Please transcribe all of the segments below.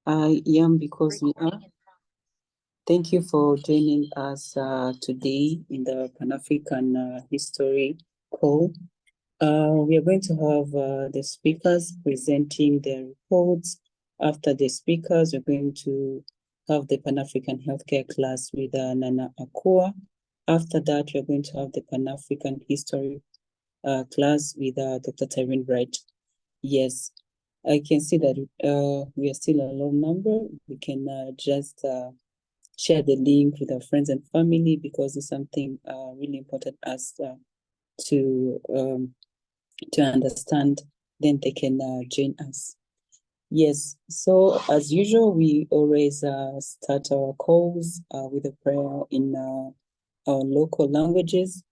I am because we are. Thank you for joining us today in the Pan-African History Call. We are going to have the speakers presenting their reports. After the speakers, we're going to have the Pan-African Healthcare class with Nana Akua. After that, we're going to have the Pan-African History class with Dr. Tyrone Bright. Yes, I can see that we are still a low number. We can just share the link with our friends and family because it's something really important as to understand. Then they can join us. Yes, so as usual, we always start our calls with a prayer in our local languages.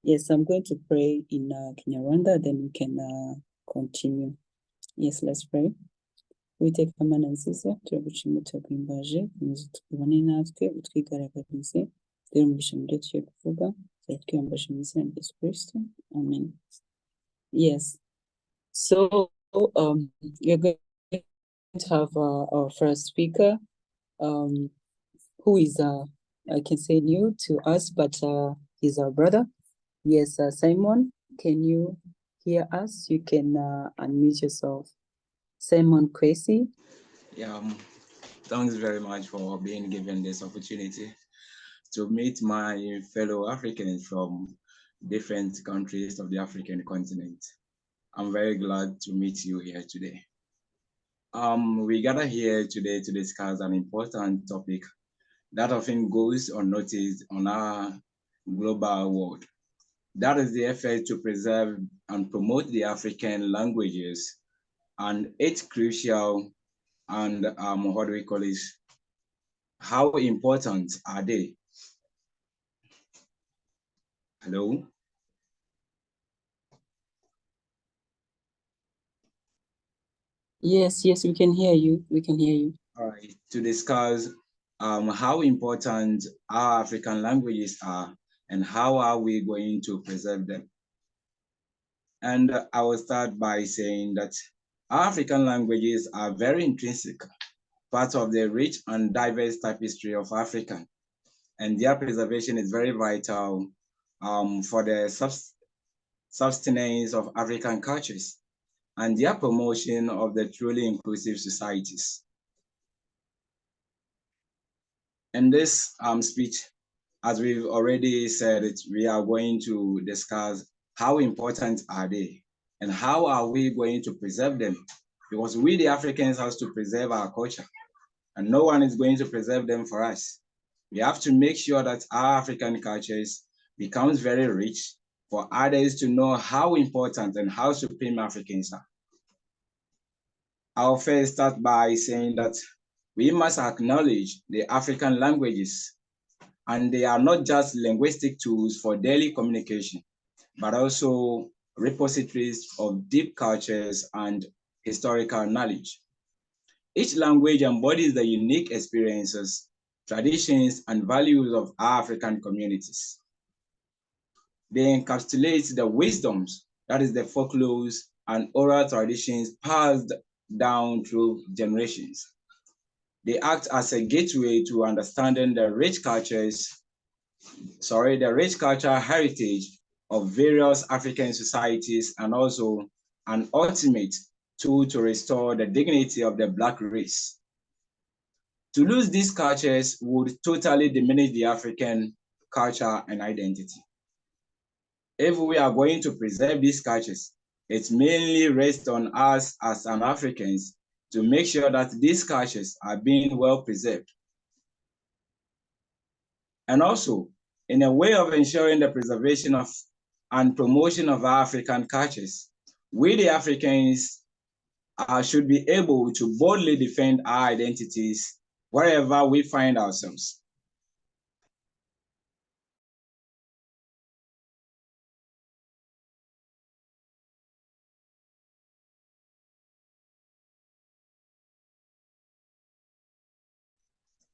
Yes, I'm going to pray in Kinyarwanda, then we can continue. Yes, let's pray. Uwiteka Mana nziza turagushimira turaguhimbaje komeza utubane natwe utwigaragarize rero umugisha mu byo tugiye kuvuga twiyambaje mu izina rya Yesu Kristo amen. Yes, so we're going to have our first speaker who is I can say new to us, but he's our brother. Yes, Simon, can you hear us? You can unmute yourself. Simon Kwesi. Yeah, thanks very much for being given this opportunity to meet my fellow Africans from different countries of the African continent. I'm very glad to meet you here today. We gather here today to discuss an important topic that often goes unnoticed on our global world. That is the effort to preserve and promote the African languages and its crucial and what do we call it? How important are they? Hello? Yes, we can hear you. We can hear you. All right, to discuss how important our African languages are and how are we going to preserve them. And I will start by saying that our African languages are very intrinsic, part of the rich and diverse tapestry of Africa. And their preservation is very vital for the sustenance of African cultures and their promotion of the truly inclusive societies. In this speech, as we've already said it, we are going to discuss how important are they and how are we going to preserve them? Because we, the Africans, have to preserve our culture and no one is going to preserve them for us. We have to make sure that our African cultures becomes very rich for others to know how important and how supreme Africans are. I'll first start by saying that we must acknowledge the African languages, and they are not just linguistic tools for daily communication, but also repositories of deep cultures and historical knowledge. Each language embodies the unique experiences, traditions, and values of our African communities. They encapsulate the wisdoms, that is the folklores and oral traditions passed down through generations. They act as a gateway to understanding the rich cultural heritage of various African societies and also an ultimate tool to restore the dignity of the Black race. To lose these cultures would totally diminish the African culture and identity. If we are going to preserve these cultures, it mainly rests on us as an Africans to make sure that these cultures are being well preserved. And also, in a way of ensuring the preservation of and promotion of our African cultures, we the Africans should be able to boldly defend our identities wherever we find ourselves.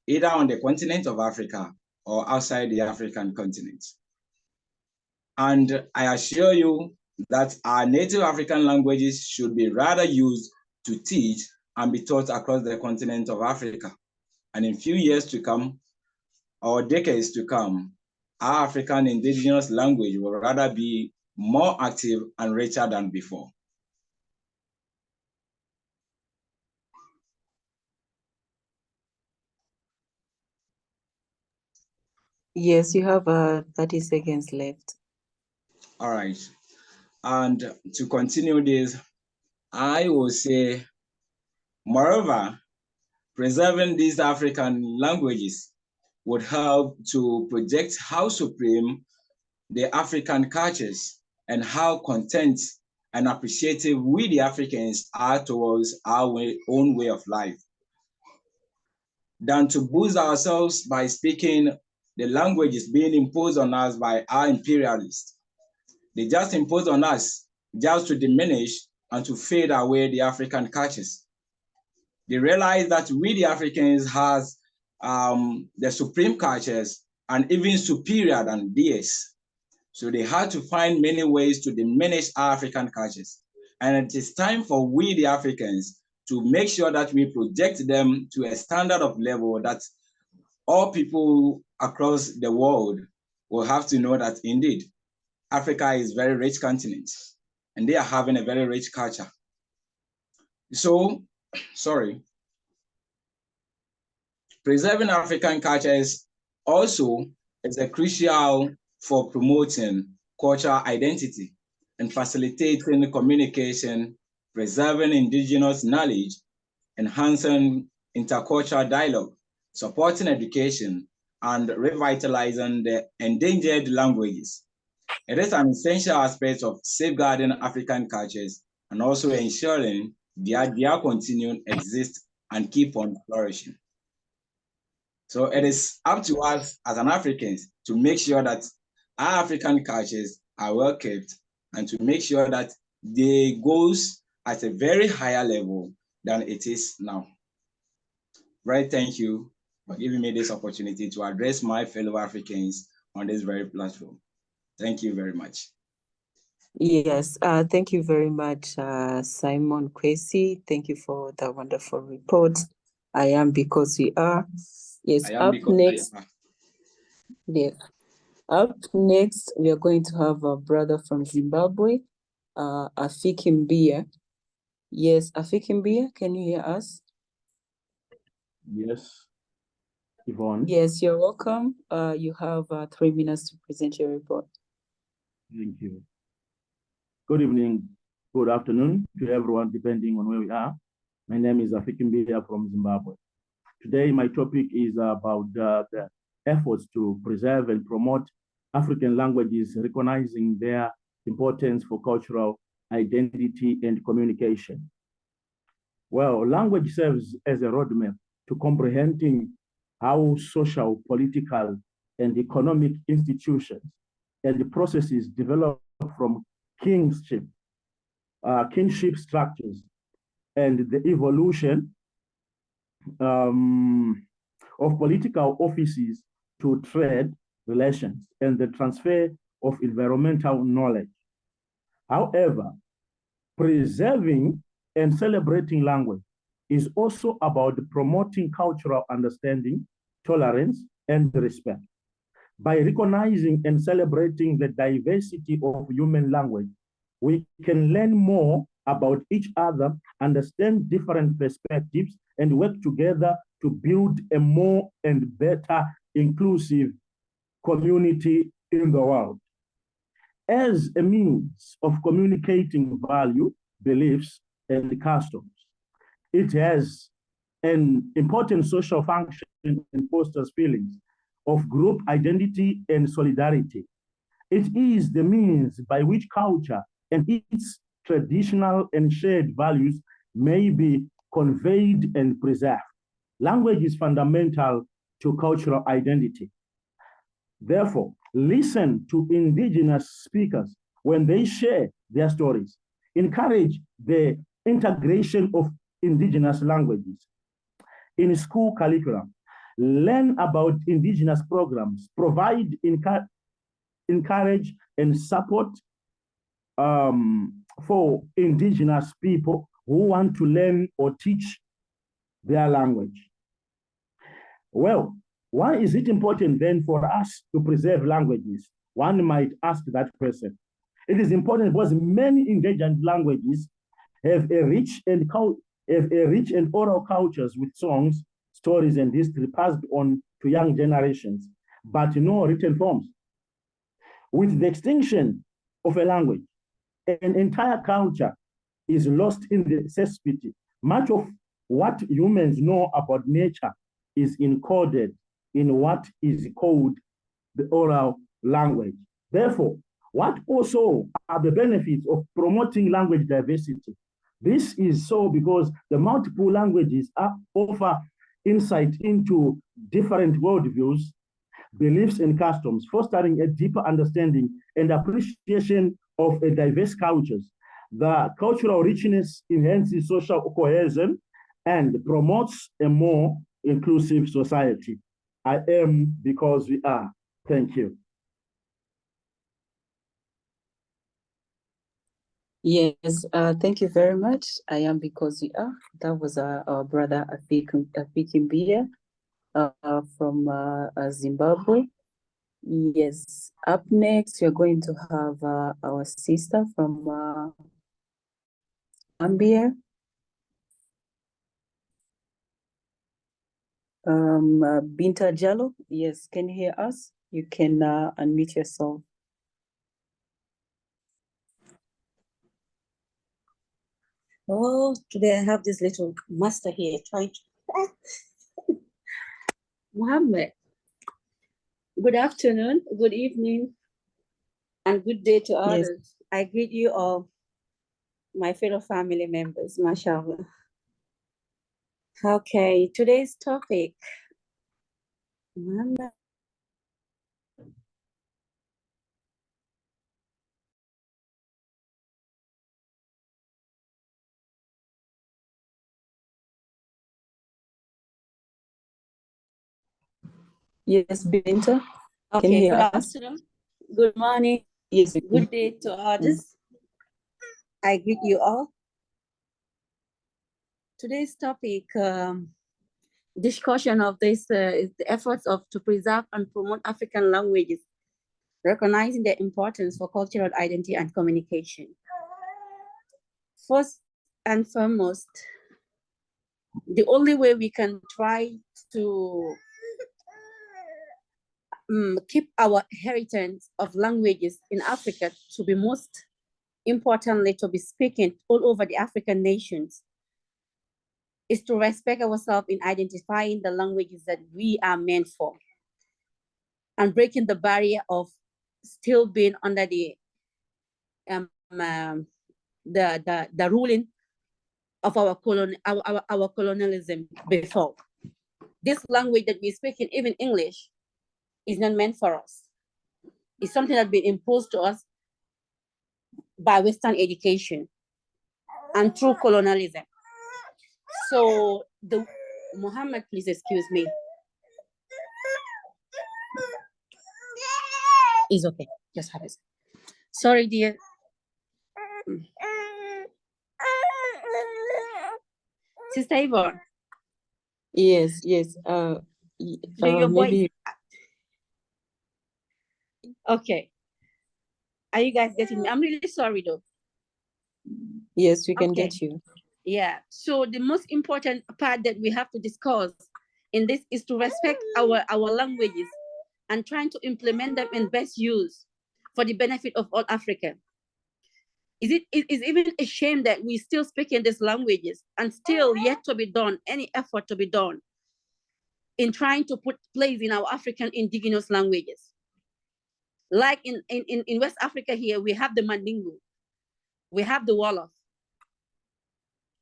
Either on the continent of Africa or outside the African continent. And I assure you that our native African languages should be rather used to teach and be taught across the continent of Africa. And in few years to come, or decades to come, our African indigenous language will rather be more active and richer than before. Yes, you have 30 seconds left. All right. And to continue this, I will say, moreover, preserving these African languages would help to project how supreme the African cultures and how content and appreciative we the Africans are towards our own way of life, than to boost ourselves by speaking the languages being imposed on us by our imperialists. They just impose on us just to diminish and to fade away the African cultures. They realize that we the Africans has the supreme cultures and even superior than theirs. So they had to find many ways to diminish our African cultures. And it is time for we the Africans to make sure that we project them to a standard of level that all people across the world will have to know that indeed Africa is a very rich continent and they are having a very rich culture. So, preserving African cultures also is a crucial for promoting cultural identity and facilitating communication, preserving indigenous knowledge, enhancing intercultural dialogue, supporting education, and revitalizing the endangered languages. It is an essential aspect of safeguarding African cultures and also ensuring their continuing exist and keep on flourishing. So it is up to us as an Africans to make sure that our African cultures are well kept and to make sure that they goes at a very higher level than it is now. Right, thank you for giving me this opportunity to address my fellow Africans on this very platform. Thank you very much. Yes, thank you very much, Simon Kwesi. Thank you for the wonderful report. I am because we are. Yes, up next. Yes, up next, we are going to have a brother from Zimbabwe, Afikimbia. Yes, Afikimbia, can you hear us? Yes, Yvonne. Yes, you're welcome. You have 3 minutes to present your report. Thank you. Good evening, good afternoon to everyone, depending on where we are. My name is Afikimbia from Zimbabwe. Today, my topic is about the efforts to preserve and promote African languages, recognizing their importance for cultural identity and communication. Well, language serves as a roadmap to comprehending how social, political, and economic institutions and the processes develop from kinship structures and the evolution of political offices to trade relations and the transfer of environmental knowledge. However, preserving and celebrating language is also about promoting cultural understanding, tolerance, and respect. By recognizing and celebrating the diversity of human language, we can learn more about each other, understand different perspectives, and work together to build a more and better inclusive community in the world. As a means of communicating value, beliefs, and customs, it has an important social function and fosters feelings of group identity and solidarity. It is the means by which culture and its traditional and shared values may be conveyed and preserved. Language is fundamental to cultural identity. Therefore, listen to indigenous speakers when they share their stories. Encourage the integration of indigenous languages in school curriculum. Learn about indigenous programs. Provide, encourage, and support for indigenous people who want to learn or teach their language. Well, why is it important then for us to preserve languages? One might ask that question. It is important because many endangered languages have a rich and oral cultures with songs, stories, and history passed on to young generations, but no written forms. With the extinction of a language, an entire culture is lost in the cesspit. Much of what humans know about nature is encoded in what is called the oral language. Therefore, what also are the benefits of promoting language diversity? This is so because the multiple languages offer insight into different worldviews, beliefs, and customs, fostering a deeper understanding and appreciation of a diverse cultures. The cultural richness enhances social cohesion and promotes a more inclusive society. I am because we are. Thank you. Yes, thank you very much. I am because we are. That was our brother Afikimbia from Zimbabwe. Yes, up next, we're going to have our sister from Zambia. Binta Jallo. Yes, can you hear us? You can unmute yourself. Oh, today I have this little master here trying to. Mohammed, good afternoon, good evening, and good day to others. Yes. I greet you all, my fellow family members, mashallah. Okay, today's topic. Mohammed. Yes, Binta. Okay, can you hear good us? afternoon, good morning, yes, good day to others. I greet you all. Today's topic, discussion of this is the efforts to preserve and promote African languages, recognizing their importance for cultural identity and communication. First and foremost, the only way we can try to keep our heritage of languages in Africa to be most importantly to be speaking all over the African nations is to respect ourselves in identifying the languages that we are meant for and breaking the barrier of still being under the ruling of our colonialism before. This language that we speak in, even English, is not meant for us. It's something that's been imposed to us by Western education and through colonialism. So Muhammad, please excuse me. It's okay, just have it. Sorry, dear. Sister Yvonne. Yes. Your maybe. Okay. Are you guys getting me? I'm really sorry though. Yes, we can get you. Yeah. So the most important part that we have to discuss in this is to respect our languages and trying to implement them in best use for the benefit of all Africa. It is even a shame that we still speak in these languages and still yet to be done, any effort to be done in trying to put place in our African indigenous languages. Like in West Africa here, we have the Mandingo, we have the Wolof,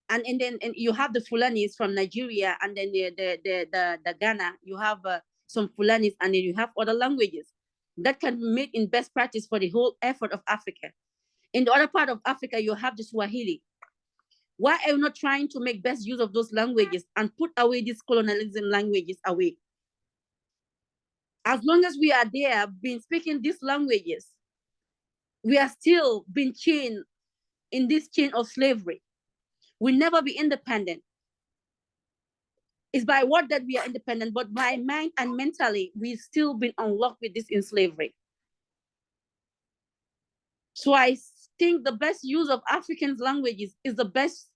and then you have the Fulanis from Nigeria, and then the Ghana, you have some Fulanis, and then you have other languages that can be made in best practice for the whole effort of Africa. In the other part of Africa, you have the Swahili. Why are you not trying to make best use of those languages and put away these colonialism languages away? As long as we are there, been speaking these languages, we are still being chained in this chain of slavery. We'll never be independent. It's by word that we are independent, but by mind and mentally, we've still been unlocked with this in slavery. So I think the best use of African languages is the best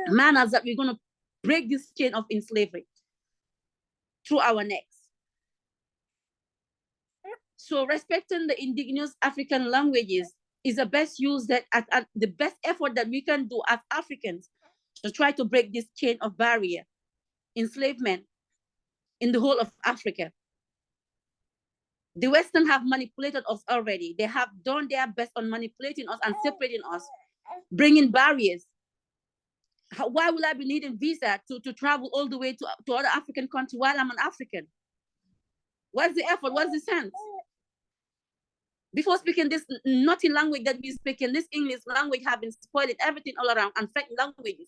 manners that we're going to break this chain of enslavement through our necks. So respecting the indigenous African languages is the best use that at the best effort that we can do as Africans to try to break this chain of barrier, enslavement in the whole of Africa. The Western have manipulated us already. They have done their best on manipulating us and separating us, bringing barriers. Why will I be needing visa to travel all the way to other African countries while I'm an African? What's the effort? What's the sense? Before speaking this naughty language that we speak in, this English language have been spoiling everything all around and fake languages.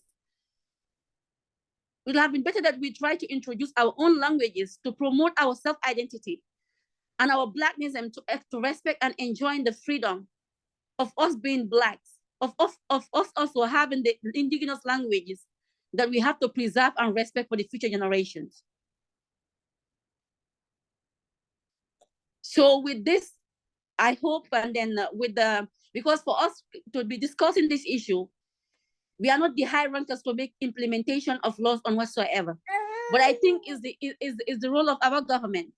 It would have been better that we try to introduce our own languages to promote our self-identity and our Blacknism to respect and enjoying the freedom of us being Blacks, of us also having the indigenous languages that we have to preserve and respect for the future generations. So with this, I hope, and then because for us to be discussing this issue, we are not the high rankers to make implementation of laws on whatsoever. But I think is the role of our government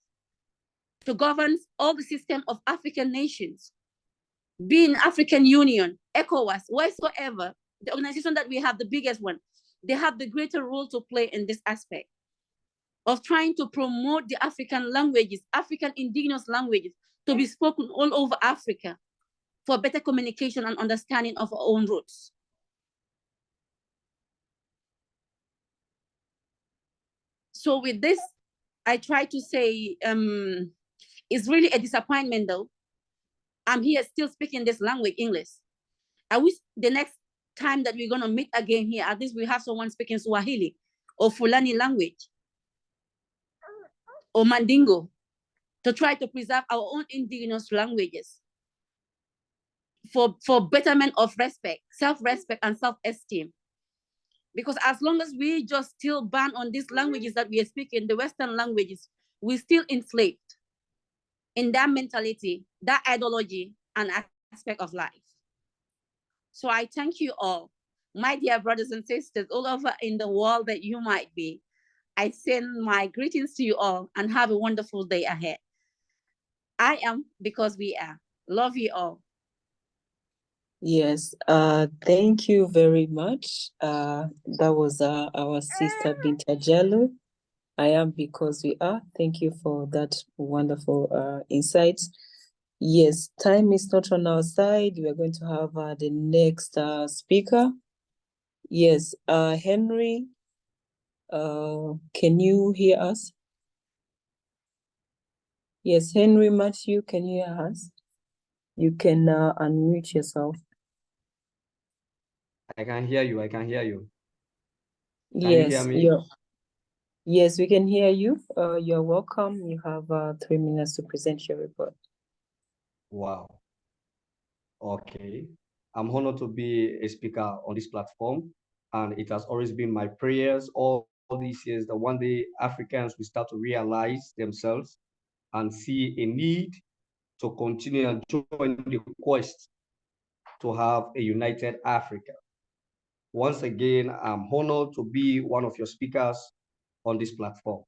to govern all the system of African nations, being African Union, ECOWAS, whatsoever, the organization that we have, the biggest one, they have the greater role to play in this aspect of trying to promote the African languages, African indigenous languages, to be spoken all over Africa for better communication and understanding of our own roots. So with this, I try to say, it's really a disappointment though. I'm here still speaking this language, English. I wish the next time that we're gonna meet again here, at least we have someone speaking Swahili or Fulani language or Mandingo to try to preserve our own indigenous languages for betterment of respect, self-respect and self-esteem. Because as long as we just still ban on these languages that we are speaking, the Western languages, we're still enslaved in that mentality, that ideology and aspect of life. So I thank you all, my dear brothers and sisters all over in the world that you might be. I send my greetings to you all and have a wonderful day ahead. I am because we are. Love you all. Yes, thank you very much. That was our sister Binta Jello. I am because we are. Thank you for that wonderful insights. Yes, time is not on our side. We are going to have the next speaker. Yes, Henry, can you hear us? Yes, Henry Matthew, can you hear us? You can unmute yourself. I can hear you. I can hear you. Can Yes, you hear me? yes, we can hear you. You're welcome. You have 3 minutes to present your report. Wow. Okay. I'm honored to be a speaker on this platform, and it has always been my prayers all these years that one day Africans will start to realize themselves and see a need to continue and join the quest to have a united Africa. Once again, I'm honored to be one of your speakers on this platform.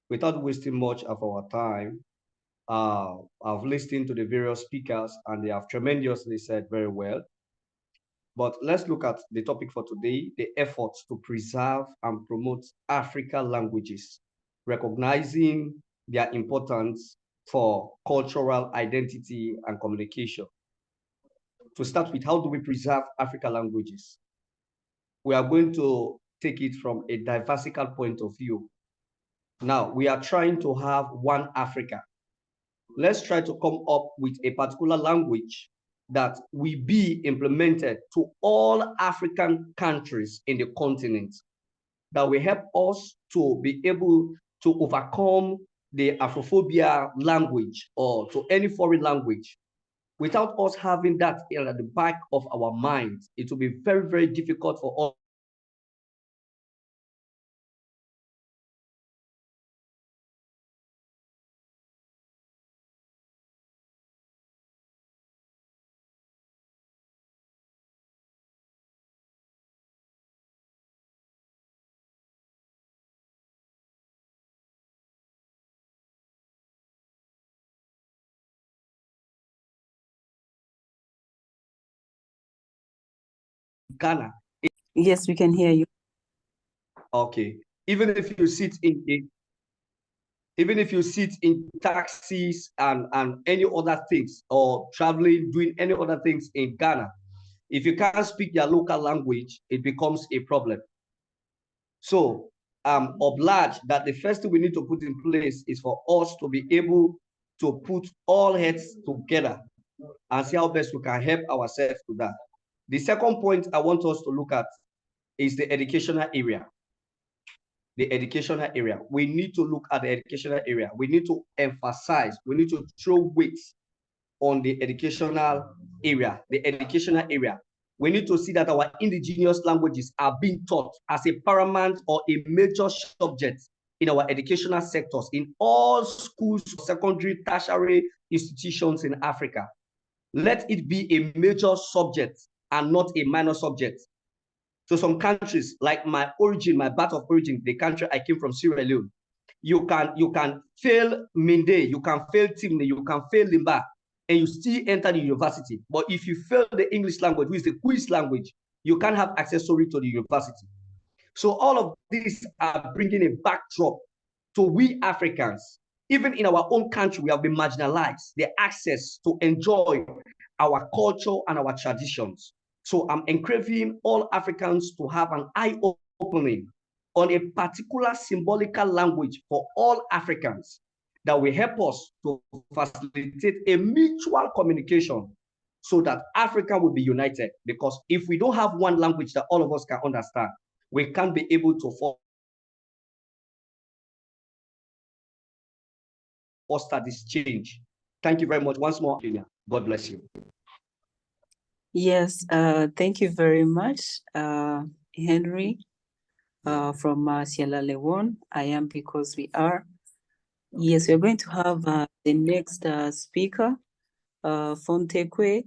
Without wasting much of our time, I've listened to the various speakers and they have tremendously said very well. But let's look at the topic for today, the efforts to preserve and promote African languages, recognizing their importance for cultural identity and communication. To start with, how do we preserve African languages? We are going to take it from a diversical point of view. Now, we are trying to have one Africa. Let's try to come up with a particular language that will be implemented to all African countries in the continent that will help us to be able to overcome the Afrophobia language or to any foreign language. Without us having that at the back of our minds, it will be very, very difficult for us Ghana. Yes, we can hear you. Okay. Even if you sit in taxis and any other things, or traveling, doing any other things in Ghana, if you can't speak their local language, it becomes a problem. So I'm obliged that the first thing we need to put in place is for us to be able to put all heads together and see how best we can help ourselves to that. The second point I want us to look at is the educational area. The educational area. We need to look at the educational area. We need to emphasize, we need to throw weight on the educational area. The educational area. We need to see that our indigenous languages are being taught as a paramount or a major subject in our educational sectors, in all schools, secondary, tertiary institutions in Africa. Let it be a major subject and not a minor subject. So some countries, like my origin, my birth of origin, the country I came from, Sierra Leone, you can fail Minde, you can fail Timne, you can fail Limba, and you still enter the university. But if you fail the English language, which is the quiz language, you can't have accessory to the university. So all of these are bringing a backdrop to we Africans. Even in our own country, we have been marginalized, the access to enjoy our culture and our traditions. So I'm encouraging all Africans to have an eye-opening on a particular symbolical language for all Africans that will help us to facilitate a mutual communication so that Africa will be united. Because if we don't have one language that all of us can understand, we can't be able to foster this change. Thank you very much once more, Junior. God bless you. Yes, thank you very much, Henry, from Sierra Leone. I am because we are. Yes, we're going to have the next speaker, Fontekwe,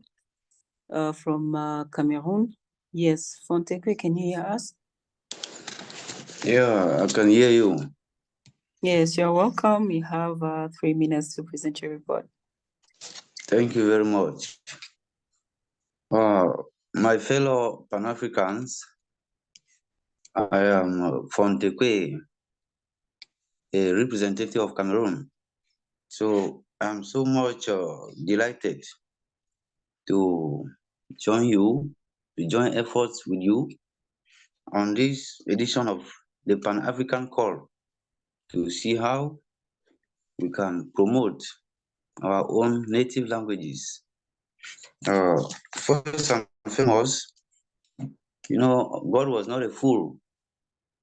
from Cameroon. Yes, Fontekwe, can you hear us? Yeah, I can hear you. Yes, you're welcome. You have 3 minutes to present your report. Thank you very much. My fellow Pan-Africans, I am Fontekwe, a representative of Cameroon. So I'm so much delighted to join you, to join efforts with you on this edition of the Pan-African Call to see how we can promote our own native languages. First and foremost, God was not a fool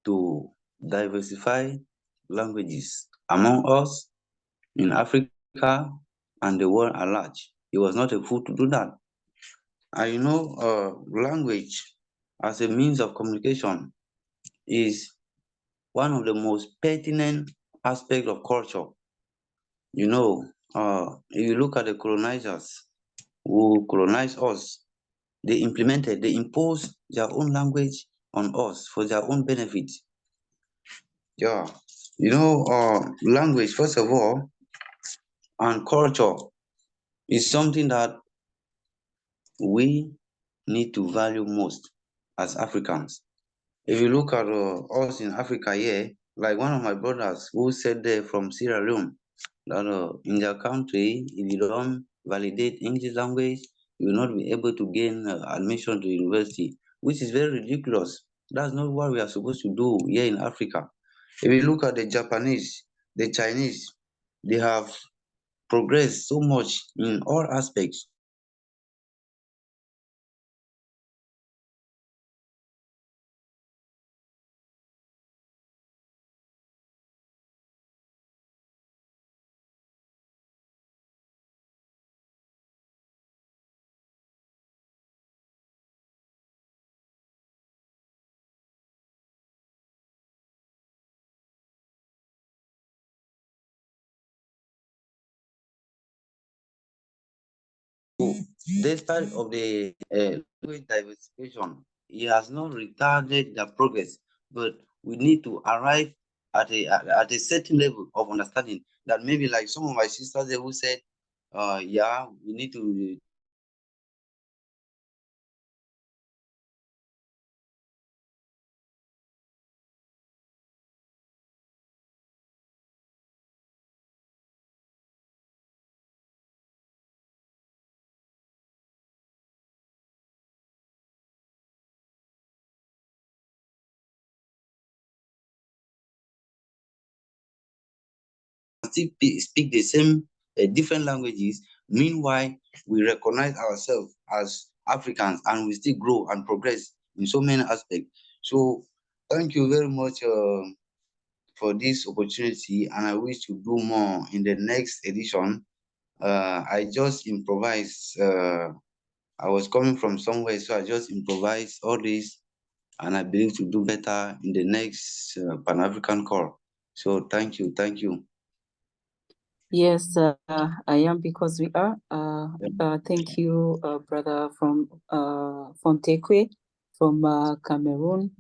to diversify languages among us in Africa and the world at large. He was not a fool to do that. And language as a means of communication is one of the most pertinent aspects of culture. If you look at the colonizers who colonized us, they imposed their own language on us for their own benefit. Yeah, language, first of all, and culture is something that we need to value most as Africans. If you look at us in Africa here, like one of my brothers who said there from Sierra Leone, that in their country, if you don't validate English language, you will not be able to gain admission to university, which is very ridiculous. That's not what we are supposed to do here in Africa. If you look at the Japanese, the Chinese, they have progressed so much in all aspects. Despite of the language diversification, it has not retarded the progress, but we need to arrive at a certain level of understanding that maybe like some of my sisters there who said, we need to still speak the same different languages. Meanwhile, we recognize ourselves as Africans and we still grow and progress in so many aspects. So thank you very much for this opportunity, and I wish to do more in the next edition. I just improvised. I was coming from somewhere, so I just improvised all this, and I believe to do better in the next Pan-African call. So thank you, thank you. Yes, I am, because we are. Thank you, brother from Tekwe, from Cameroon.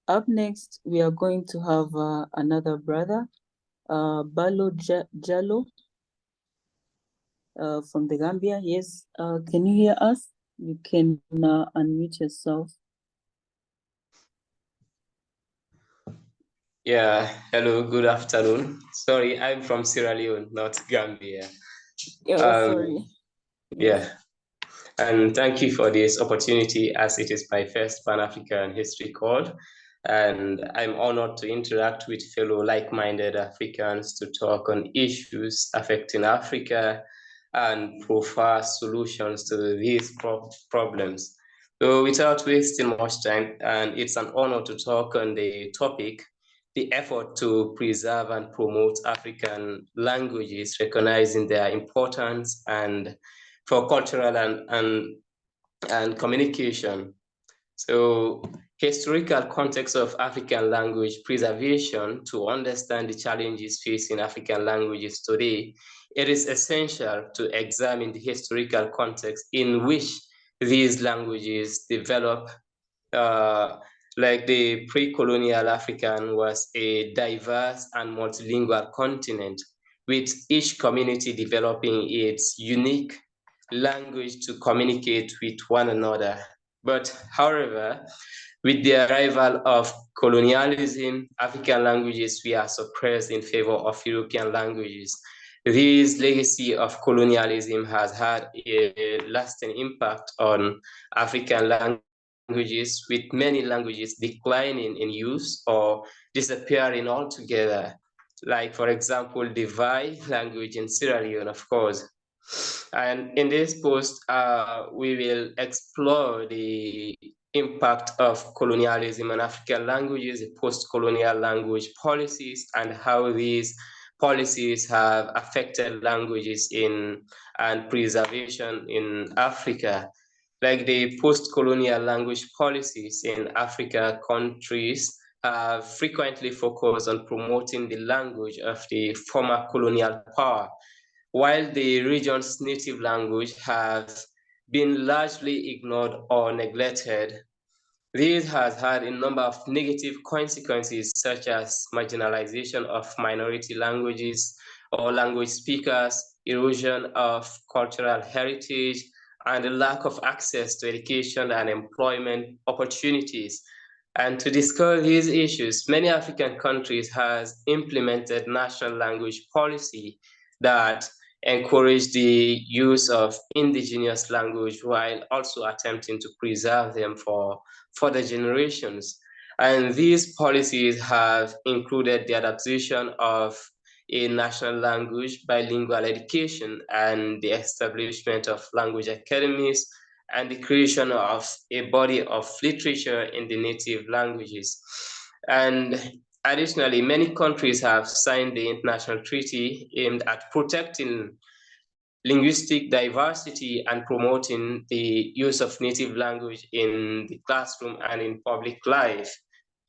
Up next, we are going to have another brother, Balo Jalo, from the Gambia. Yes, can you hear us? You can unmute yourself. Yeah, hello, good afternoon. Sorry, I'm from Sierra Leone, not Gambia. Sorry. Yeah, and thank you for this opportunity, as it is my first Pan-African history call. And I'm honored to interact with fellow like-minded Africans to talk on issues affecting Africa and provide solutions to these problems. So without wasting much time, and it's an honor to talk on the topic, the effort to preserve and promote African languages, recognizing their importance and for cultural and communication. So historical context of African language preservation. To understand the challenges facing African languages today, it is essential to examine the historical context in which these languages develop. Like the pre-colonial African was a diverse and multilingual continent, with each community developing its unique language to communicate with one another. But however, with the arrival of colonialism, African languages were suppressed in favor of European languages. This legacy of colonialism has had a lasting impact on African languages, with many languages declining in use or disappearing altogether. Like, for example, the Vai language in Sierra Leone, of course. And in this post, we will explore the impact of colonialism on African languages, the post-colonial language policies, and how these policies have affected languages and preservation in Africa. Like the post-colonial language policies in Africa countries frequently focus on promoting the language of the former colonial power, while the region's native language has been largely ignored or neglected. This has had a number of negative consequences, such as marginalization of minority languages or language speakers, erosion of cultural heritage, and the lack of access to education and employment opportunities. And to discuss these issues, many African countries has implemented national language policy that encourage the use of indigenous language while also attempting to preserve them for further generations. And these policies have included the adaptation of a national language, bilingual education, and the establishment of language academies, and the creation of a body of literature in the native languages. And additionally, many countries have signed the international treaty aimed at protecting linguistic diversity and promoting the use of native language in the classroom and in public life.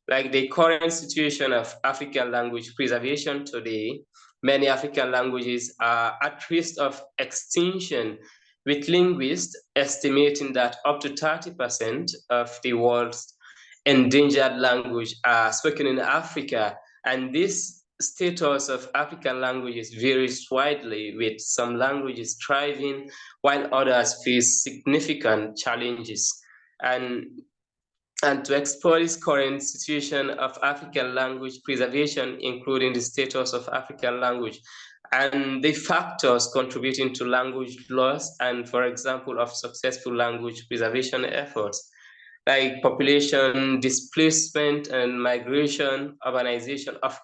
Like the current situation of African language preservation today, many African languages are at risk of extinction, with linguists estimating that up to 30% of the world's endangered language are spoken in Africa. And this status of African languages varies widely, with some languages thriving while others face significant challenges. And to explore this current situation of African language preservation, including the status of African language and the factors contributing to language loss, and for example, of successful language preservation efforts, like population displacement and migration, urbanization, of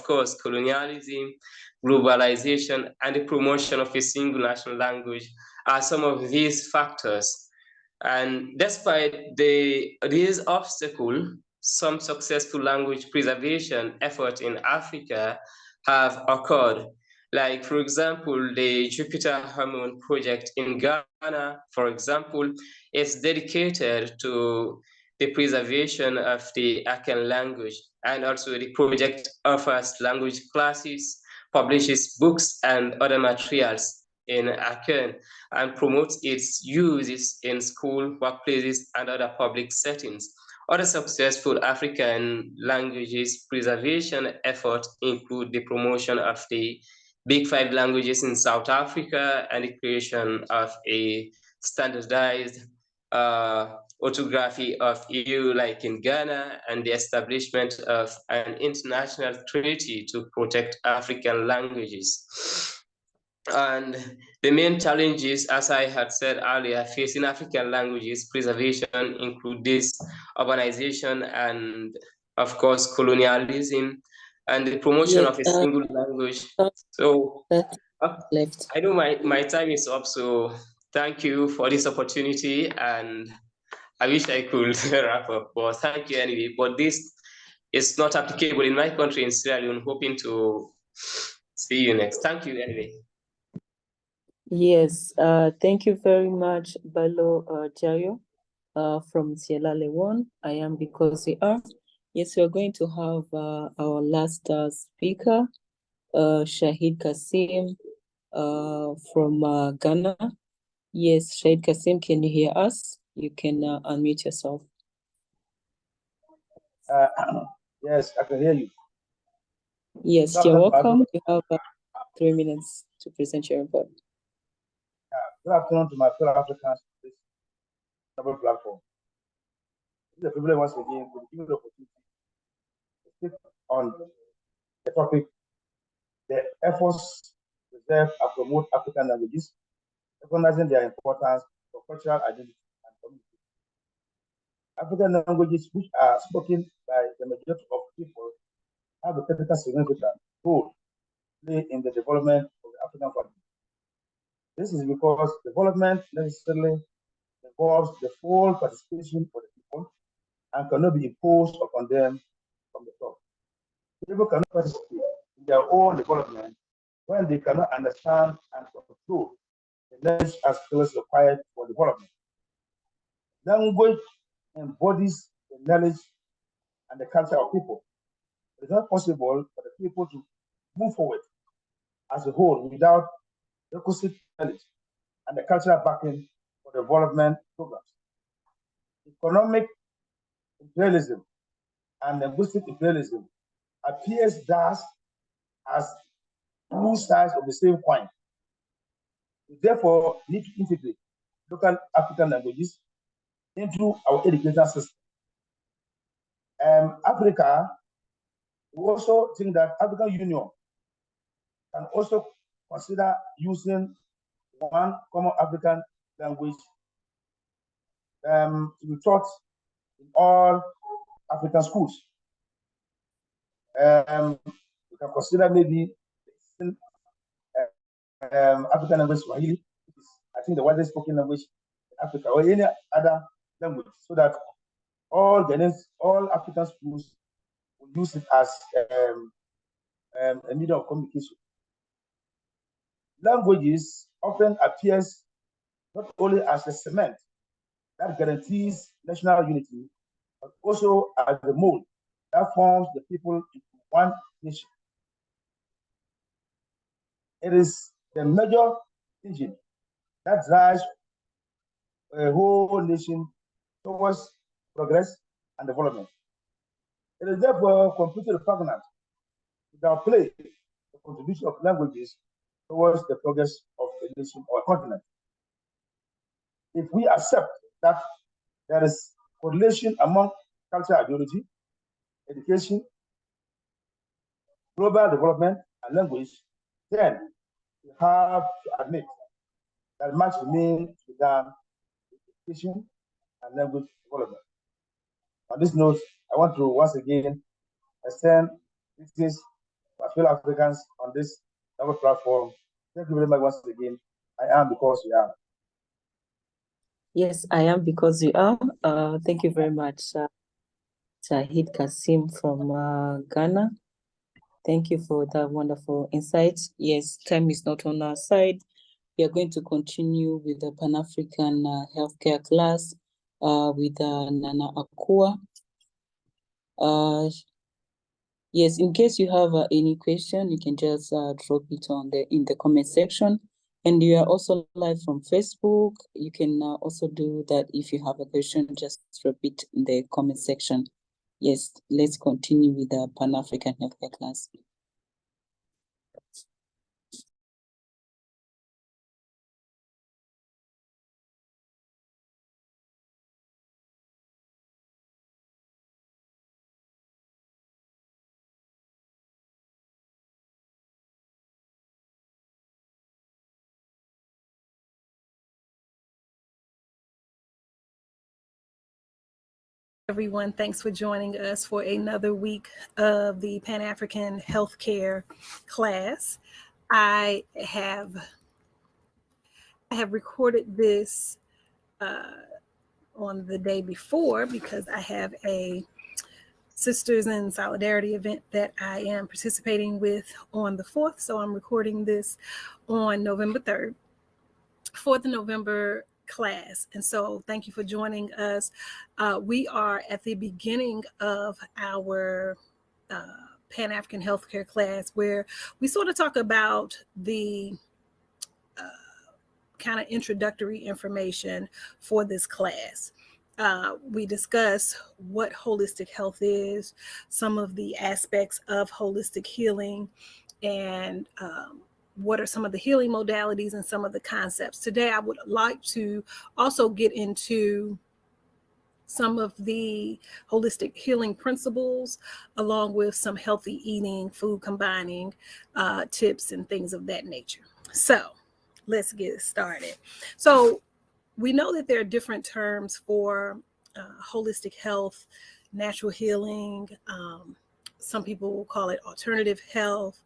course, colonialism, globalization, and the promotion of a single national language are some of these factors. And despite these obstacles, some successful language preservation efforts in Africa have occurred. Like, for example, the Jupiter Hormone Project in Ghana, for example, is dedicated to the preservation of the Akan language. And also the project offers language classes, publishes books and other materials in Akan, and promotes its uses in school, workplaces, and other public settings. Other successful African languages preservation efforts include the promotion of the Big Five languages in South Africa and the creation of a standardized orthography of EU like in Ghana, and the establishment of an international treaty to protect African languages. And the main challenges, as I had said earlier, facing African languages preservation include this urbanization and, of course, colonialism and the promotion Yes, of a single language. So left. I know my time is up, so thank you for this opportunity, and I wish I could wrap up, but thank you anyway. But this is not applicable in my country, in Sierra Leone. Hoping to see you next. Thank you anyway. Yes, thank you very much, Balo Jayo, from Sierra Leone. I am because we are. Yes, we are going to have our last speaker, Shahid Kasim, from Ghana. Yes, Shahid Kasim, can you hear us? You can unmute yourself. Yes, I can hear you. Yes, you're welcome. You have 3 minutes to present your report. Good afternoon to my fellow Africans on this double platform. This is a privilege once again to give me the opportunity to speak on the topic, the efforts to preserve and promote African languages, recognizing their importance for cultural identity and community. African languages, which are spoken by the majority of people, have a critical significant role to play in the development of the African continent. This is because development necessarily involves the full participation of the people and cannot be imposed upon them from the top. People cannot participate in their own development when they cannot understand and control the knowledge and skills required for development. Language embodies the knowledge and the culture of people. It is not possible for the people to move forward as a whole without requisite knowledge and the cultural backing for development programs. Economic imperialism and linguistic imperialism appears thus as two sides of the same coin. We therefore need to integrate local African languages into our education system. Africa, we also think that African Union can also consider using one common African language to be taught in all African schools. We can consider maybe African language Swahili, I think the widest spoken language in Africa, or any other language, so that all Ghanaians, all African schools will use it as a medium of communication. Languages often appears not only as a cement that guarantees national unity, but also as the mold that forms the people into one nation. It is the major engine that drives a whole nation towards progress and development. It is therefore completely repugnant to downplay the contribution of languages towards the progress of a nation or a continent. If we accept that there is correlation among cultural ideology, education, global development, and language, then we have to admit that much remains to be done with education and language development. On this note, I want to once again extend greetings to our fellow Africans on this our platform. Thank you very much once again. I am because we are. Yes, I am because you are. Thank you very much, Shahid Kasim from Ghana. Thank you for that wonderful insight. Yes, time is not on our side. We are going to continue with the Pan-African healthcare class with Nana Akua. Yes, in case you have any question, you can just drop it in the comment section. And you are also live from Facebook. You can also do that if you have a question, just drop it in the comment section. Yes, let's continue with the Pan-African healthcare class. Everyone, thanks for joining us for another week of the Pan-African Healthcare class. I have recorded this on the day before because I have a Sisters in Solidarity event that I am participating with on the 4th. So I'm recording this on November 3rd for the November class. And so thank you for joining us. We are at the beginning of our Pan-African healthcare class where we sort of talk about the kind of introductory information for this class. We discuss what holistic health is, some of the aspects of holistic healing, and what are some of the healing modalities and some of the concepts. Today, I would like to also get into some of the holistic healing principles, along with some healthy eating, food combining tips and things of that nature. So let's get started. So we know that there are different terms for holistic health, natural healing. Some people will call it alternative health,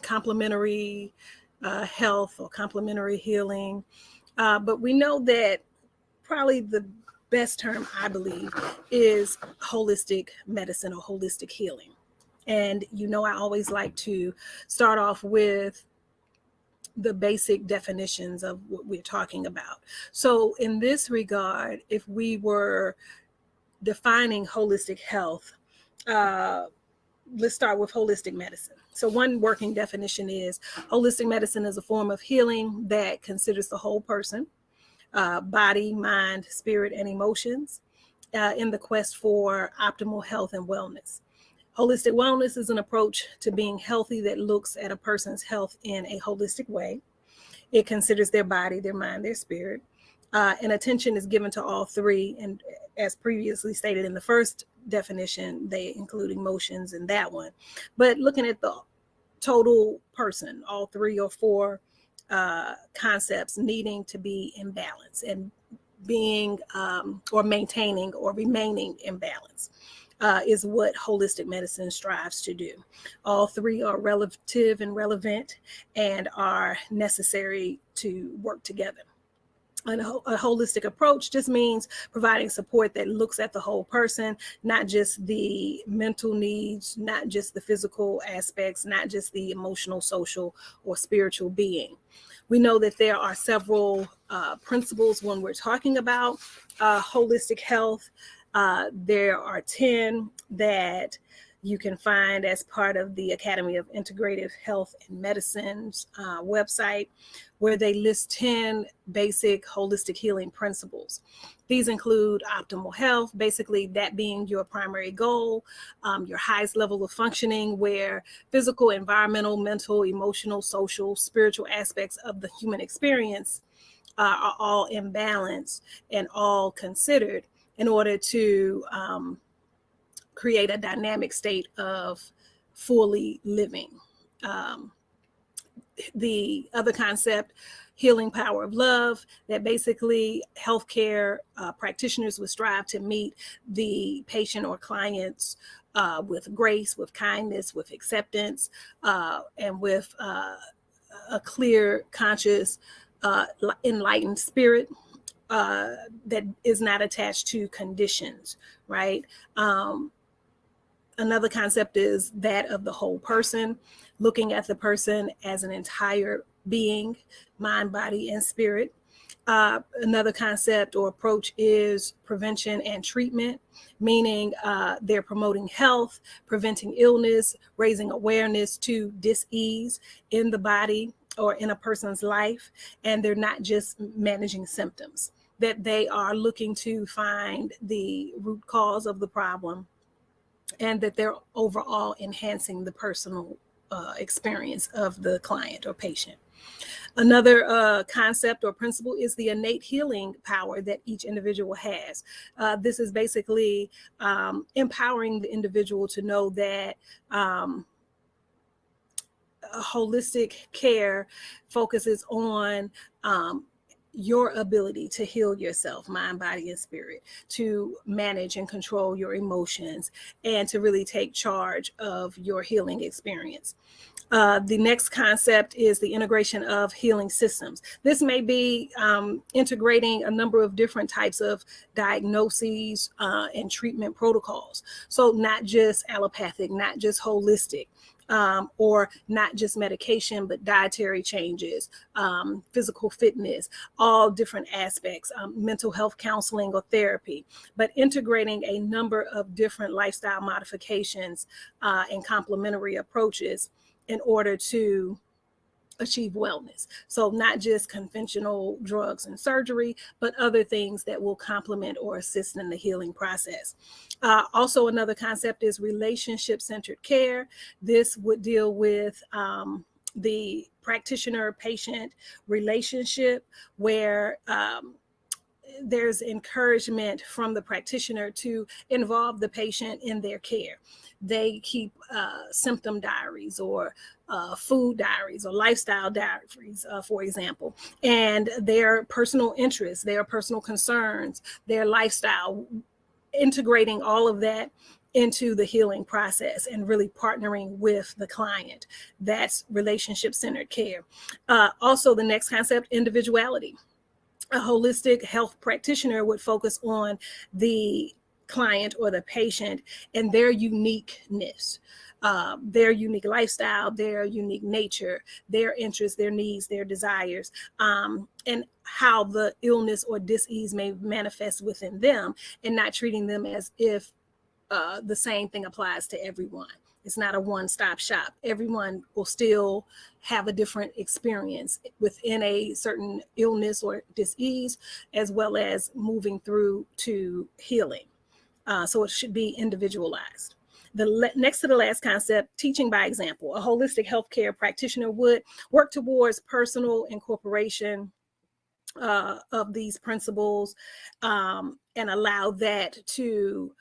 complementary health or complementary healing. But we know that probably the best term, I believe, is holistic medicine or holistic healing. And you know, I always like to start off with the basic definitions of what we're talking about. So in this regard, if we were defining holistic health, let's start with holistic medicine. So one working definition is holistic medicine is a form of healing that considers the whole person, body, mind, spirit, and emotions in the quest for optimal health and wellness. Holistic wellness is an approach to being healthy that looks at a person's health in a holistic way. It considers their body, their mind, their spirit, and attention is given to all three. And as previously stated in the first definition, they include emotions in that one. But looking at the total person, all three or four concepts needing to be in balance and being or maintaining or remaining in balance. Is what holistic medicine strives to do. All three are relative and relevant and are necessary to work together. A holistic approach just means providing support that looks at the whole person, not just the mental needs, not just the physical aspects, not just the emotional, social, or spiritual being. We know that there are several principles when we're talking about holistic health. There are 10 that you can find as part of the Academy of Integrative Health and Medicine's website, where they list 10 basic holistic healing principles. These include optimal health, basically that being your primary goal, your highest level of functioning, where physical, environmental, mental, emotional, social, spiritual aspects of the human experience are all in balance and all considered in order to create a dynamic state of fully living. The other concept healing power of love, that basically healthcare practitioners would strive to meet the patient or clients with grace, with kindness, with acceptance, and with a clear, conscious, enlightened spirit that is not attached to conditions, right? Another concept is that of the whole person, looking at the person as an entire being, mind, body, and spirit. Another concept or approach is prevention and treatment, meaning they're promoting health, preventing illness, raising awareness to dis-ease in the body or in a person's life. And they're not just managing symptoms, that they are looking to find the root cause of the problem, and that they're overall enhancing the personal experience of the client or patient. Another concept or principle is the innate healing power that each individual has. This is basically empowering the individual to know that holistic care focuses on your ability to heal yourself, mind, body, and spirit, to manage and control your emotions, and to really take charge of your healing experience. The next concept is the integration of healing systems. This may be integrating a number of different types of diagnoses and treatment protocols. So not just allopathic, not just holistic, or not just medication, but dietary changes, physical fitness, all different aspects, mental health counseling or therapy, but integrating a number of different lifestyle modifications and complementary approaches in order to achieve wellness. So not just conventional drugs and surgery, but other things that will complement or assist in the healing process. Also, another concept is relationship-centered care. This would deal with the practitioner-patient relationship, where there's encouragement from the practitioner to involve the patient in their care. They keep symptom diaries or food diaries or lifestyle diaries, for example, and their personal interests, their personal concerns, their lifestyle, integrating all of that into the healing process and really partnering with the client. That's relationship-centered care. Also, the next concept, individuality. A holistic health practitioner would focus on the client or the patient and their uniqueness, their unique lifestyle, their unique nature, their interests, their needs, their desires, and how the illness or dis-ease may manifest within them, and not treating them as if the same thing applies to everyone. It's not a one-stop shop. Everyone will still have a different experience within a certain illness or dis-ease, as well as moving through to healing. So it should be individualized. Next to the last concept, teaching by example. A holistic healthcare practitioner would work towards personal incorporation of these principles, and allow that to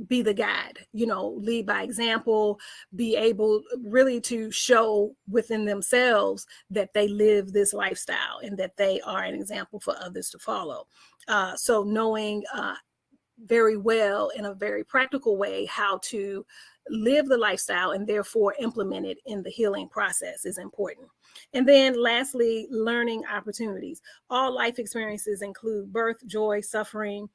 be the guide, lead by example, be able really to show within themselves that they live this lifestyle and that they are an example for others to follow. So knowing very well in a very practical way how to live the lifestyle and therefore implement it in the healing process is important. And then lastly, learning opportunities. All life experiences include birth, joy, suffering,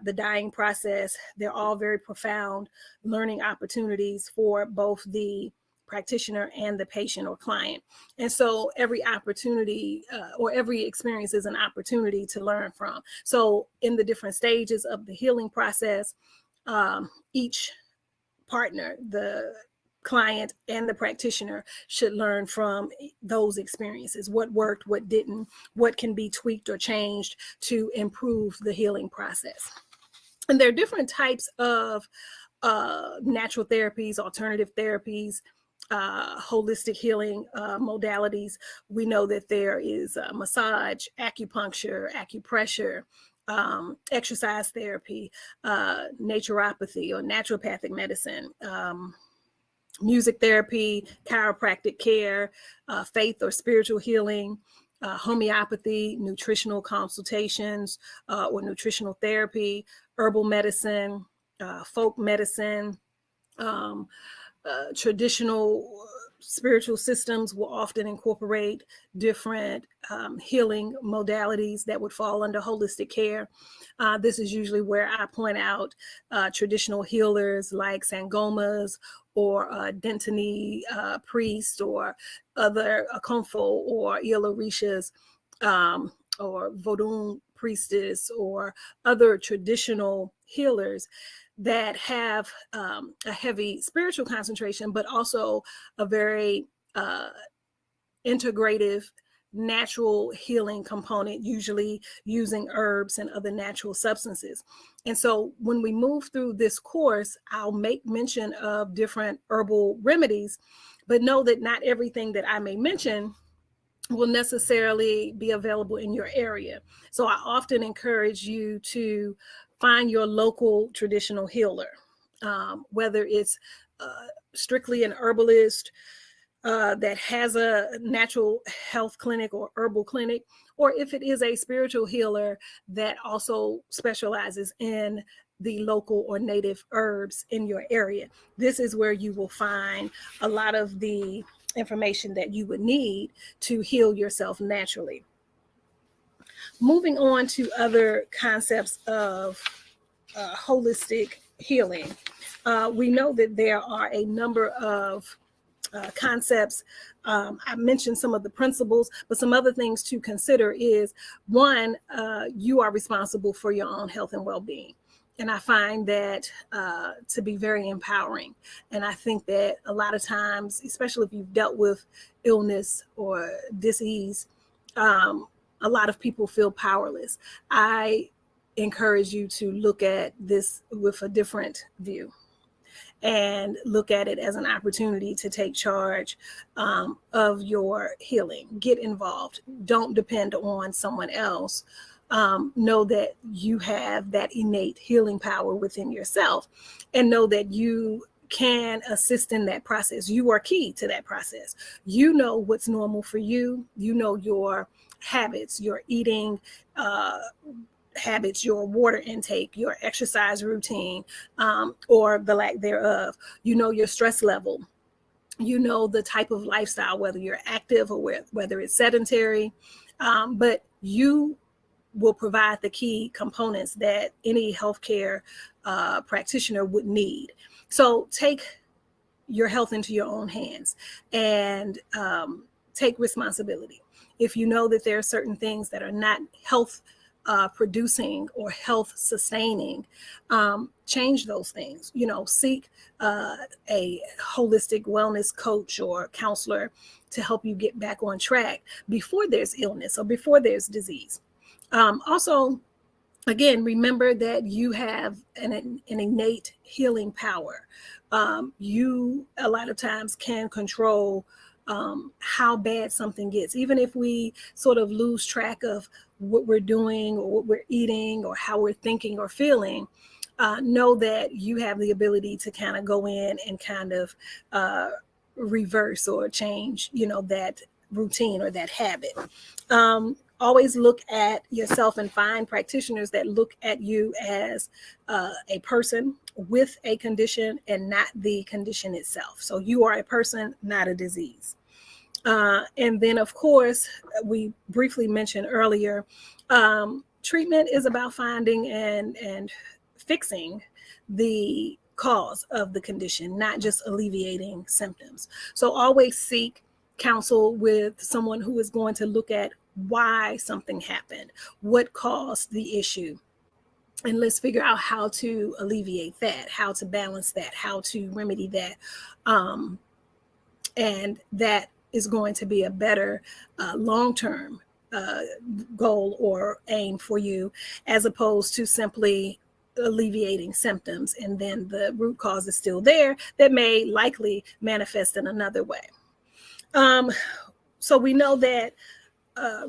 the dying process. They're all very profound learning opportunities for both the practitioner and the patient or client. And so every opportunity or every experience is an opportunity to learn from. So in the different stages of the healing process, each partner, the client and the practitioner, should learn from those experiences. What worked, what didn't, what can be tweaked or changed to improve the healing process. And there are different types of natural therapies, alternative therapies, holistic healing modalities. We know that there is massage, acupuncture, acupressure, exercise therapy, naturopathy or naturopathic medicine, music therapy, chiropractic care, faith or spiritual healing, homeopathy, nutritional consultations, or nutritional therapy, herbal medicine, folk medicine, traditional spiritual systems will often incorporate different healing modalities that would fall under holistic care. This is usually where I point out traditional healers like Sangomas or Dentini priests or other Akonfo or Ilorisha's or Vodun priestess or other traditional healers that have a heavy spiritual concentration, but also a very integrative natural healing component, usually using herbs and other natural substances. And so when we move through this course, I'll make mention of different herbal remedies, but know that not everything that I may mention will necessarily be available in your area. So I often encourage you to find your local traditional healer, whether it's strictly an herbalist that has a natural health clinic or herbal clinic, or if it is a spiritual healer that also specializes in the local or native herbs in your area. This is where you will find a lot of the information that you would need to heal yourself naturally. Moving on to other concepts of holistic healing, we know that there are a number of concepts. I mentioned some of the principles, but some other things to consider is, one, you are responsible for your own health and well-being. And I find that to be very empowering. And I think that a lot of times, especially if you've dealt with illness or disease, a lot of people feel powerless. I encourage you to look at this with a different view and look at it as an opportunity to take charge of your healing. Get involved. Don't depend on someone else. Know that you have that innate healing power within yourself, and know that you can assist in that process. You are key to that process. You know what's normal for you. You know your habits, your eating habits, your water intake, your exercise routine, or the lack thereof. You know your stress level. You know the type of lifestyle, whether you're active or whether it's sedentary, but you will provide the key components that any healthcare practitioner would need. So take your health into your own hands and take responsibility. If you know that there are certain things that are not health producing or health sustaining, change those things. Seek a holistic wellness coach or counselor to help you get back on track before there's illness or before there's disease. Also, again, remember that you have an innate healing power. You a lot of times can control how bad something gets. Even if we sort of lose track of what we're doing or what we're eating or how we're thinking or feeling, know that you have the ability to kind of go in and kind of reverse or change, that routine or that habit. Always look at yourself and find practitioners that look at you as a person with a condition and not the condition itself. So you are a person, not a disease. And then, of course, we briefly mentioned earlier, treatment is about finding and fixing the cause of the condition, not just alleviating symptoms. So always seek counsel with someone who is going to look at why something happened, what caused the issue, and let's figure out how to alleviate that, how to balance that, how to remedy that. And that is going to be a better long-term goal or aim for you, as opposed to simply alleviating symptoms and then the root cause is still there that may likely manifest in another way. So we know that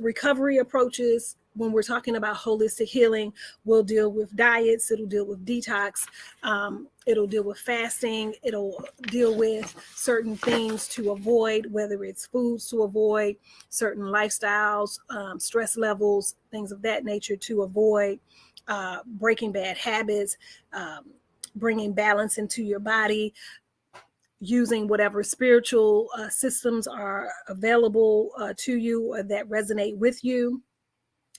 recovery approaches when we're talking about holistic healing, we'll deal with diets, it'll deal with detox, it'll deal with fasting, it'll deal with certain things to avoid, whether it's foods to avoid, certain lifestyles, stress levels, things of that nature to avoid, breaking bad habits, bringing balance into your body, using whatever spiritual systems are available to you or that resonate with you.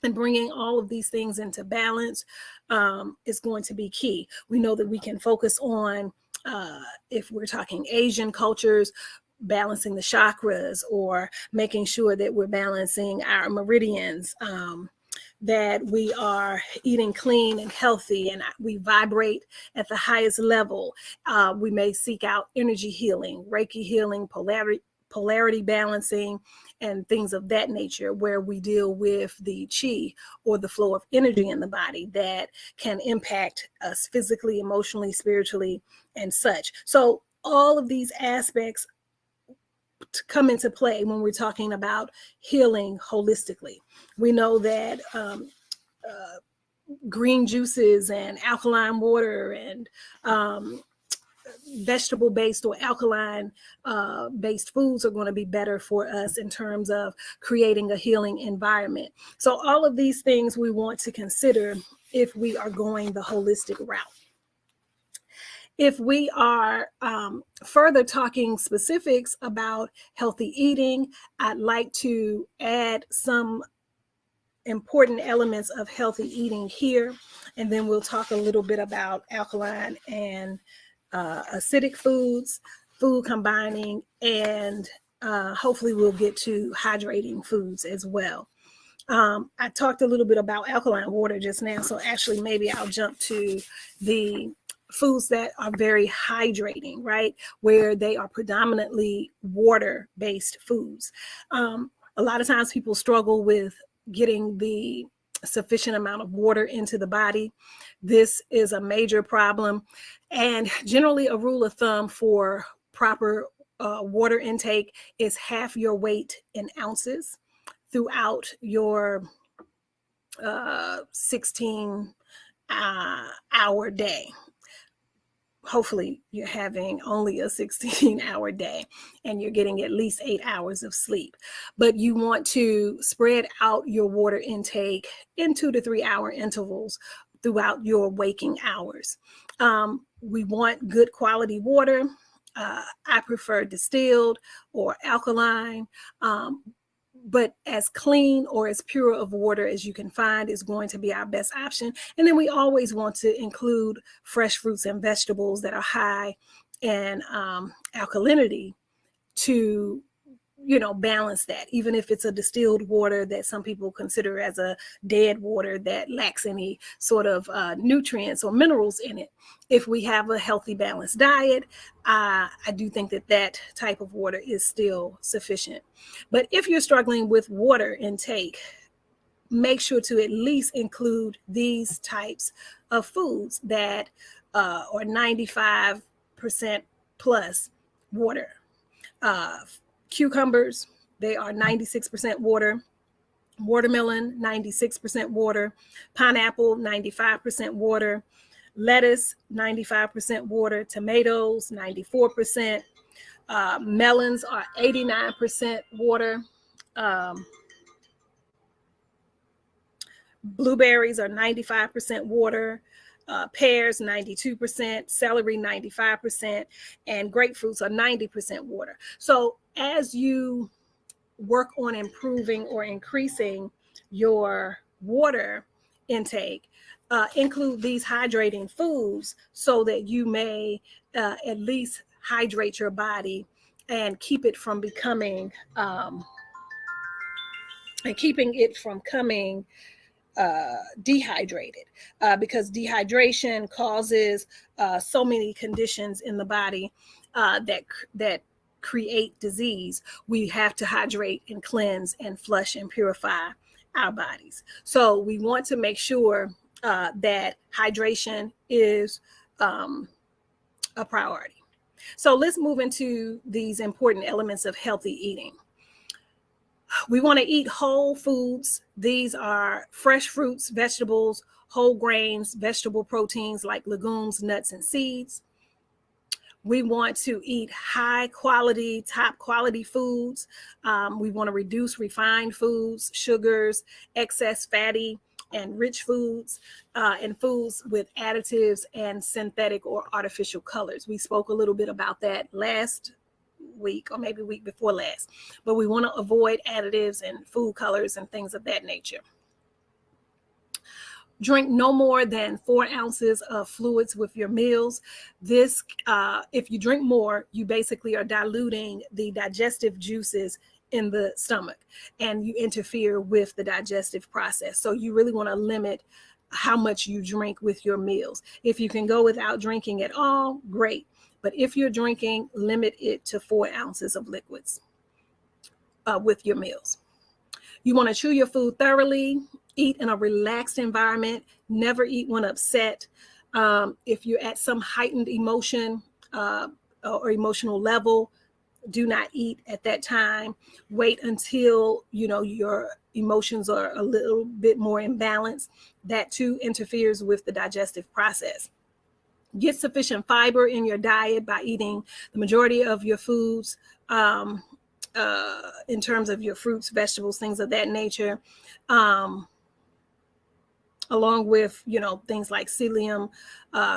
And bringing all of these things into balance is going to be key. We know that we can focus on, if we're talking Asian cultures, balancing the chakras or making sure that we're balancing our meridians, that we are eating clean and healthy and we vibrate at the highest level. We may seek out energy healing, Reiki healing, polarity balancing, and things of that nature, where we deal with the chi or the flow of energy in the body that can impact us physically, emotionally, spiritually, and such. So all of these aspects come into play when we're talking about healing holistically. We know that green juices and alkaline water and vegetable-based or alkaline-based foods are going to be better for us in terms of creating a healing environment. So all of these things we want to consider if we are going the holistic route. If we are further talking specifics about healthy eating, I'd like to add some important elements of healthy eating here, and then we'll talk a little bit about alkaline and acidic foods, food combining, and hopefully we'll get to hydrating foods as well. I talked a little bit about alkaline water just now, so actually maybe I'll jump to the foods that are very hydrating, right? Where they are predominantly water-based foods. A lot of times people struggle with getting the sufficient amount of water into the body. This is a major problem. And generally a rule of thumb for proper water intake is half your weight in ounces throughout your 16-hour day. Hopefully you're having only a 16-hour day and you're getting at least 8 hours of sleep. But you want to spread out your water intake in 2 to 3 hour intervals throughout your waking hours. We want good quality water. I prefer distilled or alkaline. But as clean or as pure of water as you can find is going to be our best option. And then we always want to include fresh fruits and vegetables that are high in alkalinity to, balance that, even if it's a distilled water that some people consider as a dead water that lacks any sort of nutrients or minerals in it. If we have a healthy, balanced diet, I do think that type of water is still sufficient. But if you're struggling with water intake, make sure to at least include these types of foods that are 95% plus water. Cucumbers, they are 96% water. Watermelon, 96% water. Pineapple, 95% water. Lettuce, 95% water. Tomatoes, 94%. Melons are 89% water. Blueberries are 95% water. Pears, 92%, celery, 95%, and grapefruits are 90% water. So as you work on improving or increasing your water intake, include these hydrating foods so that you may at least hydrate your body and keep it from becoming dehydrated, because dehydration causes so many conditions in the body that create disease. We have to hydrate and cleanse and flush and purify our bodies. So we want to make sure that hydration is a priority. So let's move into these important elements of healthy eating. We want to eat whole foods. These are fresh fruits, vegetables, whole grains, vegetable proteins like legumes, nuts, and seeds. We want to eat high quality, top quality foods. We want to reduce refined foods, sugars, excess fatty and rich foods, and foods with additives and synthetic or artificial colors. We spoke a little bit about that last week or maybe week before last, but we want to avoid additives and food colors and things of that nature. Drink no more than 4 ounces of fluids with your meals. This, if you drink more, you basically are diluting the digestive juices in the stomach and you interfere with the digestive process. So you really want to limit how much you drink with your meals. If you can go without drinking at all, great. But if you're drinking, limit it to 4 ounces of liquids with your meals. You want to chew your food thoroughly, eat in a relaxed environment, never eat when upset. If you're at some heightened emotion or emotional level, do not eat at that time. Wait until your emotions are a little bit more in balance. That too interferes with the digestive process. Get sufficient fiber in your diet by eating the majority of your foods, in terms of your fruits, vegetables, things of that nature, along with things like psyllium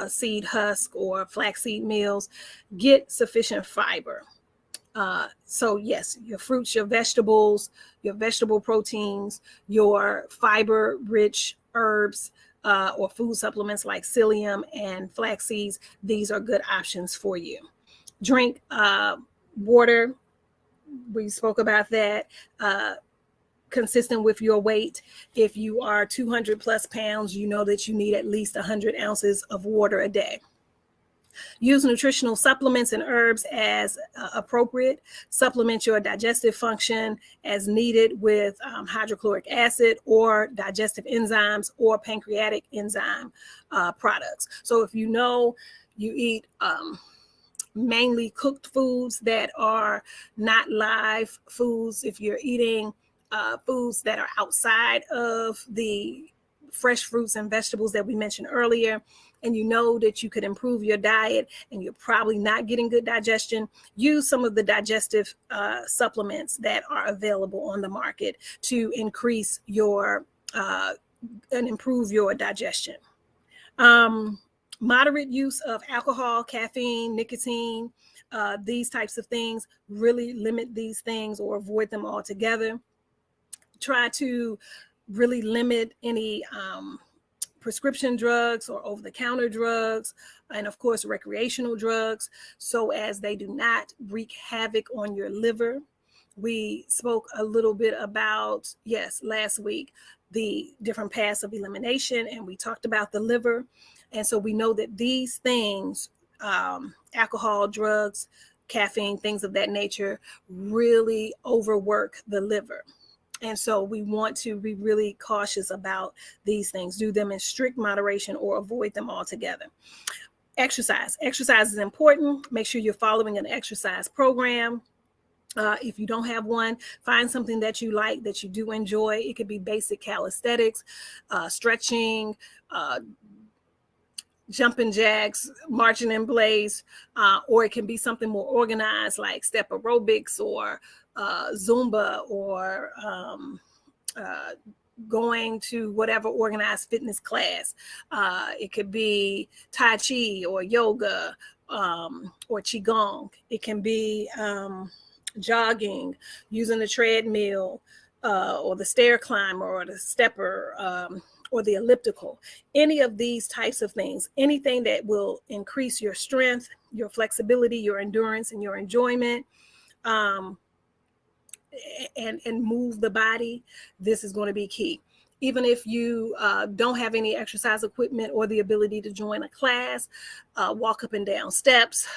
seed husk or flaxseed meals. Get sufficient fiber. So yes, your fruits, your vegetables, your vegetable proteins, your fiber-rich herbs, or food supplements like psyllium and flax seeds. These are good options for you. Drink water. We spoke about that. Consistent with your weight. If you are 200 plus pounds, you know that you need at least 100 ounces of water a day. Use nutritional supplements and herbs as appropriate. Supplement your digestive function as needed with hydrochloric acid or digestive enzymes or pancreatic enzyme products. So if you eat mainly cooked foods that are not live foods, if you're eating foods that are outside of the fresh fruits and vegetables that we mentioned earlier, and you know that you could improve your diet and you're probably not getting good digestion, use some of the digestive supplements that are available on the market to increase your and improve your digestion. Moderate use of alcohol, caffeine, nicotine, these types of things. Really limit these things or avoid them altogether. Try to really limit any prescription drugs or over-the-counter drugs, and of course recreational drugs, so as they do not wreak havoc on your liver. We spoke a little bit about, last week, the different paths of elimination, and we talked about the liver. And so we know that these things, alcohol, drugs, caffeine, things of that nature, really overwork the liver. And so we want to be really cautious about these things. Do them in strict moderation or avoid them altogether. Exercise. Exercise is important. Make sure you're following an exercise program. If you don't have one, find something that you like, that you do enjoy. It could be basic calisthenics, stretching, jumping jacks, marching in place, or it can be something more organized like step aerobics or Zumba, or going to whatever organized fitness class. It could be Tai Chi or yoga, or Qigong. It can be jogging, using the treadmill, or the stair climber or the stepper, or the elliptical. Any of these types of things, anything that will increase your strength, your flexibility, your endurance, and your enjoyment, and move the body, this is going to be key. Even if you don't have any exercise equipment or the ability to join a class, walk up and down steps,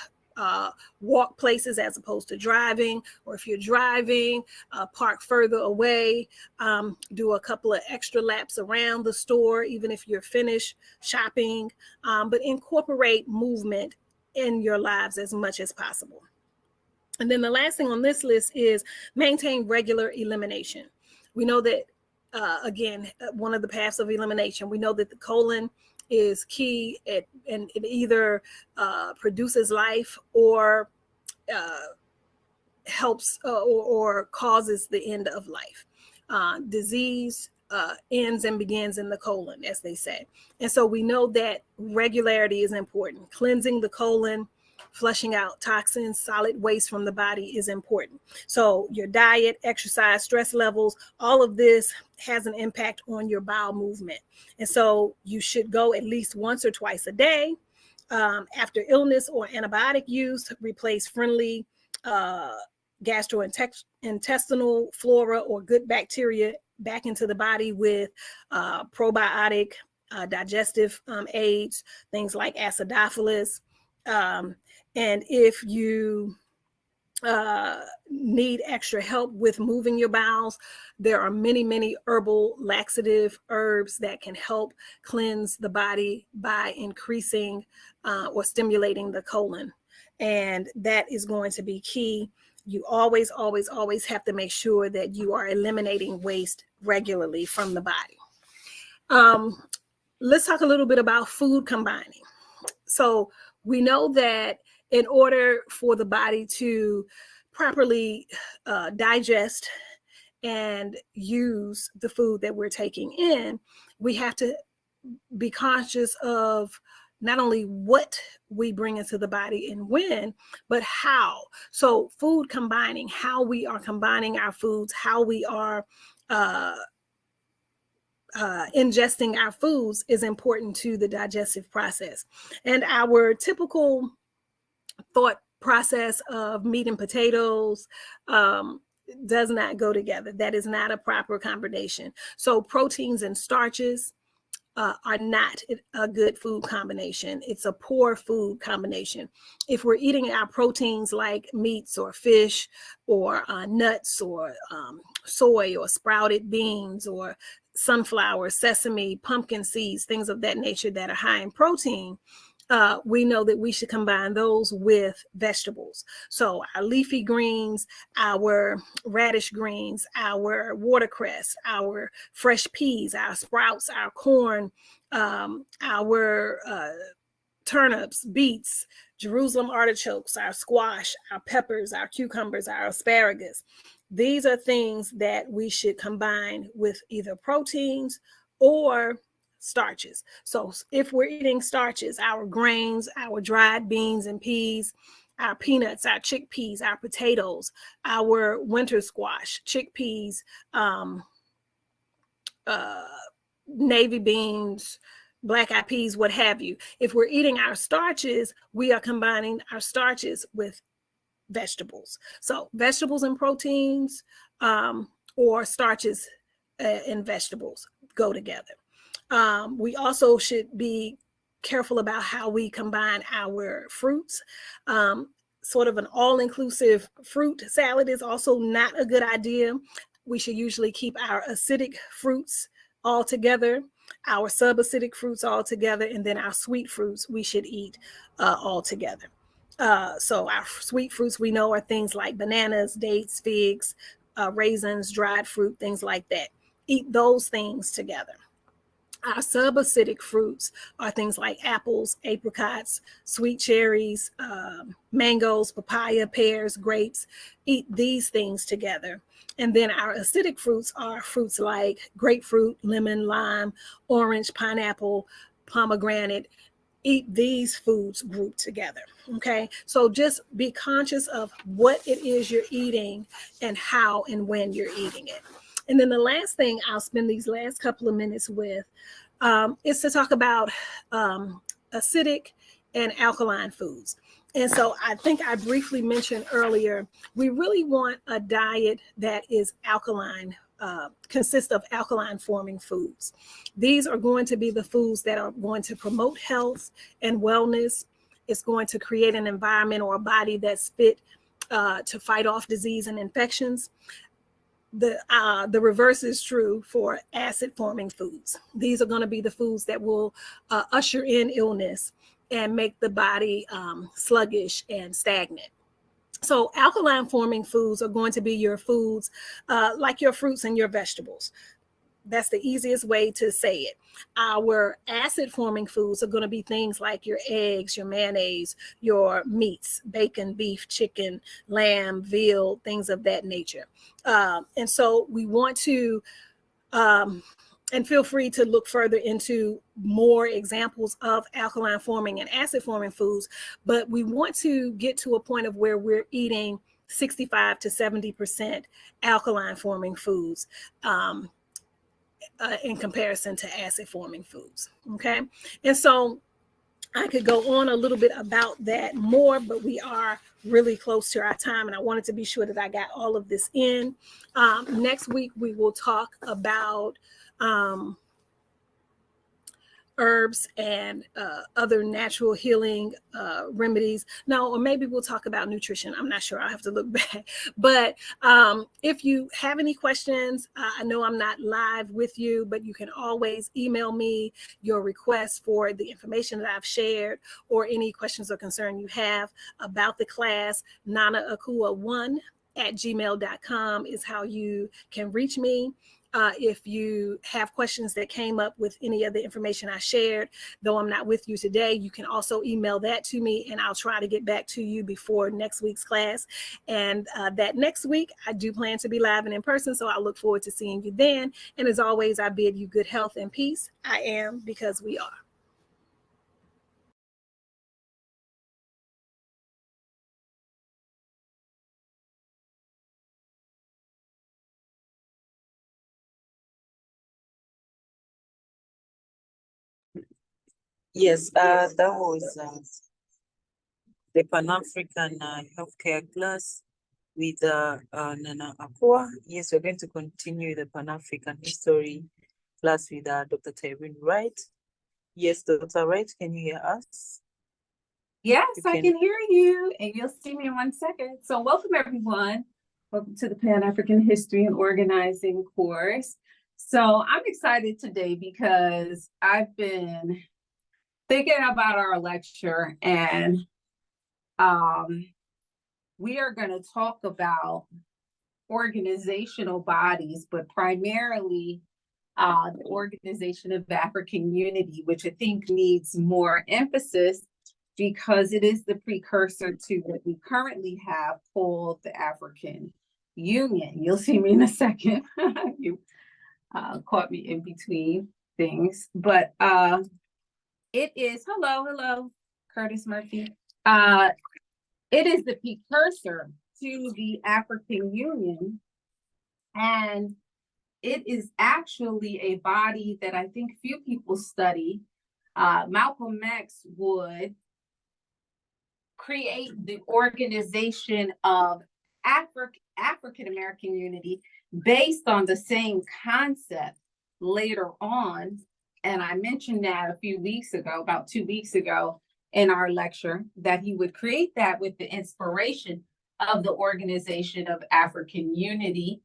walk places as opposed to driving, or if you're driving, park further away, do a couple of extra laps around the store, even if you're finished shopping, but incorporate movement in your lives as much as possible. And then the last thing on this list is maintain regular elimination. We know that, again, one of the paths of elimination, we know that the colon is key and it either produces life or helps or causes the end of life. Disease ends and begins in the colon, as they say. And so we know that regularity is important. Cleansing the colon, flushing out toxins, solid waste from the body is important. So your diet, exercise, stress levels, all of this has an impact on your bowel movement. And so you should go at least once or twice a day. After illness or antibiotic use, replace friendly gastrointestinal flora or good bacteria back into the body with probiotic digestive aids, things like acidophilus. And if you need extra help with moving your bowels, there are many herbal laxative herbs that can help cleanse the body by increasing or stimulating the colon. And that is going to be key. You always have to make sure that you are eliminating waste regularly from the body. Let's talk a little bit about food combining. So we know that in order for the body to properly digest and use the food that we're taking in, we have to be conscious of not only what we bring into the body and when, but how. So food combining, how we are combining our foods, how we are ingesting our foods is important to the digestive process. And our typical thought process of meat and potatoes does not go together. That is not a proper combination. So proteins and starches are not a good food combination. It's a poor food combination. If we're eating our proteins like meats or fish or nuts or soy or sprouted beans or sunflower, sesame, pumpkin seeds, things of that nature that are high in protein, we know that we should combine those with vegetables. So our leafy greens, our radish greens, our watercress, our fresh peas, our sprouts, our corn, our turnips, beets, Jerusalem artichokes, our squash, our peppers, our cucumbers, our asparagus. These are things that we should combine with either proteins or starches. So if we're eating starches, our grains, our dried beans and peas, our peanuts, our chickpeas, our potatoes, our winter squash, chickpeas, navy beans, black-eyed peas, what have you. If we're eating our starches, we are combining our starches with vegetables. So vegetables and proteins or starches and vegetables go together. We also should be careful about how we combine our fruits. Sort of an all-inclusive fruit salad is also not a good idea. We should usually keep our acidic fruits all together, our subacidic fruits all together, and then our sweet fruits we should eat all together. So our sweet fruits we know are things like bananas, dates, figs, raisins, dried fruit, things like that. Eat those things together. Our subacidic fruits are things like apples, apricots, sweet cherries, mangoes, papaya, pears, grapes. Eat these things together. And then our acidic fruits are fruits like grapefruit, lemon, lime, orange, pineapple, pomegranate. Eat these foods grouped together. Okay, so just be conscious of what it is you're eating and how and when you're eating it. And then the last thing I'll spend these last couple of minutes with is to talk about acidic and alkaline foods. And so I think I briefly mentioned earlier, we really want a diet that is alkaline, consists of alkaline forming foods. These are going to be the foods that are going to promote health and wellness. It's going to create an environment or a body that's fit to fight off disease and infections. The reverse is true for acid forming foods. These are going to be the foods that will usher in illness and make the body sluggish and stagnant. So alkaline forming foods are going to be your foods, like your fruits and your vegetables. That's the easiest way to say it. Our acid forming foods are going to be things like your eggs, your mayonnaise, your meats, bacon, beef, chicken, lamb, veal, things of that nature. And so we want to, and feel free to look further into more examples of alkaline forming and acid forming foods, but we want to get to a point of where we're eating 65 to 70% alkaline forming foods. In comparison to acid forming foods. Okay. And so I could go on a little bit about that more, but we are really close to our time, and I wanted to be sure that I got all of this in. Next week, we will talk about herbs and other natural healing remedies. No, or maybe we'll talk about nutrition. I'm not sure. I'll have to look back. But if you have any questions, I know I'm not live with you, but you can always email me your requests for the information that I've shared, or any questions or concern you have about the class. nanaakua1@gmail.com is how you can reach me. If you have questions that came up with any of the information I shared, though I'm not with you today, you can also email that to me, and I'll try to get back to you before next week's class. And that next week, I do plan to be live and in person, so I look forward to seeing you then. And as always, I bid you good health and peace. I am, because we are. Yes, that was the Pan-African healthcare class with Nana Akua. Yes, we're going to continue the Pan-African history class with Dr. Tyrone Wright. Yes, Dr. Wright, can you hear us? Yes, I can hear you, and you'll see me in 1 second. So welcome, everyone. Welcome to the Pan-African History and Organizing course. So I'm excited today because I've been thinking about our lecture, and we are going to talk about organizational bodies, but primarily the Organization of African Unity, which I think needs more emphasis because it is the precursor to what we currently have called the African Union. You'll see me in a second. You caught me in between things, but it is, hello, Curtis Murphy. It is the precursor to the African Union, and it is actually a body that I think few people study. Malcolm X would create the Organization of African American Unity based on the same concept later on. And I mentioned that a few weeks ago, about 2 weeks ago in our lecture, that he would create that with the inspiration of the Organization of African Unity,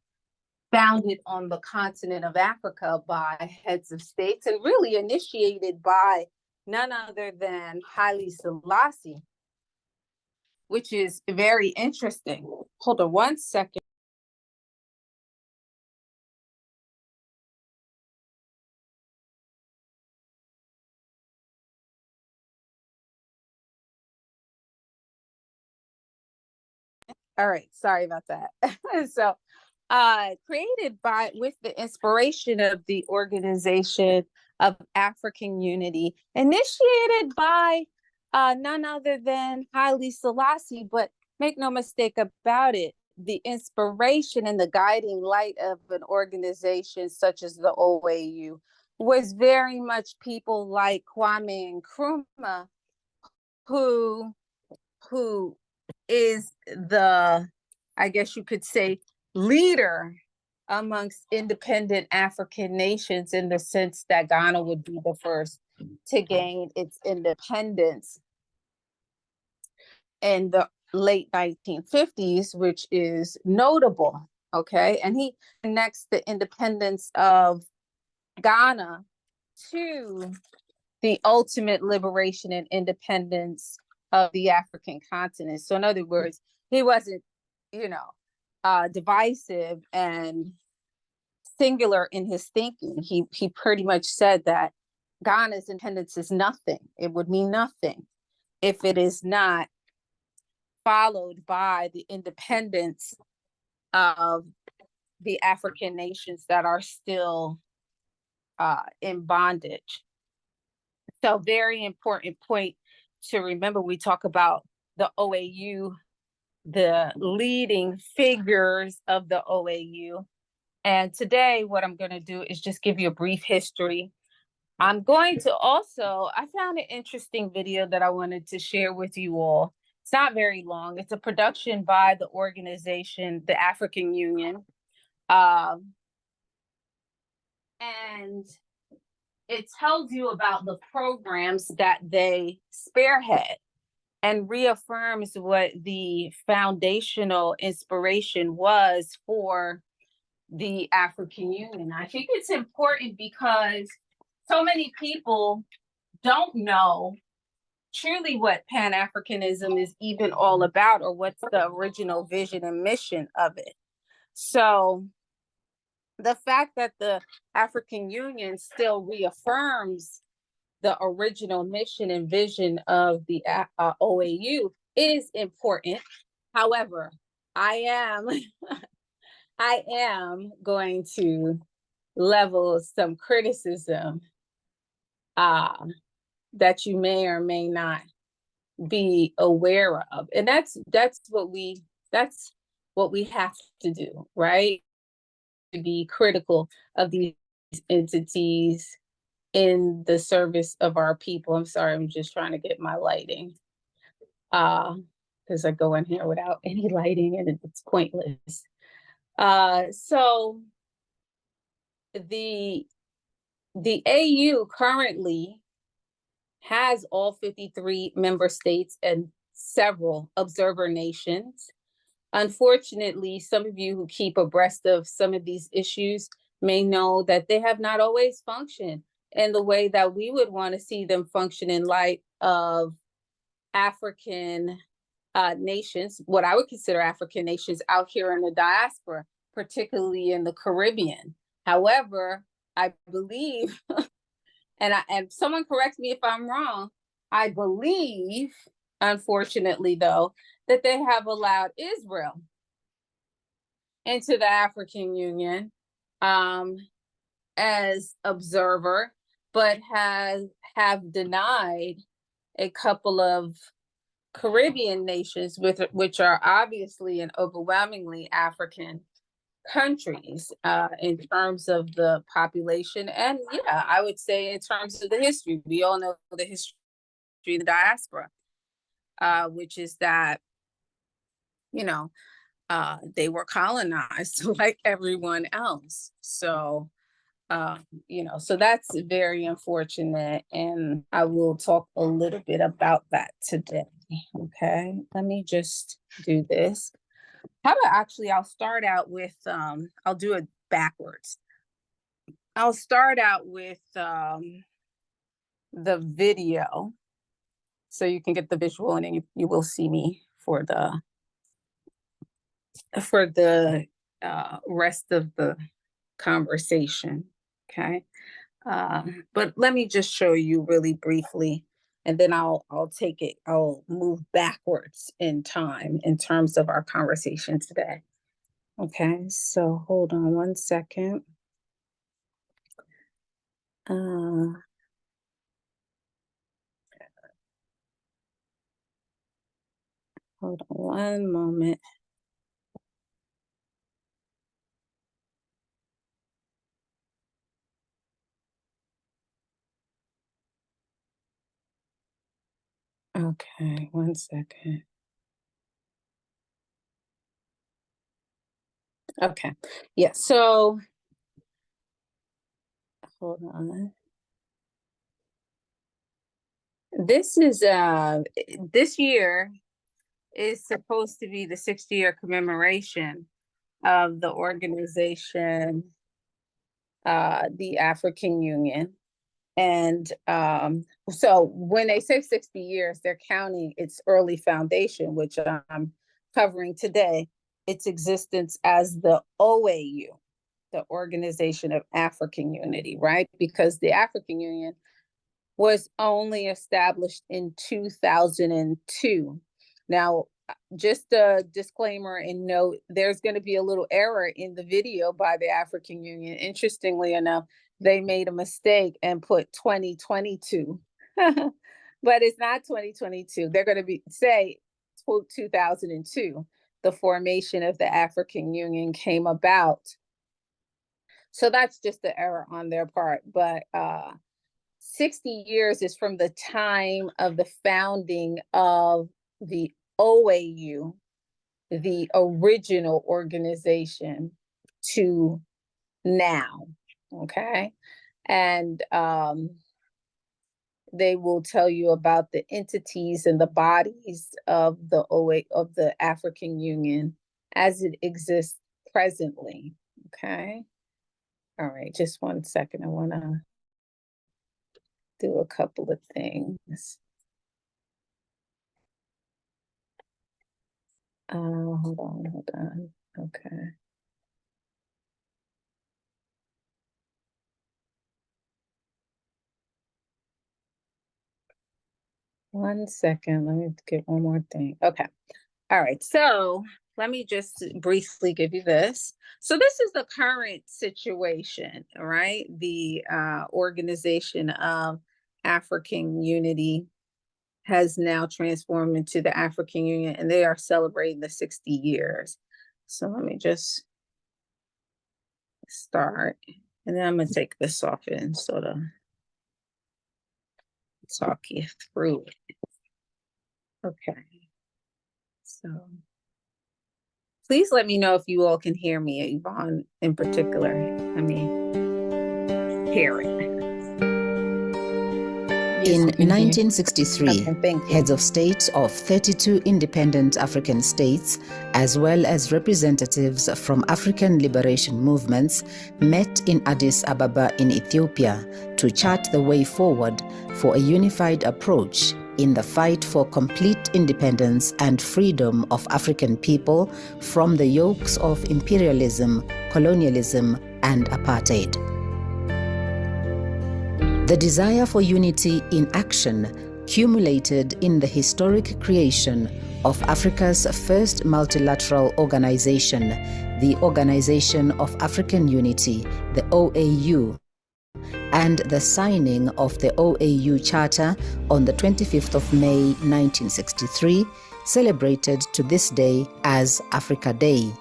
founded on the continent of Africa by heads of states and really initiated by none other than Haile Selassie, which is very interesting. Hold on 1 second. All right, sorry about that. So, created with the inspiration of the Organization of African Unity, initiated by none other than Haile Selassie, but make no mistake about it, the inspiration and the guiding light of an organization such as the OAU was very much people like Kwame Nkrumah, who is the, I guess you could say, leader amongst independent African nations, in the sense that Ghana would be the first to gain its independence in the late 1950s, which is notable, okay? And he connects the independence of Ghana to the ultimate liberation and independence of the African continent. So in other words, he wasn't, divisive and singular in his thinking. He pretty much said that Ghana's independence is nothing. It would mean nothing if it is not followed by the independence of the African nations that are still in bondage. So very important point to remember. We talk about the OAU, the leading figures of the OAU. And today what I'm going to do is just give you a brief history. I'm going to also, I found an interesting video that I wanted to share with you all. It's not very long. It's a production by the organization, the African Union. And it tells you about the programs that they spearhead and reaffirms what the foundational inspiration was for the African Union. I think it's important because so many people don't know truly what Pan-Africanism is even all about, or what's the original vision and mission of it. So the fact that the African Union still reaffirms the original mission and vision of the OAU is important. However, I am going to level some criticism that you may or may not be aware of, and that's what we have to do, right? To be critical of these entities in the service of our people. I'm sorry, I'm just trying to get my lighting, because I go in here without any lighting and it's pointless. So the AU currently has all 53 member states and several observer nations. Unfortunately, some of you who keep abreast of some of these issues may know that they have not always functioned in the way that we would want to see them function in light of African nations, what I would consider African nations out here in the diaspora, particularly in the Caribbean. However, I believe, and someone correct me if I'm wrong, I believe, unfortunately though, that they have allowed Israel into the African Union as observer, but have denied a couple of Caribbean nations, which are obviously and overwhelmingly African countries in terms of the population. And yeah, I would say in terms of the history, we all know the history of the diaspora, which is that, they were colonized like everyone else. So, so that's very unfortunate. And I will talk a little bit about that today. Okay, let me just do this. How about actually, I'll start out with, I'll do it backwards. I'll start out with the video so you can get the visual, and then you will see me for the rest of the conversation, okay? But let me just show you really briefly, and then I'll move backwards in time in terms of our conversation today. Okay, so hold on one second. Hold on one moment. Okay, one second. Okay, yeah, so hold on. This is this year is supposed to be the 60-year commemoration of the organization, the African Union. And so when they say 60 years, they're counting its early foundation, which I'm covering today its existence as the OAU, the Organization of African Unity, right? Because the African Union was only established in 2002. Now, just a disclaimer and note, there's going to be a little error in the video by the African Union. Interestingly enough, they made a mistake and put 2022, but it's not 2022. They're going to say 2002. The formation of the African Union came about. So that's just the error on their part. But 60 years is from the time of the founding of the OAU, the original organization, to now, okay? And they will tell you about the entities and the bodies of the African Union as it exists presently, okay? All right, just 1 second. I want to do a couple of things. Hold on. Okay. One second, let me get one more thing. Okay. All right, so let me just briefly give you this. So this is the current situation, all right? The Organization of African Unity has now transformed into the African Union, and they are celebrating the 60 years. So let me just start, and then I'm gonna take this off and sort of talk you through it. Okay. So please let me know if you all can hear me, Yvonne in particular. I mean, hear it. In 1963, heads of state of 32 independent African states, as well as representatives from African liberation movements, met in Addis Ababa in Ethiopia to chart the way forward for a unified approach in the fight for complete independence and freedom of African people from the yokes of imperialism, colonialism, and apartheid. The desire for unity in action culminated in the historic creation of Africa's first multilateral organization, the Organization of African Unity, the OAU, and the signing of the OAU Charter on the 25th of May 1963, celebrated to this day as Africa Day.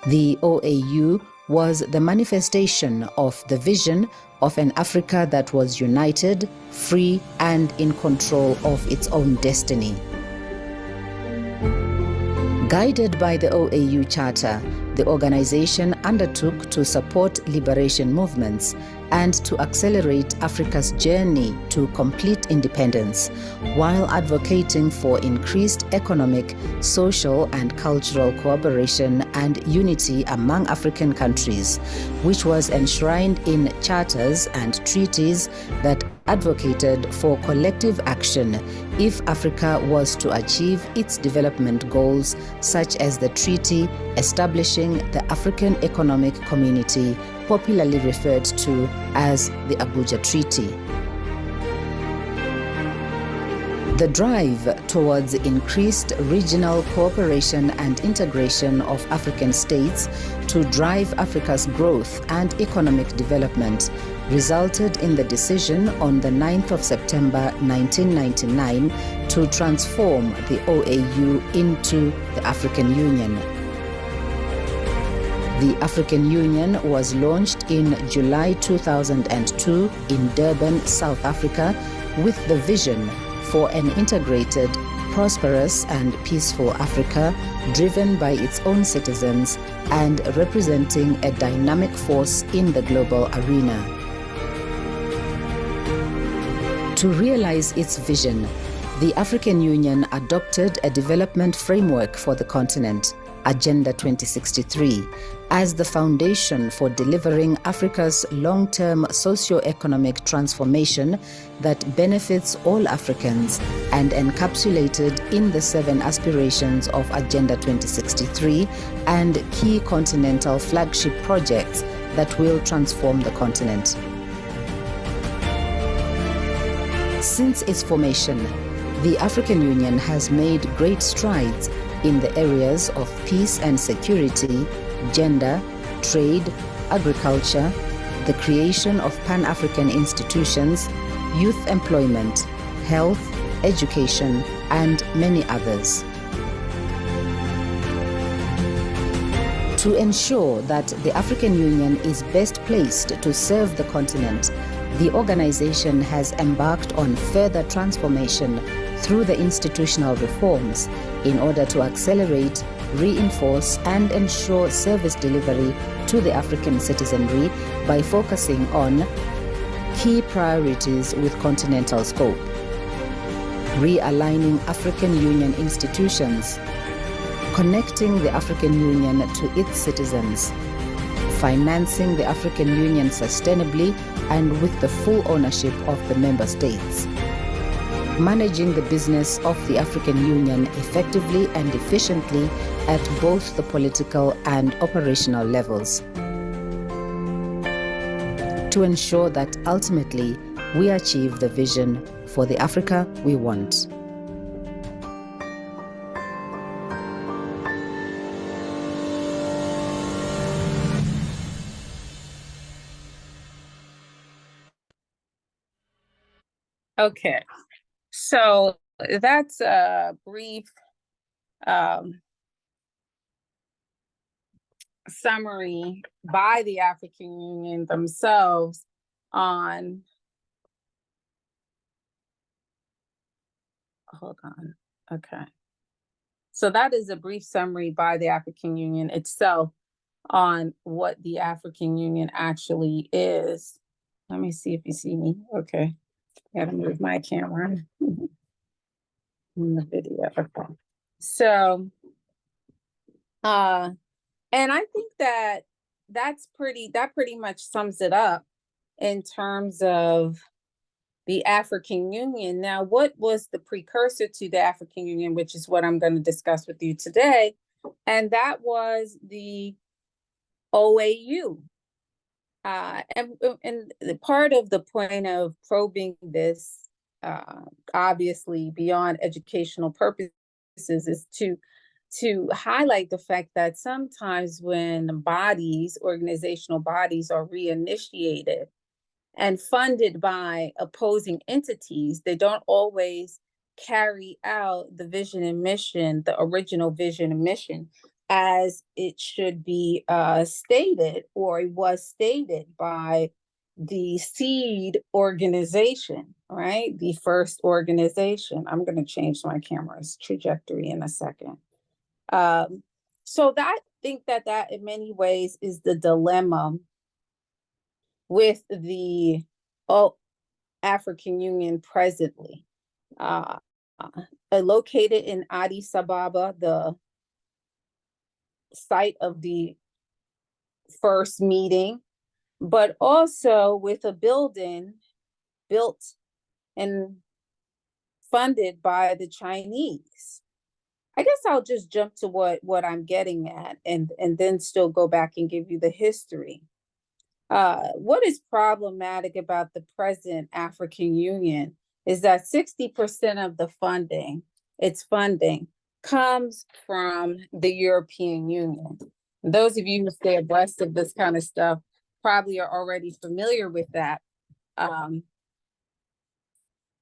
The OAU was the manifestation of the vision of an Africa that was united, free, and in control of its own destiny. Guided by the OAU Charter, the organization undertook to support liberation movements and to accelerate Africa's journey to complete independence, while advocating for increased economic, social, and cultural cooperation and unity among African countries, which was enshrined in charters and treaties that advocated for collective action if Africa was to achieve its development goals, such as the treaty establishing the African Economic Community, popularly referred to as the Abuja Treaty. The drive towards increased regional cooperation and integration of African states to drive Africa's growth and economic development resulted in the decision on the 9th of September 1999 to transform the OAU into the African Union. The African Union was launched in July 2002 in Durban, South Africa, with the vision for an integrated, prosperous, and peaceful Africa driven by its own citizens and representing a dynamic force in the global arena. To realize its vision, the African Union adopted a development framework for the continent, Agenda 2063, as the foundation for delivering Africa's long-term socio-economic transformation that benefits all Africans, and encapsulated in the 7 aspirations of Agenda 2063 and key continental flagship projects that will transform the continent. Since its formation, the African Union has made great strides in the areas of peace and security, gender, trade, agriculture, the creation of Pan-African institutions, youth employment, health, education, and many others. To ensure that the African Union is best placed to serve the continent, the organization has embarked on further transformation through the institutional reforms in order to accelerate, reinforce, and ensure service delivery to the African citizenry by focusing on key priorities with continental scope: realigning African Union institutions, connecting the African Union to its citizens, financing the African Union sustainably and with the full ownership of the member states, managing the business of the African Union effectively and efficiently at both the political and operational levels, to ensure that ultimately we achieve the vision for the Africa we want. Okay, so that's a brief summary by the African Union themselves on, hold on, okay. So that is a brief summary by the African Union itself on what the African Union actually is. Let me see if you see me. Okay. I gotta move my camera in the video. Okay. So, and I think that that pretty much sums it up in terms of the African Union. Now, what was the precursor to the African Union, which is what I'm going to discuss with you today, and that was the OAU. And the part of the point of probing this, obviously beyond educational purposes, is to highlight the fact that sometimes when organizational bodies are reinitiated and funded by opposing entities, they don't always carry out the vision and mission, the original vision and mission, as it should be stated, or it was stated by the seed organization, right? The first organization. I'm going to change my camera's trajectory in a second. So I think that in many ways is the dilemma with the African Union presently. Located in Addis Ababa, the site of the first meeting, but also with a building built and funded by the Chinese. I guess I'll just jump to what I'm getting at and then still go back and give you the history. What is problematic about the present African Union is that 60% of the funding, its funding, comes from the European Union. And those of you who stay abreast of this kind of stuff probably are already familiar with that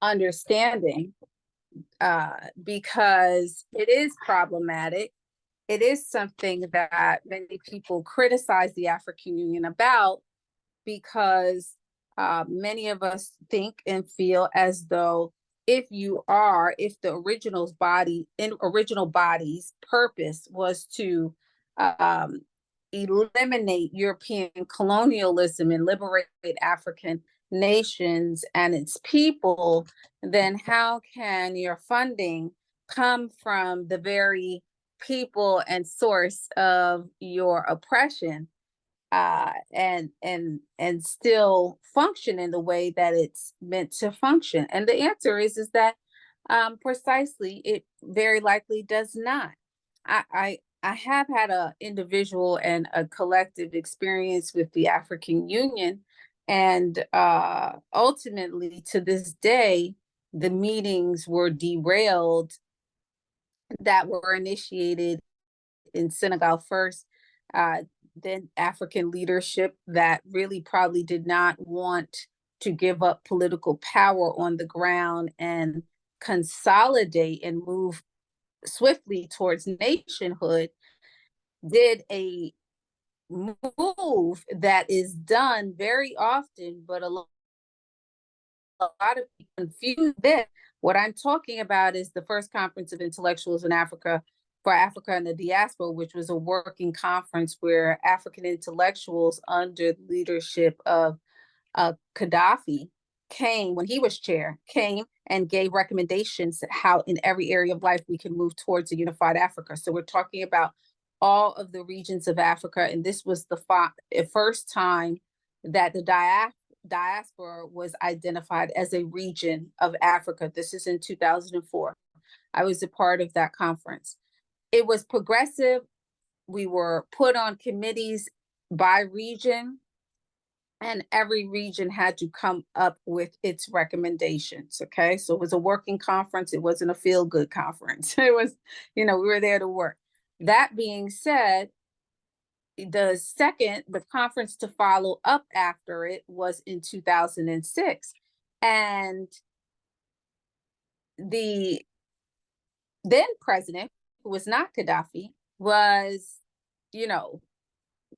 understanding, because it is problematic. It is something that many people criticize the African Union about, because many of us think and feel as though if the original body's purpose was to eliminate European colonialism and liberate African nations and its people, then how can your funding come from the very people and source of your oppression, and still function in the way that it's meant to function? And the answer is that precisely, it very likely does not. I have had an individual and a collective experience with the African Union, and ultimately, to this day, the meetings were derailed that were initiated in Senegal first, then African leadership that really probably did not want to give up political power on the ground and consolidate and move swiftly towards nationhood, did a move that is done very often, but a lot of people confuse this. What I'm talking about is the first conference of intellectuals in Africa for Africa and the diaspora, which was a working conference where African intellectuals under the leadership of Gaddafi came, when he was chair, came and gave recommendations how in every area of life we can move towards a unified Africa. So we're talking about all of the regions of Africa. And this was the first time that the diaspora was identified as a region of Africa. This is in 2004. I was a part of that conference. It was progressive. We were put on committees by region, and every region had to come up with its recommendations. Okay. So it was a working conference. It wasn't a feel-good conference. It was, we were there to work. That being said, the conference to follow up after it was in 2006. And the then president, who was not Gaddafi, was,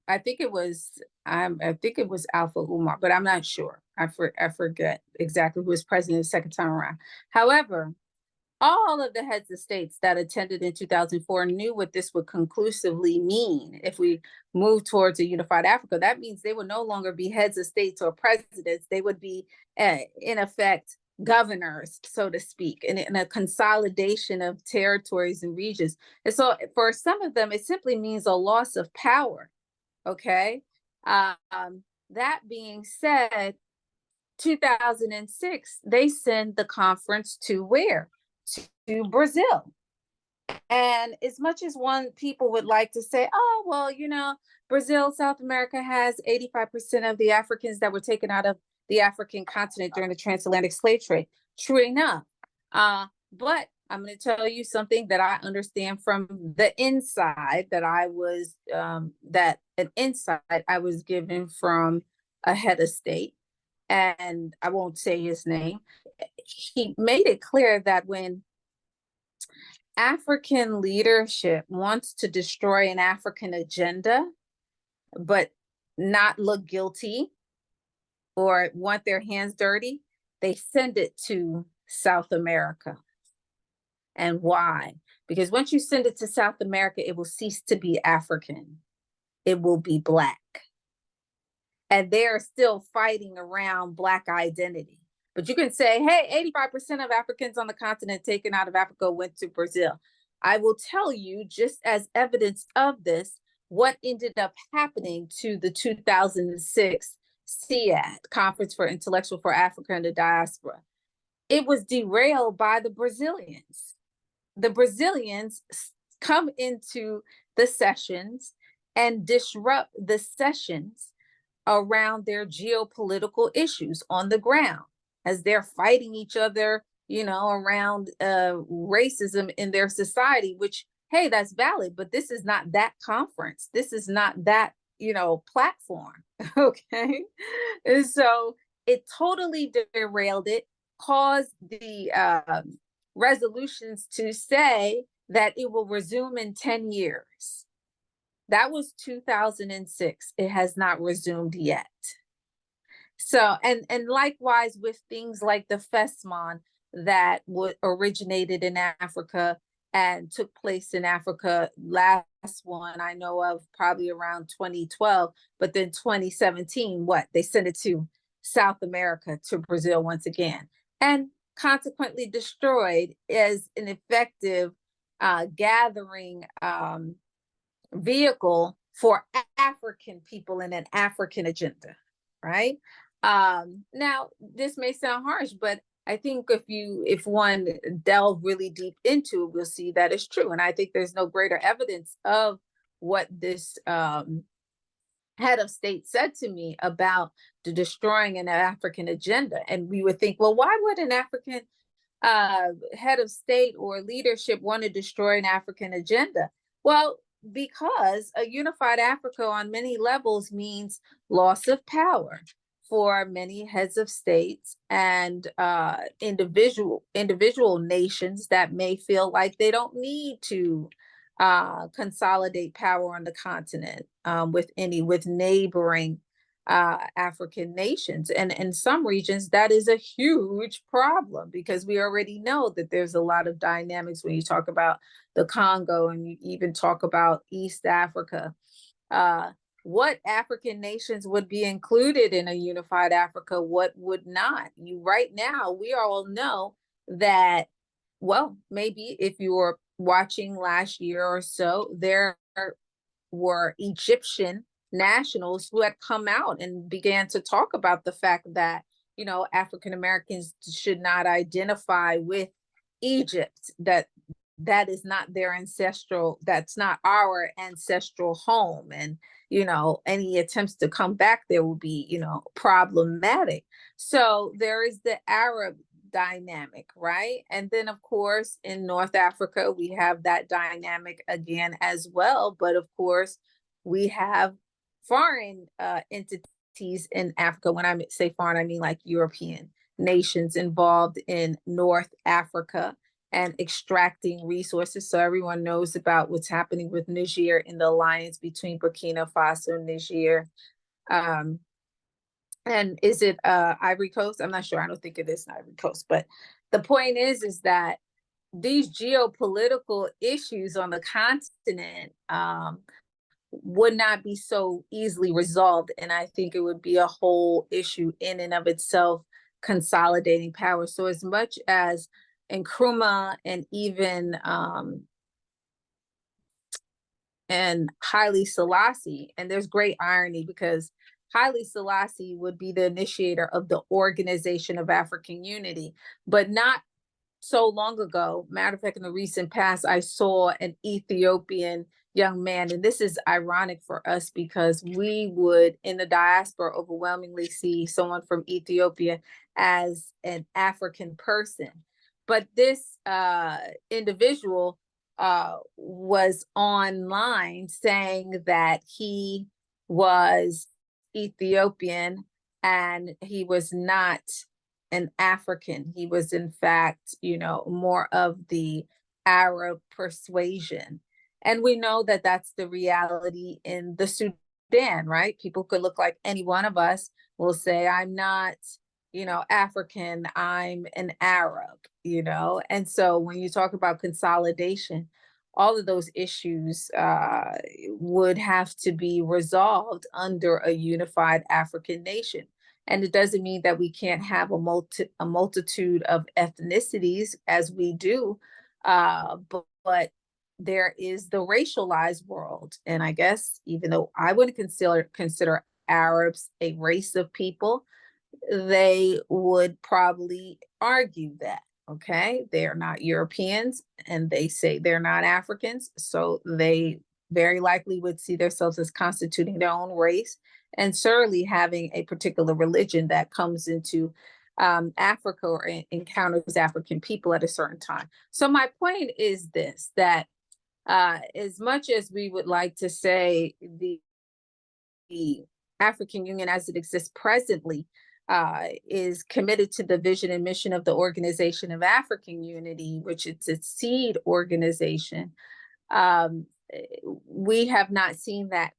I think it was Alpha Umar, but I'm not sure. I forget exactly who was president the second time around. However, all of the heads of states that attended in 2004 knew what this would conclusively mean. If we move towards a unified Africa, that means they would no longer be heads of states or presidents. They would be, in effect, governors, so to speak, in a consolidation of territories and regions. And so for some of them, it simply means a loss of power. Okay. That being said, 2006, they send the conference to where? To Brazil. And as much as people would like to say, oh, well, Brazil, South America has 85% of the Africans that were taken out of the African continent during the transatlantic slave trade. True enough. But I'm going to tell you something that I understand from the inside that I was given from a head of state, and I won't say his name. He made it clear that when African leadership wants to destroy an African agenda, but not look guilty or want their hands dirty, they send it to South America. And why? Because once you send it to South America, it will cease to be African. It will be Black. And they're still fighting around Black identity. But you can say, hey, 85% of Africans on the continent taken out of Africa went to Brazil. I will tell you, just as evidence of this, what ended up happening to the 2006 CIAD, Conference for Intellectual for Africa and the Diaspora. It was derailed by the Brazilians. The Brazilians come into the sessions and disrupt the sessions around their geopolitical issues on the ground as they're fighting each other, around racism in their society, which, hey, that's valid, but this is not that conference. This is not that, platform. Okay. And so it totally derailed it, caused the resolutions to say that it will resume in 10 years. That was 2006. It has not resumed yet. So, and likewise with things like the FESMON that originated in Africa and took place in Africa. Last one I know of probably around 2012, but then 2017, they sent it to South America, to Brazil once again, and consequently destroyed as an effective gathering vehicle for African people and an African agenda, right? Now, this may sound harsh, but I think if one delve really deep into it, we'll see that it's true. And I think there's no greater evidence of what this head of state said to me about the destroying an African agenda. And we would think, well, why would an African head of state or leadership want to destroy an African agenda? Well, because a unified Africa on many levels means loss of power for many heads of states and individual nations that may feel like they don't need to consolidate power on the continent with neighboring African nations. And in some regions, that is a huge problem because we already know that there's a lot of dynamics when you talk about the Congo and you even talk about East Africa. What African nations would be included in a unified Africa, what would not? Right now, we all know that, well, maybe if you were watching last year or so, there were Egyptian nationals who had come out and began to talk about the fact that, African Americans should not identify with Egypt, that is not their ancestral, that's not our ancestral home. And, any attempts to come back there will be, problematic. So there is the Arab dynamic, right? And then, of course, in North Africa, we have that dynamic again as well. But of course, we have foreign entities in Africa. When I say foreign, I mean like European nations involved in North Africa and extracting resources. So everyone knows about what's happening with Niger in the alliance between Burkina Faso and Niger. And is it Ivory Coast? I'm not sure. I don't think it is Ivory Coast. But the point is that these geopolitical issues on the continent would not be so easily resolved. And I think it would be a whole issue in and of itself, consolidating power. So as much as Nkrumah and even and Haile Selassie, and there's great irony because Haile Selassie would be the initiator of the Organization of African Unity, but not so long ago, matter of fact, in the recent past, I saw an Ethiopian young man, and this is ironic for us because we would in the diaspora overwhelmingly see someone from Ethiopia as an African person. But this individual was online saying that he was Ethiopian and he was not an African. He was in fact, more of the Arab persuasion. And we know that that's the reality in the Sudan, right? People could look like any one of us, will say, I'm not, African, I'm an Arab, And so when you talk about consolidation, all of those issues would have to be resolved under a unified African nation. And it doesn't mean that we can't have a multitude of ethnicities as we do, but there is the racialized world. And I guess even though I wouldn't consider Arabs a race of people, they would probably argue that, okay, they're not Europeans and they say they're not Africans. So they very likely would see themselves as constituting their own race and certainly having a particular religion that comes into Africa or encounters African people at a certain time. So my point is this, that as much as we would like to say the African Union as it exists presently is committed to the vision and mission of the Organization of African Unity, which is its seed organization, we have not seen that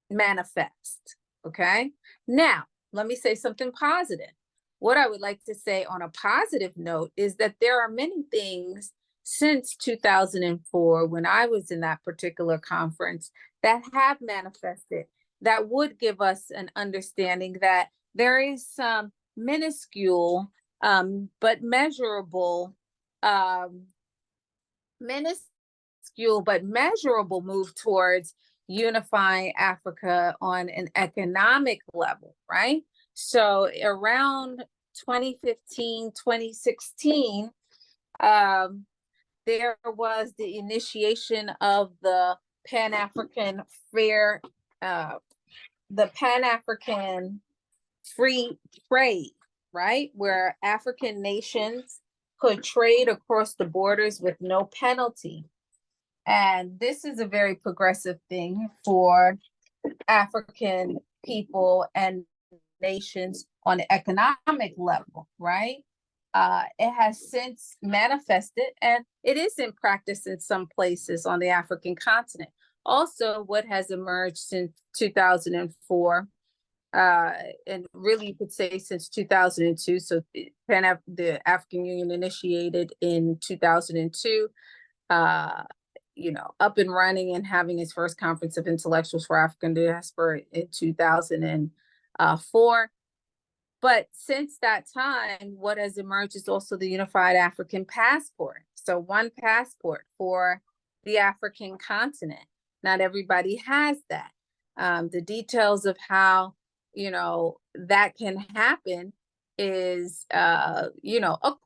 manifest, okay? Now, let me say something positive. What I would like to say on a positive note is that there are many things since 2004, when I was in that particular conference, that have manifested that would give us an understanding that there is some minuscule but measurable minuscule but measurable move towards unifying Africa on an economic level, right? So around 2015, 2016, there was the initiation of the Pan-African Fair, the Pan-African Free Trade, right? Where African nations could trade across the borders with no penalty. And this is a very progressive thing for African people and nations on the economic level, right? It has since manifested, and it is in practice in some places on the African continent. Also, what has emerged since 2004, and really you could say since 2002, so the African Union initiated in 2002, up and running and having its first conference of intellectuals for African diaspora in 2004. But since that time, what has emerged is also the Unified African Passport. So one passport for the African continent. Not everybody has that. The details of how, that can happen is, a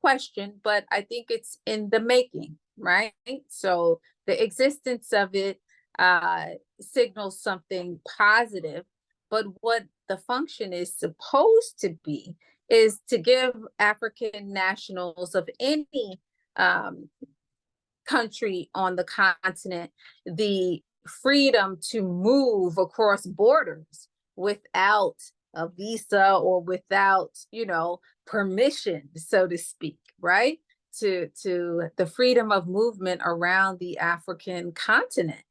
question, but I think it's in the making, right? So the existence of it signals something positive, but what the function is supposed to be is to give African nationals of any country on the continent the freedom to move across borders without a visa or without, permission, so to speak, right? To the freedom of movement around the African continent.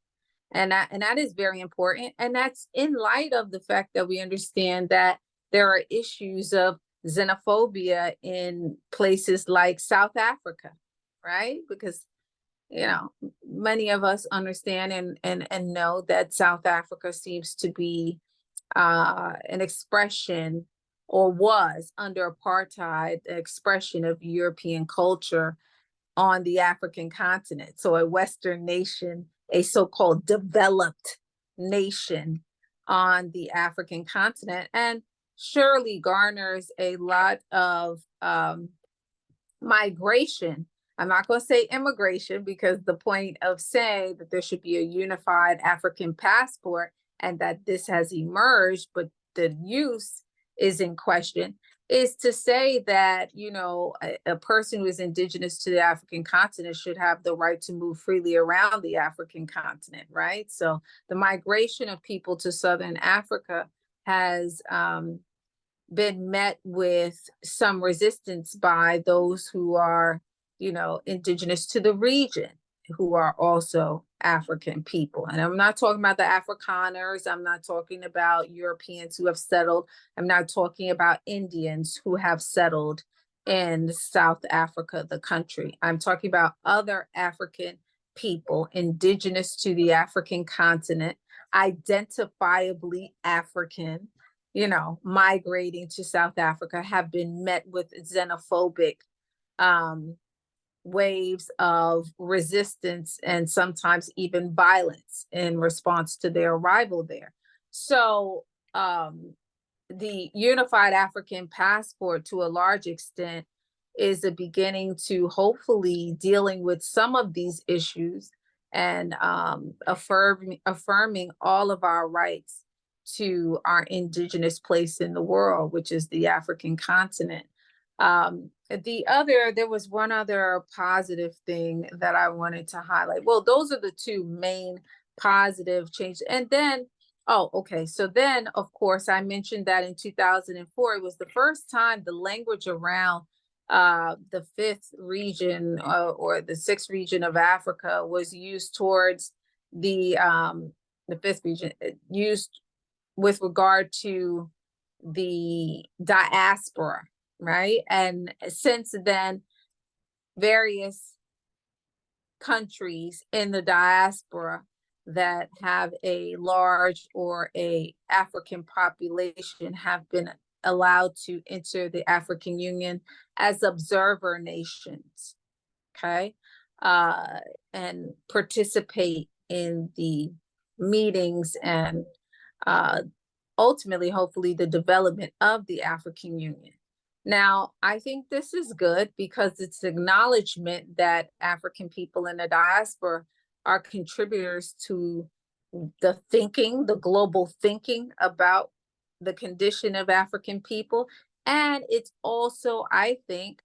And that is very important. And that's in light of the fact that we understand that there are issues of xenophobia in places like South Africa, right? Because, many of us understand and know that South Africa seems to be an expression, or was under apartheid, an expression of European culture on the African continent. So a Western nation, a so-called developed nation on the African continent, and surely garners a lot of migration. I'm not going to say immigration, because the point of saying that there should be a unified African passport and that this has emerged, but the use is in question, is to say that, a person who is indigenous to the African continent should have the right to move freely around the African continent, right? So the migration of people to Southern Africa has been met with some resistance by those who are, indigenous to the region, who are also African people. And I'm not talking about the Afrikaners. I'm not talking about Europeans who have settled. I'm not talking about Indians who have settled in South Africa, the country. I'm talking about other African people indigenous to the African continent, identifiably African, migrating to South Africa, have been met with xenophobic waves of resistance and sometimes even violence in response to their arrival there. So the Unified African Passport, to a large extent, is a beginning to hopefully dealing with some of these issues and affirming all of our rights to our indigenous place in the world, which is the African continent. There was one other positive thing that I wanted to highlight. Well, those are the two main positive changes. And then, so then, of course, I mentioned that in 2004, it was the first time the language around the fifth region or the sixth region of Africa was used towards the fifth region, used with regard to the diaspora, right? And since then, various countries in the diaspora that have a large or a African population have been allowed to enter the African Union as observer nations, okay? and participate in the meetings and ultimately, hopefully, the development of the African Union. Now, I think this is good because it's acknowledgement that African people in the diaspora are contributors to the thinking, the global thinking about the condition of African people. And it's also, I think,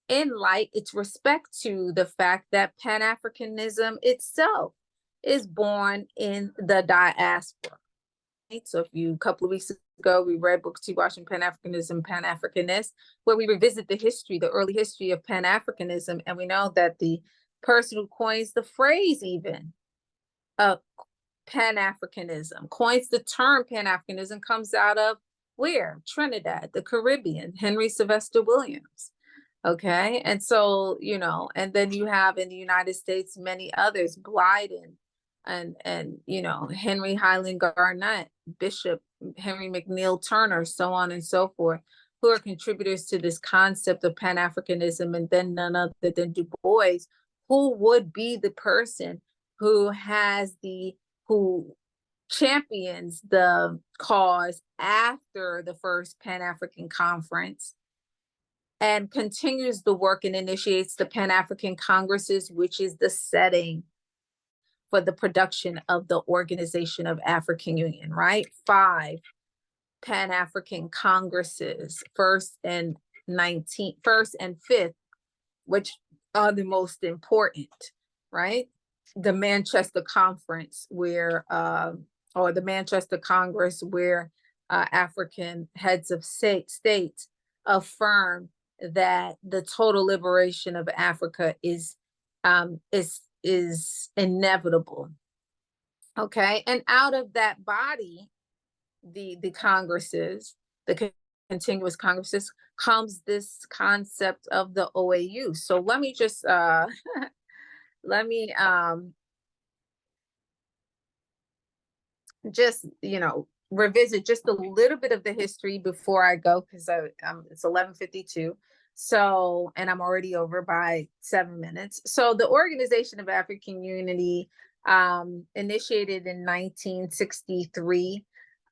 it's respect to the fact that Pan-Africanism itself is born in the diaspora. So a couple of weeks ago, we read books to watching Pan-Africanism, Pan-Africanist, where we revisit the early history of Pan-Africanism. And we know that the person who coins the phrase even of Pan-Africanism, coins the term Pan-Africanism, comes out of where? Trinidad, the Caribbean, Henry Sylvester Williams. Okay. And so, and then you have in the United States, many others, Blyden and Henry Highland Garnett, Bishop Henry McNeill Turner, so on and so forth, who are contributors to this concept of Pan-Africanism. And then none other than Du Bois, who would be the person who champions the cause after the first Pan-African Conference and continues the work and initiates the Pan-African Congresses, which is the setting for the production of the Organization of African Union, right? 5 Pan-African Congresses, first and 5th, which are the most important, right? The Manchester Conference or the Manchester Congress, where African heads of states affirm that the total liberation of Africa is inevitable. Okay, and out of that body, the congresses, the continuous congresses, comes this concept of the OAU. So let me just revisit just a little bit of the history before I go, because it's 11:52. So, and I'm already over by 7 minutes. So the Organization of African Unity, initiated in 1963.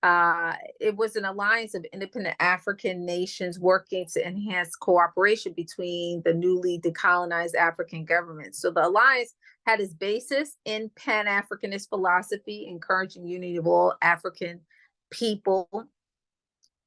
It was an alliance of independent African nations working to enhance cooperation between the newly decolonized African governments. So the alliance had its basis in Pan-Africanist philosophy, encouraging unity of all African people,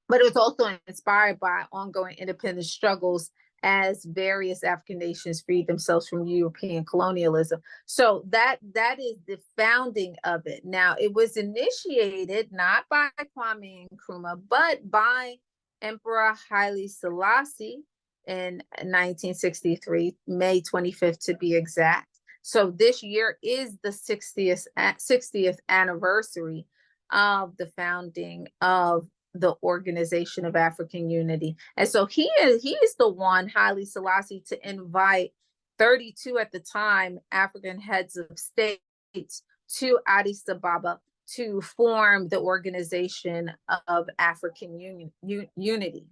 but it was also inspired by ongoing independence struggles as various African nations freed themselves from European colonialism. So that is the founding of it. Now, it was initiated not by Kwame Nkrumah, but by Emperor Haile Selassie in 1963, May 25th to be exact. So this year is the 60th anniversary of the founding of the Organization of African Unity. And so he is the one, Haile Selassie, to invite 32 at the time African heads of states to Addis Ababa to form the Organization of African Unity.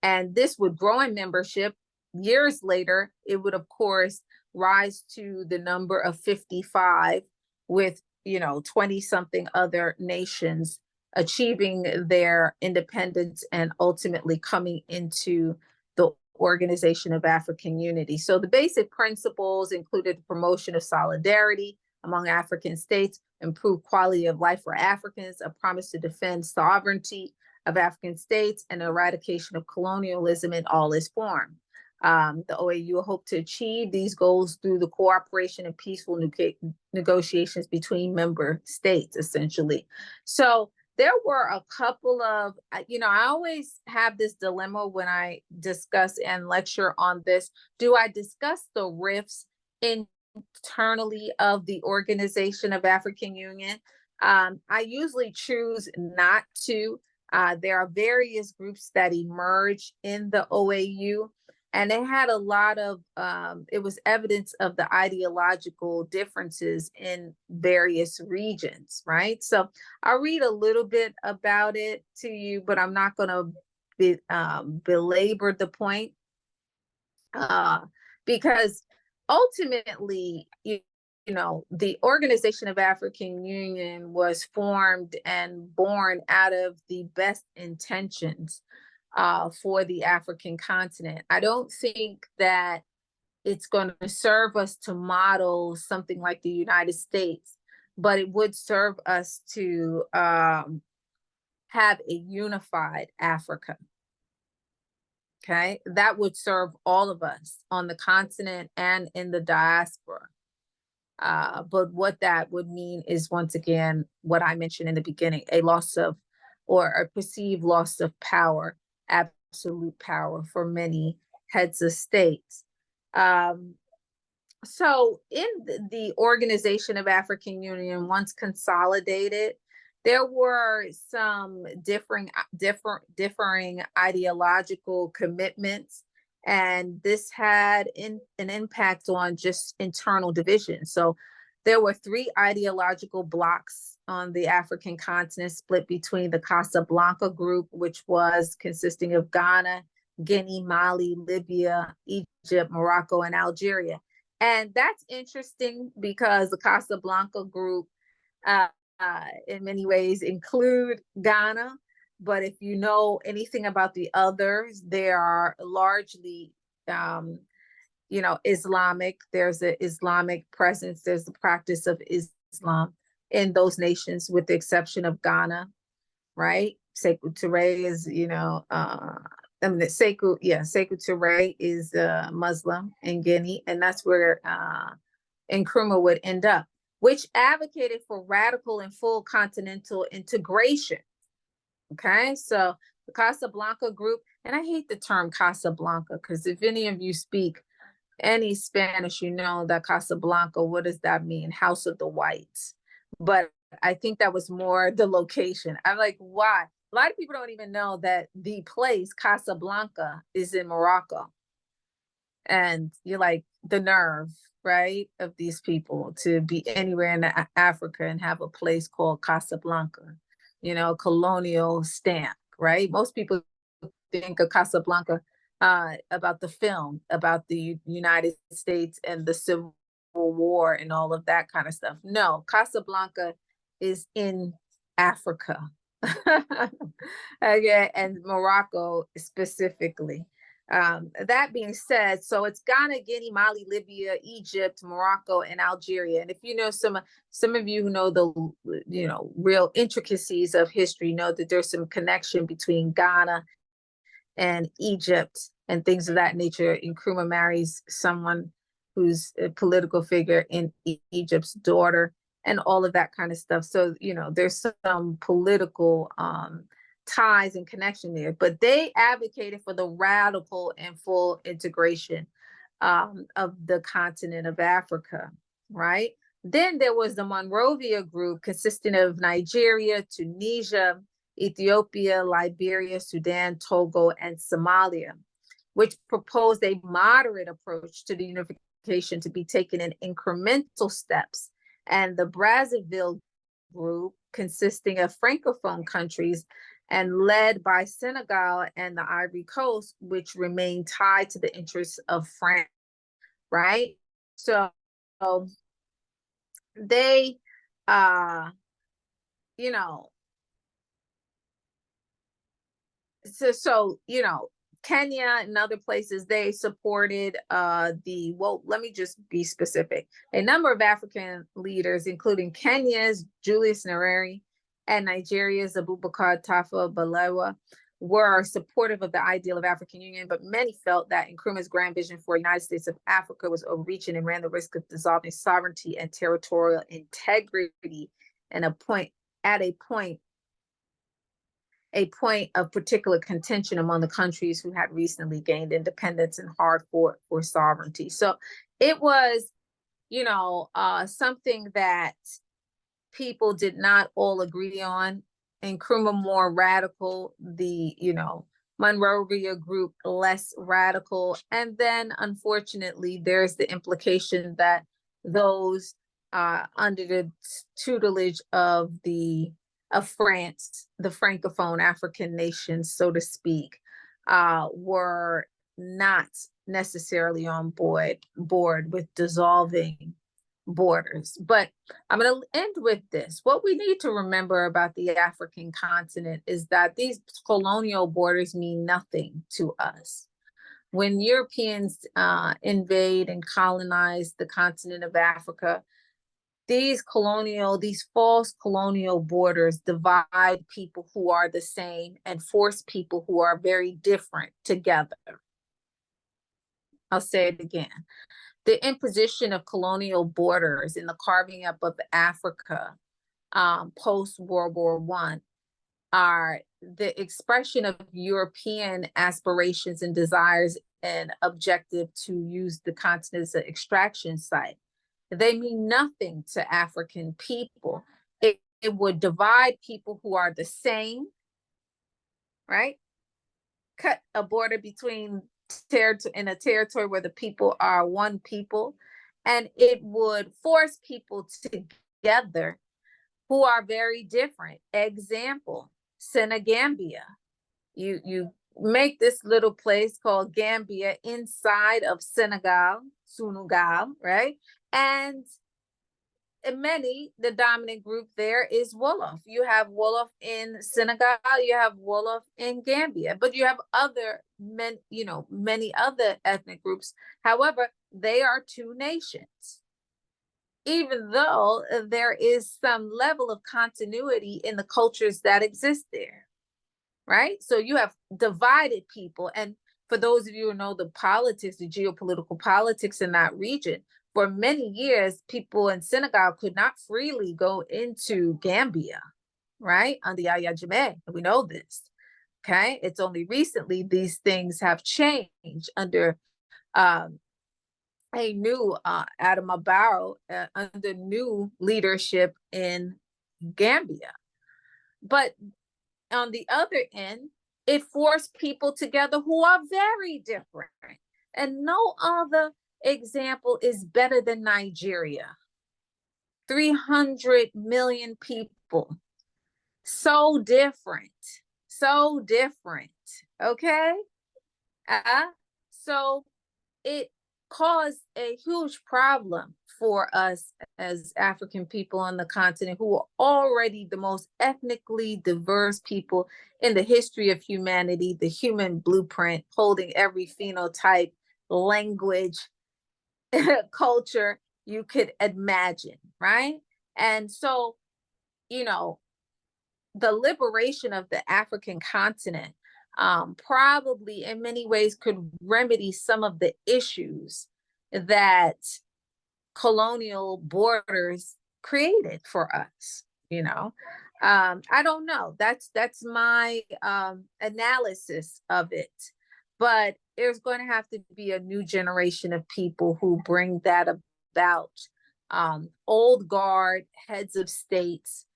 And this would grow in membership. Years later, it would, of course, rise to the number of 55 with 20-something other nations achieving their independence and ultimately coming into the Organization of African Unity. So the basic principles included the promotion of solidarity among African states, improved quality of life for Africans, a promise to defend sovereignty of African states, and eradication of colonialism in all its forms. The OAU hope to achieve these goals through the cooperation and peaceful negotiations between member states, essentially. So there were a couple of, I always have this dilemma when I discuss and lecture on this. Do I discuss the rifts internally of the Organization of African Union? I usually choose not to. There are various groups that emerge in the OAU. And they had a lot of, it was evidence of the ideological differences in various regions, right? So I'll read a little bit about it to you, but I'm not going to belabor the point because ultimately, you know, the Organization of African Union was formed and born out of the best intentions for the African continent. I don't think that it's going to serve us to model something like the United States, but it would serve us to have a unified Africa. Okay, that would serve all of us on the continent and in the diaspora. But what that would mean is, once again, what I mentioned in the beginning, a loss of, or a perceived loss of power, absolute power for many heads of states. So in the Organization of African Union, once consolidated, there were some differing ideological commitments, and this had an impact on just internal division. So there were 3 ideological blocks on the African continent, split between the Casablanca group, which was consisting of Ghana, Guinea, Mali, Libya, Egypt, Morocco, and Algeria. And that's interesting because the Casablanca group in many ways include Ghana, but if you know anything about the others, they are largely, you know, Islamic. There's an Islamic presence. There's the practice of Islam in those nations, with the exception of Ghana, right? Sekou Touré is, you know, I mean, Sekou Touré is Muslim in Guinea, and that's where Nkrumah would end up, which advocated for radical and full continental integration. Okay, so the Casablanca group, and I hate the term Casablanca because if any of you speak any Spanish, you know that Casablanca, what does that mean? House of the Whites. But I think that was more the location. I'm like, why? A lot of people don't even know that the place Casablanca is in Morocco. And you're like, the nerve, right, of these people to be anywhere in Africa and have a place called Casablanca, you know, colonial stamp, right? Most people think of Casablanca about the film, about the United States and the Civil War and all of that kind of stuff. No, Casablanca is in Africa. Okay, and Morocco specifically. That being said, so it's Ghana, Guinea, Mali, Libya, Egypt, Morocco, and Algeria. And if you know some of you who know the, you know, real intricacies of history, know that there's some connection between Ghana and Egypt and things of that nature. Nkrumah marries someone who's a political figure in Egypt's daughter, and all of that kind of stuff. So, you know, there's some political ties and connection there, but they advocated for the radical and full integration of the continent of Africa, right? Then there was the Monrovia group, consisting of Nigeria, Tunisia, Ethiopia, Liberia, Sudan, Togo, and Somalia, which proposed a moderate approach to the unification to be taken in incremental steps. And the Brazzaville group, consisting of Francophone countries and led by Senegal and the Ivory Coast, which remain tied to the interests of France, right? So they, you know, so you know, Kenya and other places, they supported well, let me just be specific. A number of African leaders, including Kenya's Julius Nyerere and Nigeria's Abubakar Tafawa Balewa, were supportive of the ideal of African Union, but many felt that Nkrumah's grand vision for the United States of Africa was overreaching and ran the risk of dissolving sovereignty and territorial integrity, and at a point of particular contention among the countries who had recently gained independence and hard fought for sovereignty. So it was, you know, something that people did not all agree on. Nkrumah more radical, the, you know, Monrovia group less radical. And then unfortunately, there's the implication that those under the tutelage of France, the Francophone African nations, so to speak, were not necessarily on board with dissolving borders. But I'm going to end with this. What we need to remember about the African continent is that these colonial borders mean nothing to us. When Europeans invade and colonize the continent of Africa, these false colonial borders divide people who are the same and force people who are very different together. I'll say it again. The imposition of colonial borders and the carving up of Africa post-World War I are the expression of European aspirations and desires and objective to use the continent as an extraction site. They mean nothing to African people. It would divide people who are the same, right? Cut a border between in a territory where the people are one people, and it would force people together who are very different. Example, Senegambia. You make this little place called Gambia inside of Senegal, right? And the dominant group there is Wolof. You have Wolof in Senegal, you have Wolof in Gambia, but you have many other ethnic groups. However, they are two nations. Even though there is some level of continuity in the cultures that exist there, right? So you have divided people. And for those of you who know the politics, the geopolitical politics in that region, for many years, people in Senegal could not freely go into Gambia, right? Under Yahya Jammeh, we know this, okay? It's only recently these things have changed under a new Adama Barrow, under new leadership in Gambia. But on the other end, it forced people together who are very different. And no other example is better than Nigeria. 300 million people. So different. Okay? So it caused a huge problem for us as African people on the continent, who are already the most ethnically diverse people in the history of humanity, the human blueprint, holding every phenotype, language, culture you could imagine, right? And so, the liberation of the African continent probably in many ways could remedy some of the issues that colonial borders created for us. I don't know. That's my analysis of it. But there's going to have to be a new generation of people who bring that about. Old guard heads of states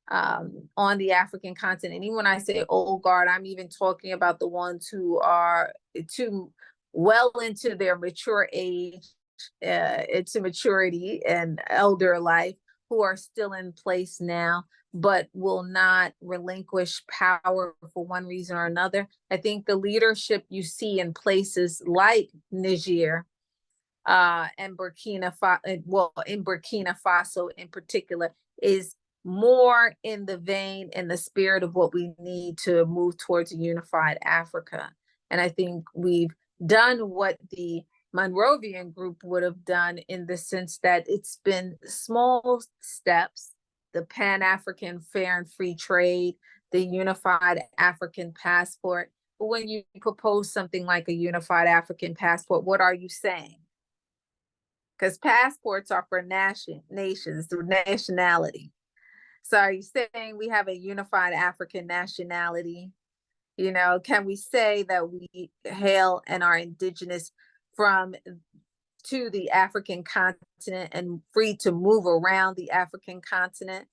on the African continent. And when I say old guard, I'm even talking about the ones who are too well into their mature age, into maturity and elder life, who are still in place now, but will not relinquish power for one reason or another. I think the leadership you see in places like Niger and Burkina Faso in particular, is more in the vein and the spirit of what we need to move towards a unified Africa. And I think we've done what the Monrovian group would have done, in the sense that it's been small steps: the Pan-African fair and free trade, the unified African passport. But when you propose something like a unified African passport, what are you saying? Because passports are for nations, through nationality. So are you saying we have a unified African nationality? Can we say that we hail and are indigenous to the African continent and free to move around the African continent?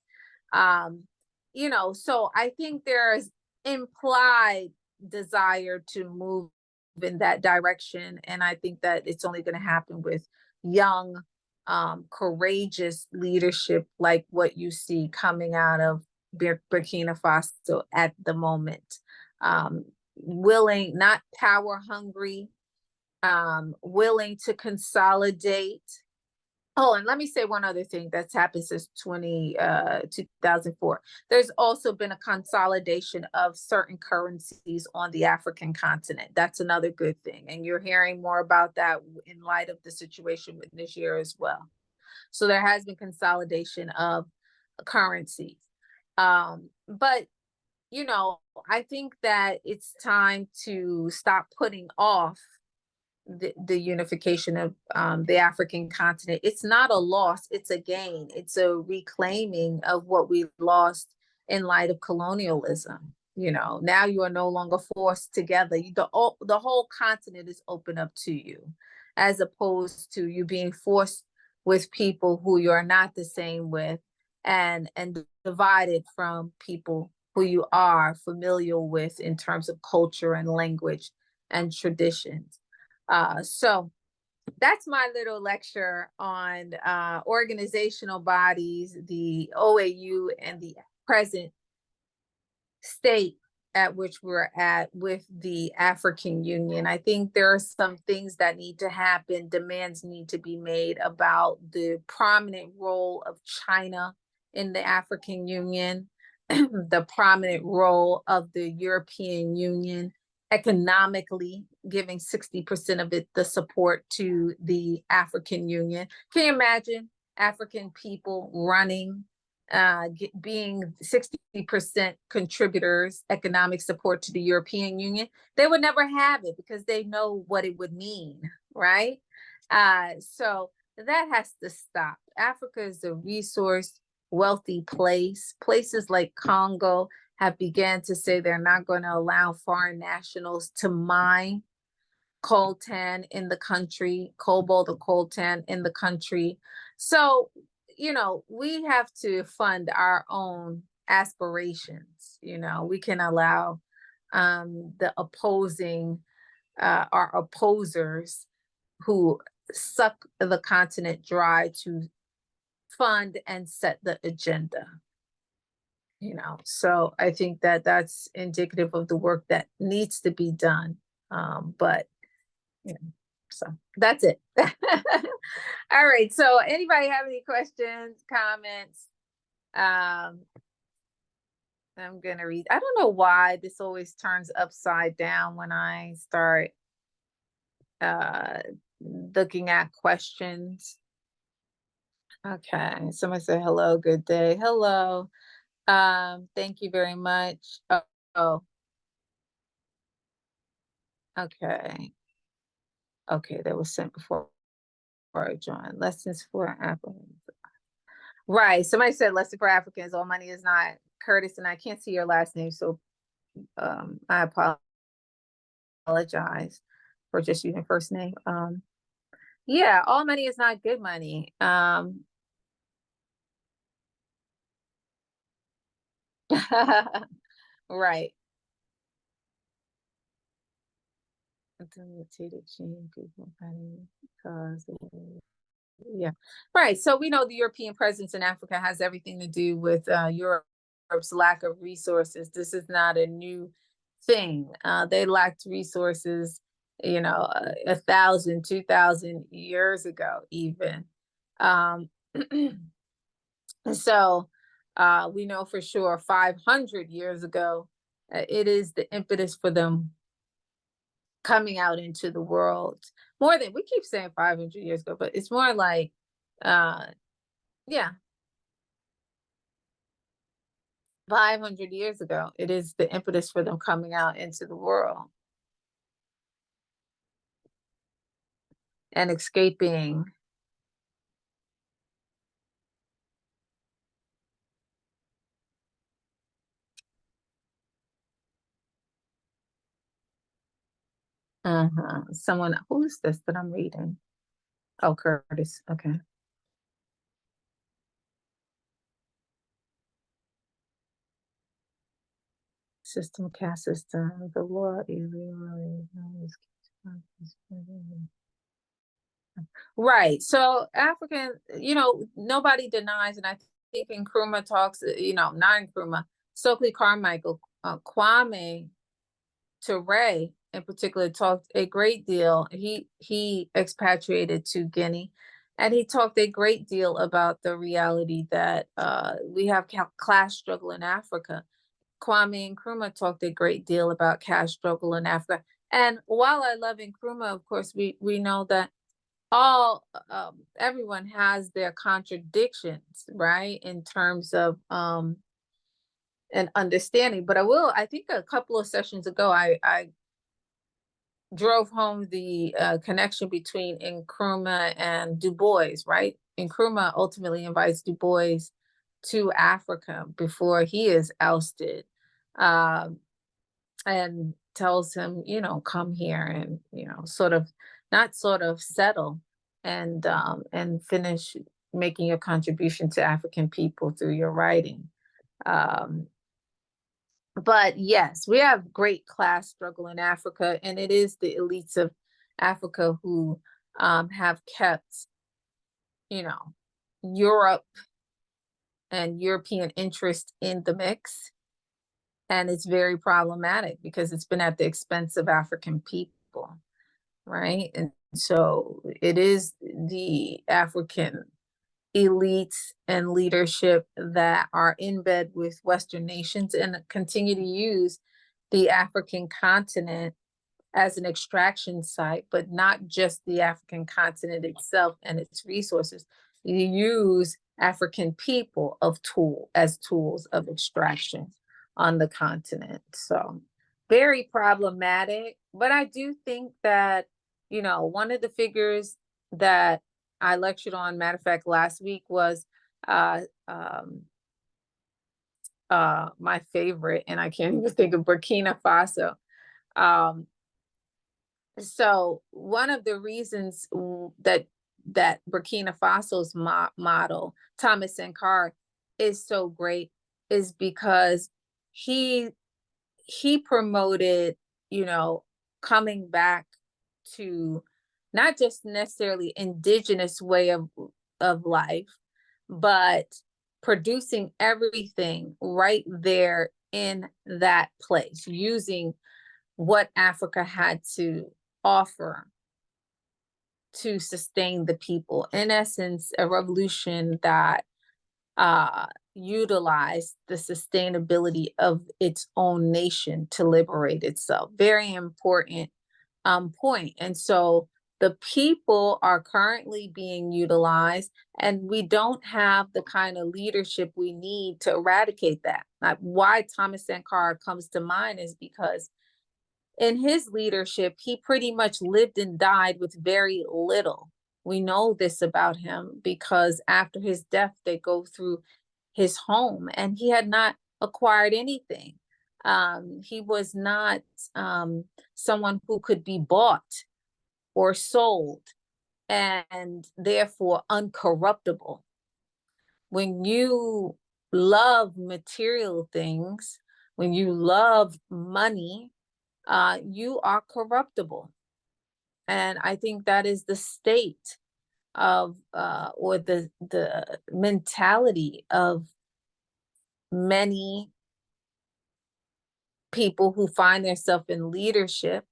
So I think there's implied desire to move in that direction. And I think that it's only going to happen with young, courageous leadership like what you see coming out of Burkina Faso at the moment. Willing, not power hungry, willing to consolidate. Oh, and let me say one other thing that's happened since 2004. There's also been a consolidation of certain currencies on the African continent. That's another good thing. And you're hearing more about that in light of the situation with Niger as well. So there has been consolidation of currencies. But, you know, I think that it's time to stop putting off the unification of the African continent. It's not a loss, it's a gain. It's a reclaiming of what we lost in light of colonialism. You know, now you are no longer forced together. The whole continent is open up to you, as opposed to you being forced with people who you are not the same with, and divided from people who you are familiar with in terms of culture and language and traditions. So that's my little lecture on organizational bodies, the OAU, and the present state at which we're at with the African Union. I think there are some things that need to happen, demands need to be made about the prominent role of China in the African Union, the prominent role of the European Union, economically giving 60% of it the support to the African Union. Can you imagine African people running, being 60% contributors, economic support to the European Union? They would never have it because they know what it would mean, right? So that has to stop. Africa is a resource wealthy place. Places like Congo have began to say they're not going to allow foreign nationals to mine coltan in the country, cobalt or coltan in the country. So, you know, we have to fund our own aspirations. You know, we can allow the opposing, our opposers who suck the continent dry to fund and set the agenda. You know, so I think that that's indicative of the work that needs to be done. But, you know, so that's it. All right. So anybody have any questions, comments? I'm going to read. I don't know why this always turns upside down when I start looking at questions. Okay. Somebody said, hello, good day. Hello. Thank you very much. Oh, okay. Okay, that was sent before I joined. Lessons for Africans. Right. Somebody said lesson for Africans. All money is not. Curtis, and I can't see your last name, so I apologize for just using first name. Yeah, all money is not good money. Right. Yeah, right. So we know the European presence in Africa has everything to do with Europe's lack of resources. This is not a new thing. They lacked resources, you know, 1,000, 2,000 years ago, even. So we know for sure 500 years ago, it is the impetus for them coming out into the world. More than, we keep saying 500 years ago, but it's more like, yeah, 500 years ago, it is the impetus for them coming out into the world and escaping. Someone, who is this that I'm reading? Oh, Curtis. Okay. System, caste system, the law is right. So African, you know, nobody denies, and I think Nkrumah talks, you know, not Nkrumah, Stokely Carmichael, Kwame Ture in particular talked a great deal. He expatriated to Guinea, and he talked a great deal about the reality that we have class struggle in Africa. Kwame Nkrumah talked a great deal about caste struggle in Africa. And while I love Nkrumah, of course, we know that everyone has their contradictions, right, in terms of an understanding. But I think a couple of sessions ago, I drove home the connection between Nkrumah and Du Bois, right? Nkrumah ultimately invites Du Bois to Africa before he is ousted, and tells him, come here and, not settle and finish making your contribution to African people through your writing. But yes, we have great class struggle in Africa, and it is the elites of Africa who have kept, Europe and European interest in the mix. And it's very problematic because it's been at the expense of African people, right? And so it is the African elites and leadership that are in bed with Western nations and continue to use the African continent as an extraction site, but not just the African continent itself and its resources. You use African people as tools of extraction on the continent. So very problematic. But I do think that, one of the figures that I lectured on, matter of fact, last week was my favorite, and I can't even think of Burkina Faso. So one of the reasons that Burkina Faso's model, Thomas Sankara, is so great is because he promoted, coming back to not just necessarily indigenous way of life, but producing everything right there in that place, using what Africa had to offer to sustain the people. In essence, a revolution that utilized the sustainability of its own nation to liberate itself. Very important point. And so the people are currently being utilized, and we don't have the kind of leadership we need to eradicate that. Why Thomas Sankara comes to mind is because in his leadership, he pretty much lived and died with very little. We know this about him because after his death, they go through his home and he had not acquired anything. He was not someone who could be bought or sold, and therefore uncorruptible. When you love material things, when you love money, you are corruptible. And I think that is the state of or the mentality of many people who find themselves in leadership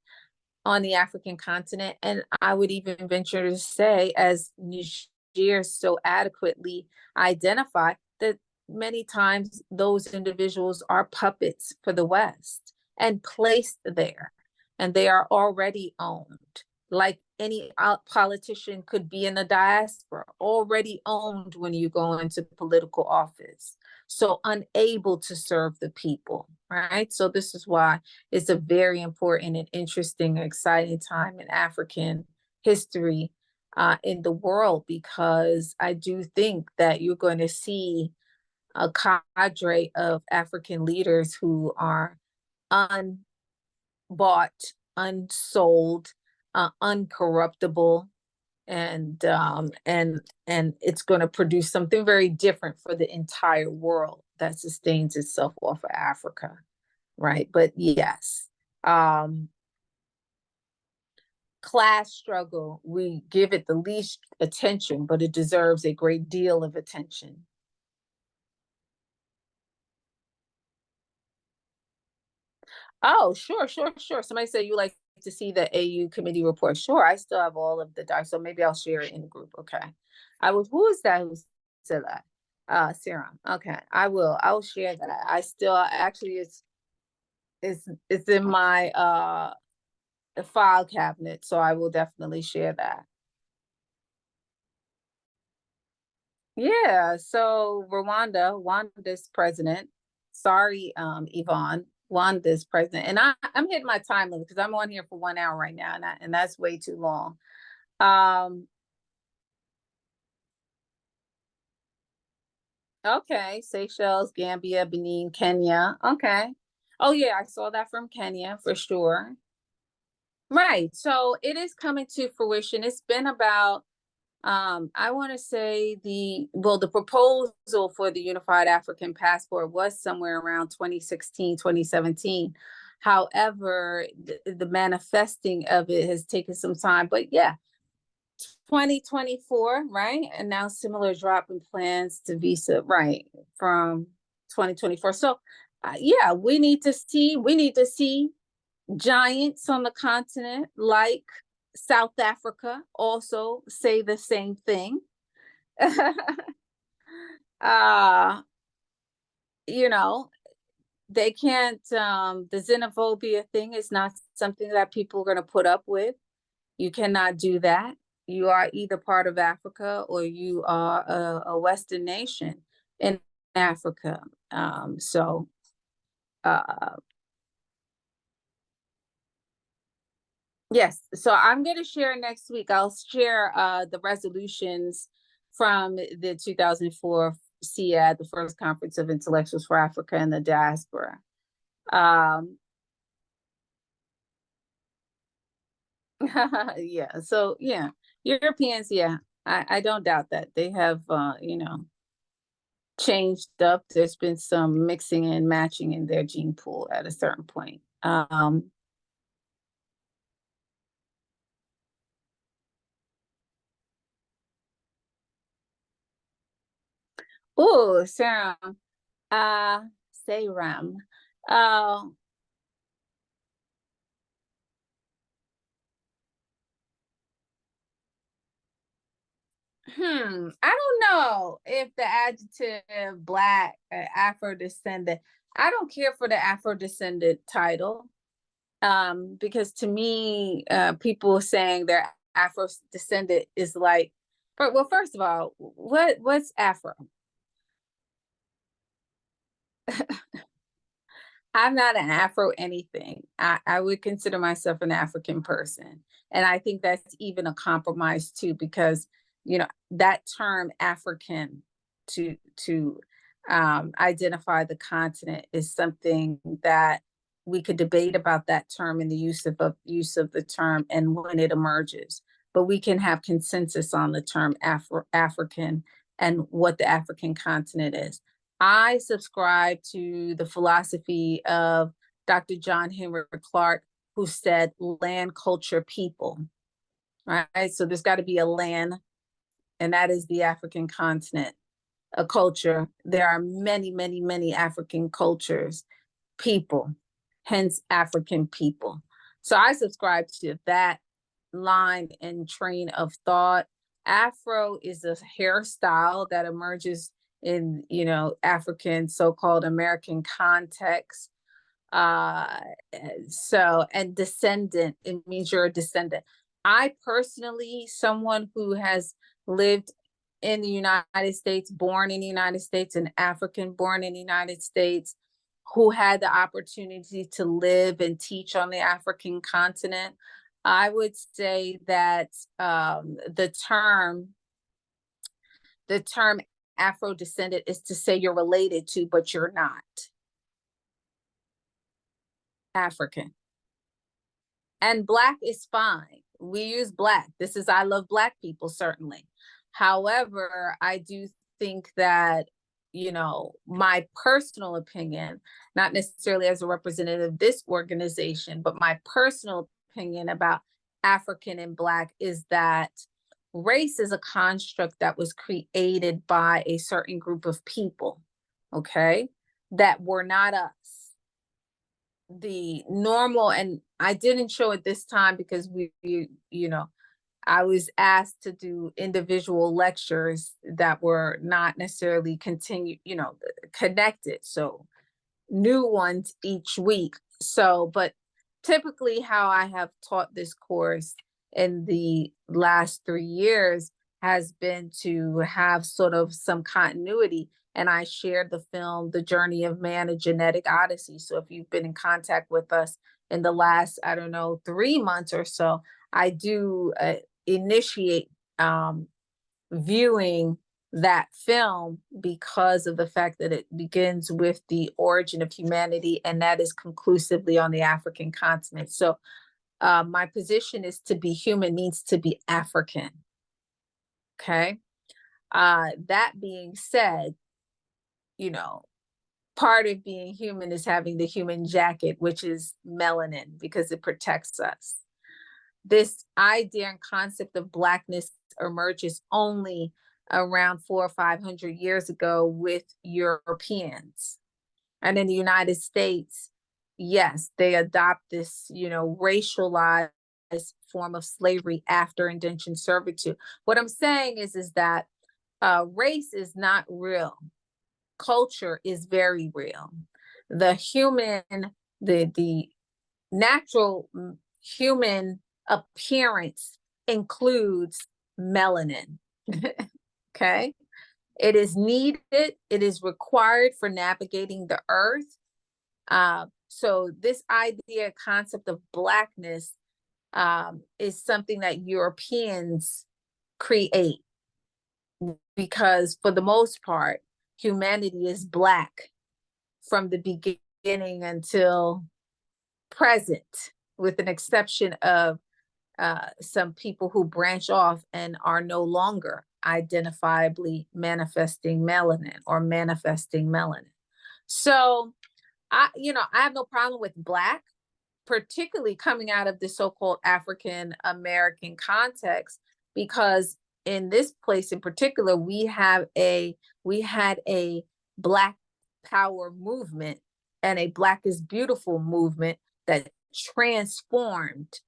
on the African continent. And I would even venture to say, as Niger so adequately identified, that many times those individuals are puppets for the West and placed there, and they are already owned. Like any politician could be in the diaspora, already owned when you go into political office. So unable to serve the people, right? So this is why it's a very important and interesting, exciting time in African history in the world, because I do think that you're going to see a cadre of African leaders who are unbought, unsold, uncorruptible, and it's going to produce something very different for the entire world that sustains itself off of Africa, right? But yes, class struggle, we give it the least attention, but it deserves a great deal of attention. Oh, sure. Somebody said you like to see the AU committee report? Sure, I still have all of the docs, so maybe I'll share it in the group. Okay. Who is that who said that? Serum. Okay, I will share that. I still actually it's in my file cabinet, so I will definitely share that. Yeah, so Rwanda's president. Sorry, Yvonne. Wanda's president. And I'm hitting my time limit because I'm on here for 1 hour right now, and that's way too long. Okay, Seychelles, Gambia, Benin, Kenya. Okay. Oh yeah, I saw that from Kenya for sure. Right. So it is coming to fruition. It's been about I want to say the proposal for the Unified African Passport was somewhere around 2016, 2017. However, the manifesting of it has taken some time. But yeah, 2024, right? And now similar drop in plans to visa, right, from 2024. So yeah, we need to see giants on the continent like South Africa also say the same thing. You know, they can't, the xenophobia thing is not something that people are going to put up with. You cannot do that. You are either part of Africa or you are a Western nation in Africa. Yes, so I'm going to share next week. I'll share the resolutions from the 2004 CIAD, the first Conference of Intellectuals for Africa and the Diaspora. Yeah, so yeah, Europeans, yeah, I don't doubt that. They have, changed up. There's been some mixing and matching in their gene pool at a certain point. Oh, Serum. Serum. I don't know if the adjective Black, Afro-descendant, I don't care for the Afro-descendant title, because to me, people saying they're Afro-descendant is like, well, first of all, what's Afro? I'm not an Afro anything. I would consider myself an African person. And I think that's even a compromise too, because, that term African to identify the continent is something that we could debate about that term and the use of the term and when it emerges. But we can have consensus on the term African and what the African continent is. I subscribe to the philosophy of Dr. John Henry Clark, who said land, culture, people, right? So there's got to be a land, and that is the African continent, a culture. There are many, many, many African cultures, people, hence African people. So I subscribe to that line and train of thought. Afro is a hairstyle that emerges in, African, so-called American context. And descendant, it means you're a descendant. I personally, someone who has lived in the United States, born in the United States, and African born in the United States, who had the opportunity to live and teach on the African continent, I would say that the term Afro-descendant is to say you're related to, but you're not African. And Black is fine. We use Black. I love Black people, certainly. However, I do think that, my personal opinion, not necessarily as a representative of this organization, but my personal opinion about African and Black is that race is a construct that was created by a certain group of people, okay, that were not us. the normal, and I didn't show it this time because I was asked to do individual lectures that were not necessarily connected. So new ones each week. So, but typically how I have taught this course in the last 3 years has been to have sort of some continuity. And I shared the film, The Journey of Man, A Genetic Odyssey. So if you've been in contact with us in the last, 3 months or so, I do initiate viewing that film because of the fact that it begins with the origin of humanity, and that is conclusively on the African continent. So my position is to be human means to be African. Okay. That being said, part of being human is having the human jacket, which is melanin, because it protects us. This idea and concept of Blackness emerges only around 400 or 500 years ago with Europeans. And in the United States, yes, they adopt this, racialized form of slavery after indentured servitude. What I'm saying is that race is not real. Culture is very real. The natural human appearance includes melanin. Okay. It is needed. It is required for navigating the earth. So this idea, concept of Blackness is something that Europeans create, because for the most part, humanity is Black from the beginning until present, with an exception of some people who branch off and are no longer identifiably manifesting melanin or manifesting melanin. So I have no problem with Black, particularly coming out of the so-called African American context, because in this place in particular, we had a Black power movement and a Black is beautiful movement that transformed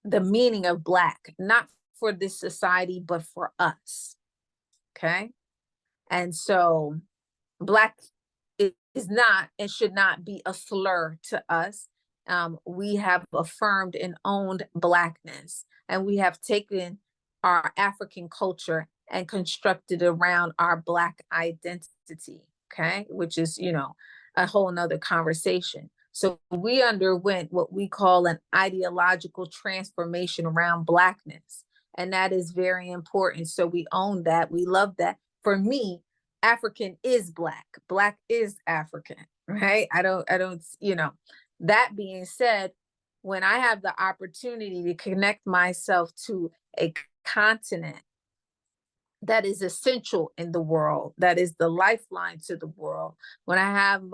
the meaning of Black, not for this society, but for us. Okay. And so Black is not and should not be a slur to us. We have affirmed and owned Blackness, and we have taken our African culture and constructed around our Black identity. Okay. Which is, a whole nother conversation. So we underwent what we call an ideological transformation around Blackness. And that is very important. So we own that. We love that. For me, African is Black. Black is African, right? I don't, that being said, when I have the opportunity to connect myself to a continent that is essential in the world, that is the lifeline to the world, when I have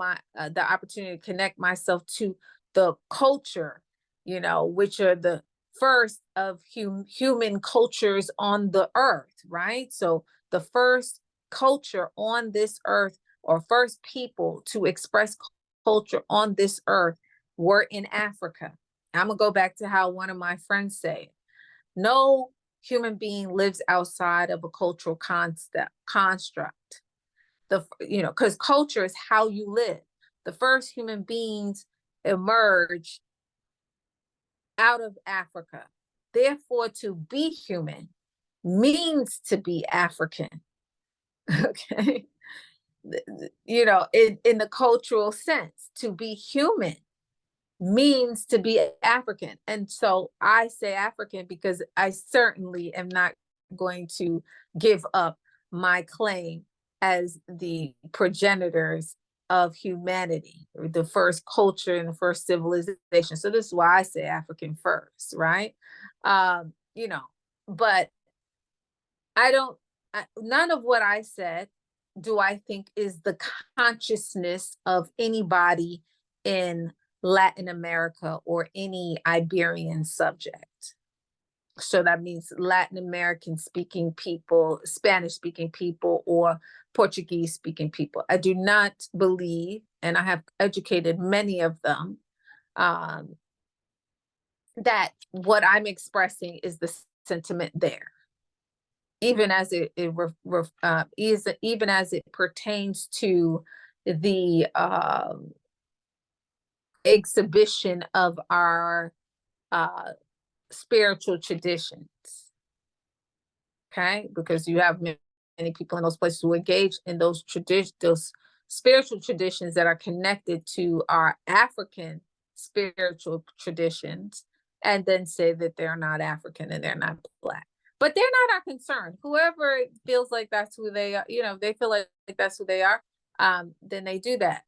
the opportunity to connect myself to the culture, which are the first of human cultures on the earth, right? So the first culture on this earth, or first people to express culture on this earth, were in Africa. I'm gonna go back to how one of my friends said, no human being lives outside of a cultural construct. Because culture is how you live. The first human beings emerged out of Africa. Therefore, to be human means to be African. Okay. In the cultural sense, to be human means to be African. And so I say African because I certainly am not going to give up my claim as the progenitors of humanity, the first culture and the first civilization. So this is why I say African first, right? But none of what I said do I think is the consciousness of anybody in Latin America or any Iberian subject. So that means Latin American speaking people, Spanish speaking people, or Portuguese speaking people. I do not believe, and I have educated many of them, that what I'm expressing is the sentiment there, even as even as it pertains to the exhibition of our spiritual traditions. Okay, because you have many people in those places who engage in those spiritual traditions that are connected to our African spiritual traditions, and then say that they're not African and they're not Black. But they're not our concern. Whoever feels like that's who they are, they feel like that's who they are, then they do that.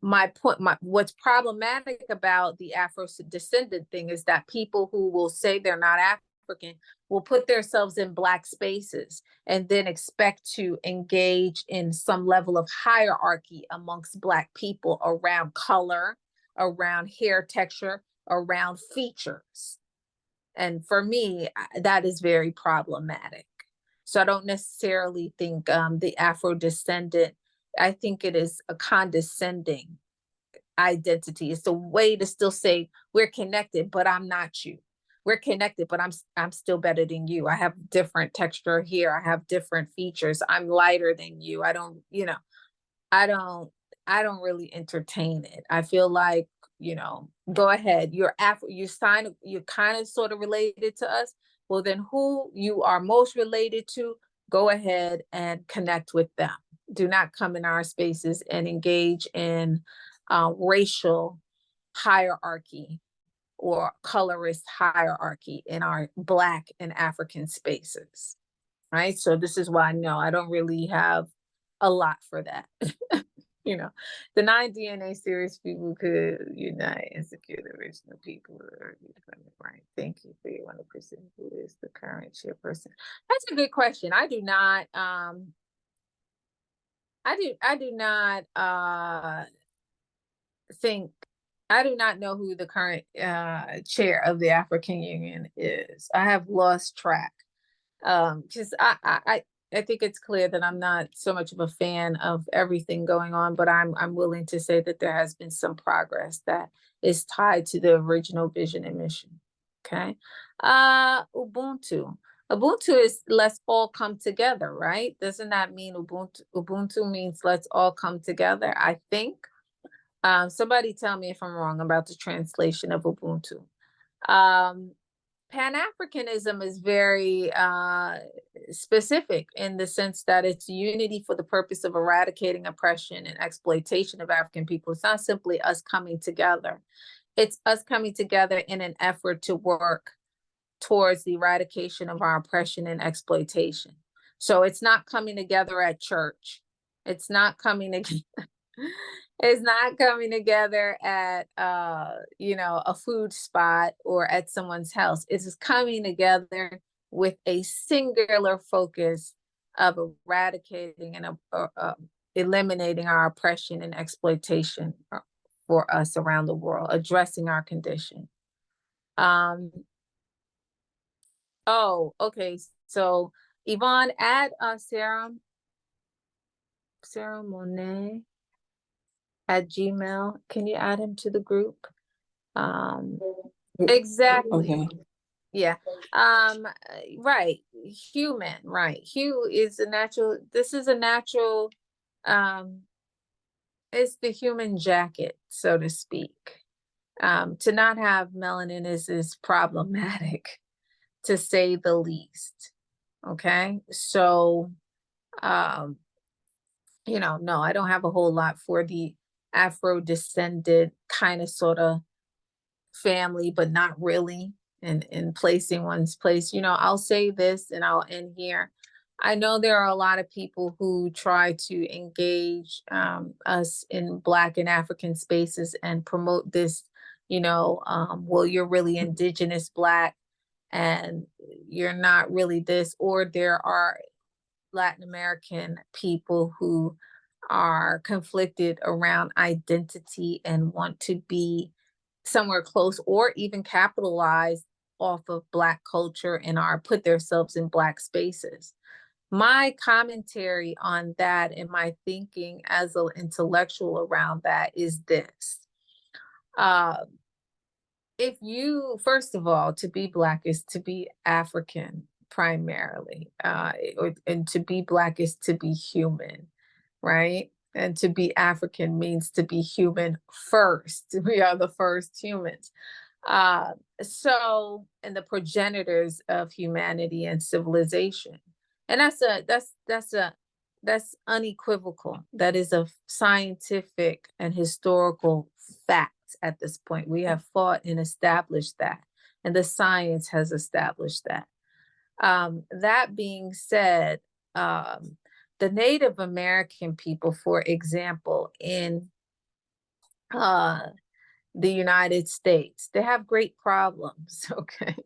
My point, what's problematic about the Afro-descendant thing is that people who will say they're not African will put themselves in Black spaces and then expect to engage in some level of hierarchy amongst Black people around color, around hair texture, around features. And for me, that is very problematic. So I don't necessarily think the Afro-descendant, I think it is a condescending identity. It's a way to still say we're connected, but I'm not you. We're connected, but I'm still better than you. I have different texture here. I have different features. I'm lighter than you. I don't really entertain it. I feel like, go ahead. You're kind of sort of related to us. Well, then who you are most related to, go ahead and connect with them. Do not come in our spaces and engage in racial hierarchy or colorist hierarchy in our Black and African spaces, right? So this is why, no, I don't really have a lot for that. The 9 DNA series people could unite and secure the original people. Right. Thank you for your 100%. Who is the current chairperson? That's a good question. I do not know who the current chair of the African Union is. I have lost track. Because I think it's clear that I'm not so much of a fan of everything going on, but I'm willing to say that there has been some progress that is tied to the original vision and mission. Okay. Ubuntu. Ubuntu is let's all come together, right? Doesn't that mean Ubuntu means let's all come together? I think. Somebody tell me if I'm wrong about the translation of Ubuntu. Pan-Africanism is very specific in the sense that it's unity for the purpose of eradicating oppression and exploitation of African people. It's not simply us coming together. It's us coming together in an effort to work towards the eradication of our oppression and exploitation. So it's not coming together at church. It's not coming together. It's not coming together at a food spot or at someone's house. It's just coming together with a singular focus of eradicating and eliminating our oppression and exploitation for us around the world, addressing our condition. Oh, okay. So Yvonne, add Sarah Monet at Gmail. Can you add him to the group? Exactly. Okay. Yeah. Right. Human, right. Hue is a natural, this is a natural, it's the human jacket, so to speak. To not have melanin is problematic, to say the least. Okay. So, no, I don't have a whole lot for the Afro-descended kind of sort of family, but not really, in placing one's place. I'll say this and I'll end here. I know there are a lot of people who try to engage us in Black and African spaces and promote this, well, you're really indigenous Black and you're not really this, or there are Latin American people who are conflicted around identity and want to be somewhere close or even capitalize off of Black culture and put themselves in Black spaces. My commentary on that and my thinking as an intellectual around that is this. if you, first of all, to be Black is to be African primarily, and to be Black is to be human, right? And to be African means to be human first. We are the first humans. So, and the progenitors of humanity and civilization. And that's unequivocal. That is a scientific and historical fact at this point. We have fought and established that, and the science has established that. That being said, the Native American people, for example, in the United States, they have great problems, okay?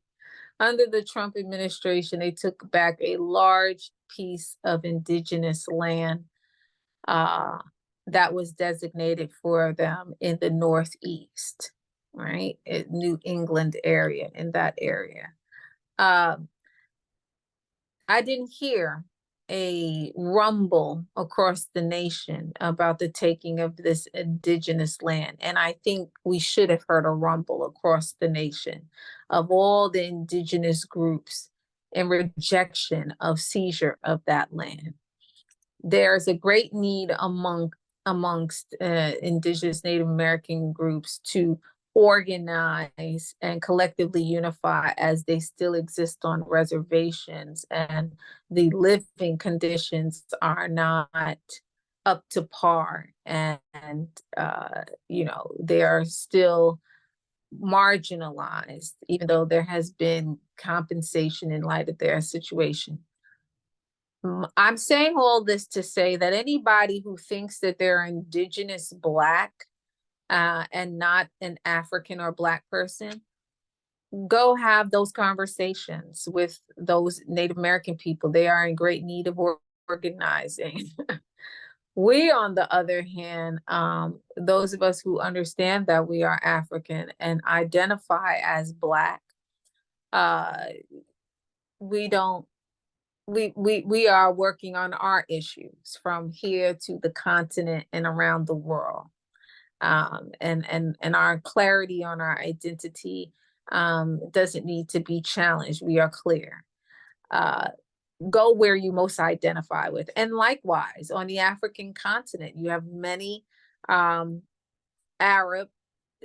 Under the Trump administration, they took back a large piece of indigenous land that was designated for them in the Northeast, right? In New England area, in that area. I didn't hear a rumble across the nation about the taking of this indigenous land. And I think we should have heard a rumble across the nation of all the indigenous groups in rejection of seizure of that land. There's a great need amongst indigenous Native American groups to organize and collectively unify as they still exist on reservations, and the living conditions are not up to par, and you know, they are still marginalized, even though there has been compensation in light of their situation. I'm saying all this to say that anybody who thinks that they're indigenous Black and not an African or Black person, go have those conversations with those Native American people. They are in great need of organizing. We, on the other hand, those of us who understand that we are African and identify as Black, we are working on our issues from here to the continent and around the world. And our clarity on our identity doesn't need to be challenged. We are clear. Go where you most identify with. And likewise, on the African continent, you have many Arab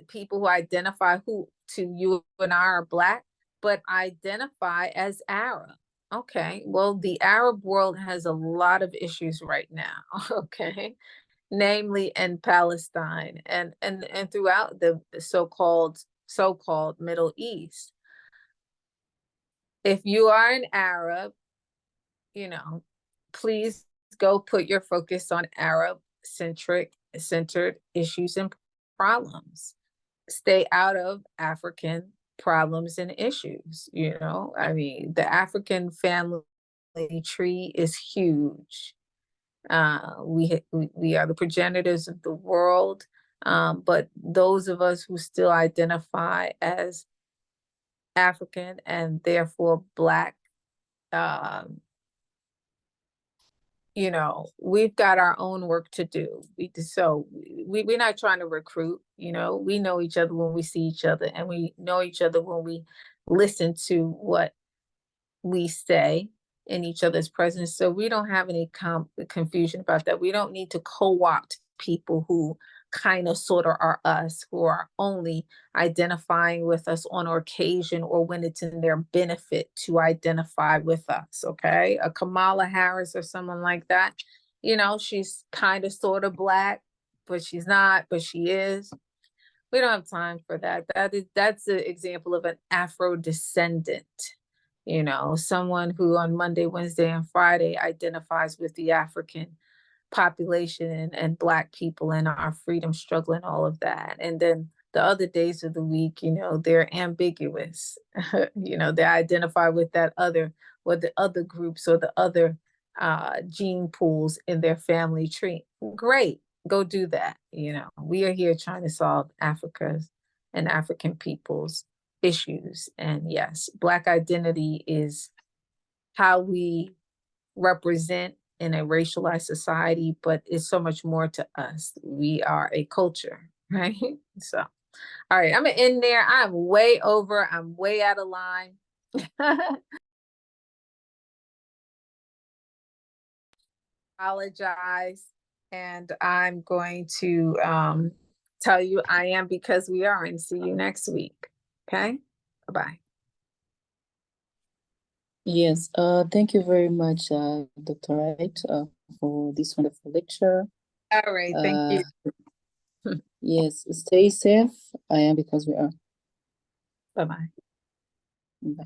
people who identify, who to you and I are Black, but identify as Arab. Okay, well, the Arab world has a lot of issues right now, okay? Namely in Palestine and throughout the so-called Middle East. If you are an Arab, you know, please go put your focus on centered issues and problems. Stay out of African problems and issues. You know, I mean, the African family tree is huge. We are the progenitors of the world, but those of us who still identify as African and therefore Black, you know, we've got our own work to do. We're not trying to recruit, you know, we know each other when we see each other, and we know each other when we listen to what we say in each other's presence. So we don't have any confusion about that. We don't need to co-opt people who kind of sort of are us, who are only identifying with us on occasion or when it's in their benefit to identify with us, okay? A Kamala Harris or someone like that, you know, she's kind of sort of Black, but she's not, but she is. We don't have time for that. That's an example of an Afro-descendant. You know, someone who on Monday, Wednesday, and Friday identifies with the African population and Black people and our freedom struggle and all of that. And then the other days of the week, you know, they're ambiguous. You know, they identify with that other, or the other groups, or the other gene pools in their family tree. Great, go do that. You know, we are here trying to solve Africa's and African people's issues. And yes, Black identity is how we represent in a racialized society, but it's so much more to us. We are a culture, right? So All right, I'm gonna end there. I'm way over. I'm way out of line. Apologize, and I'm going to tell you I am because we are, and see you next week. Okay, bye-bye. Yes, thank you very much, Dr. Wright, for this wonderful lecture. All right, thank you. Yes, stay safe. I am because we are. Bye-bye. Bye.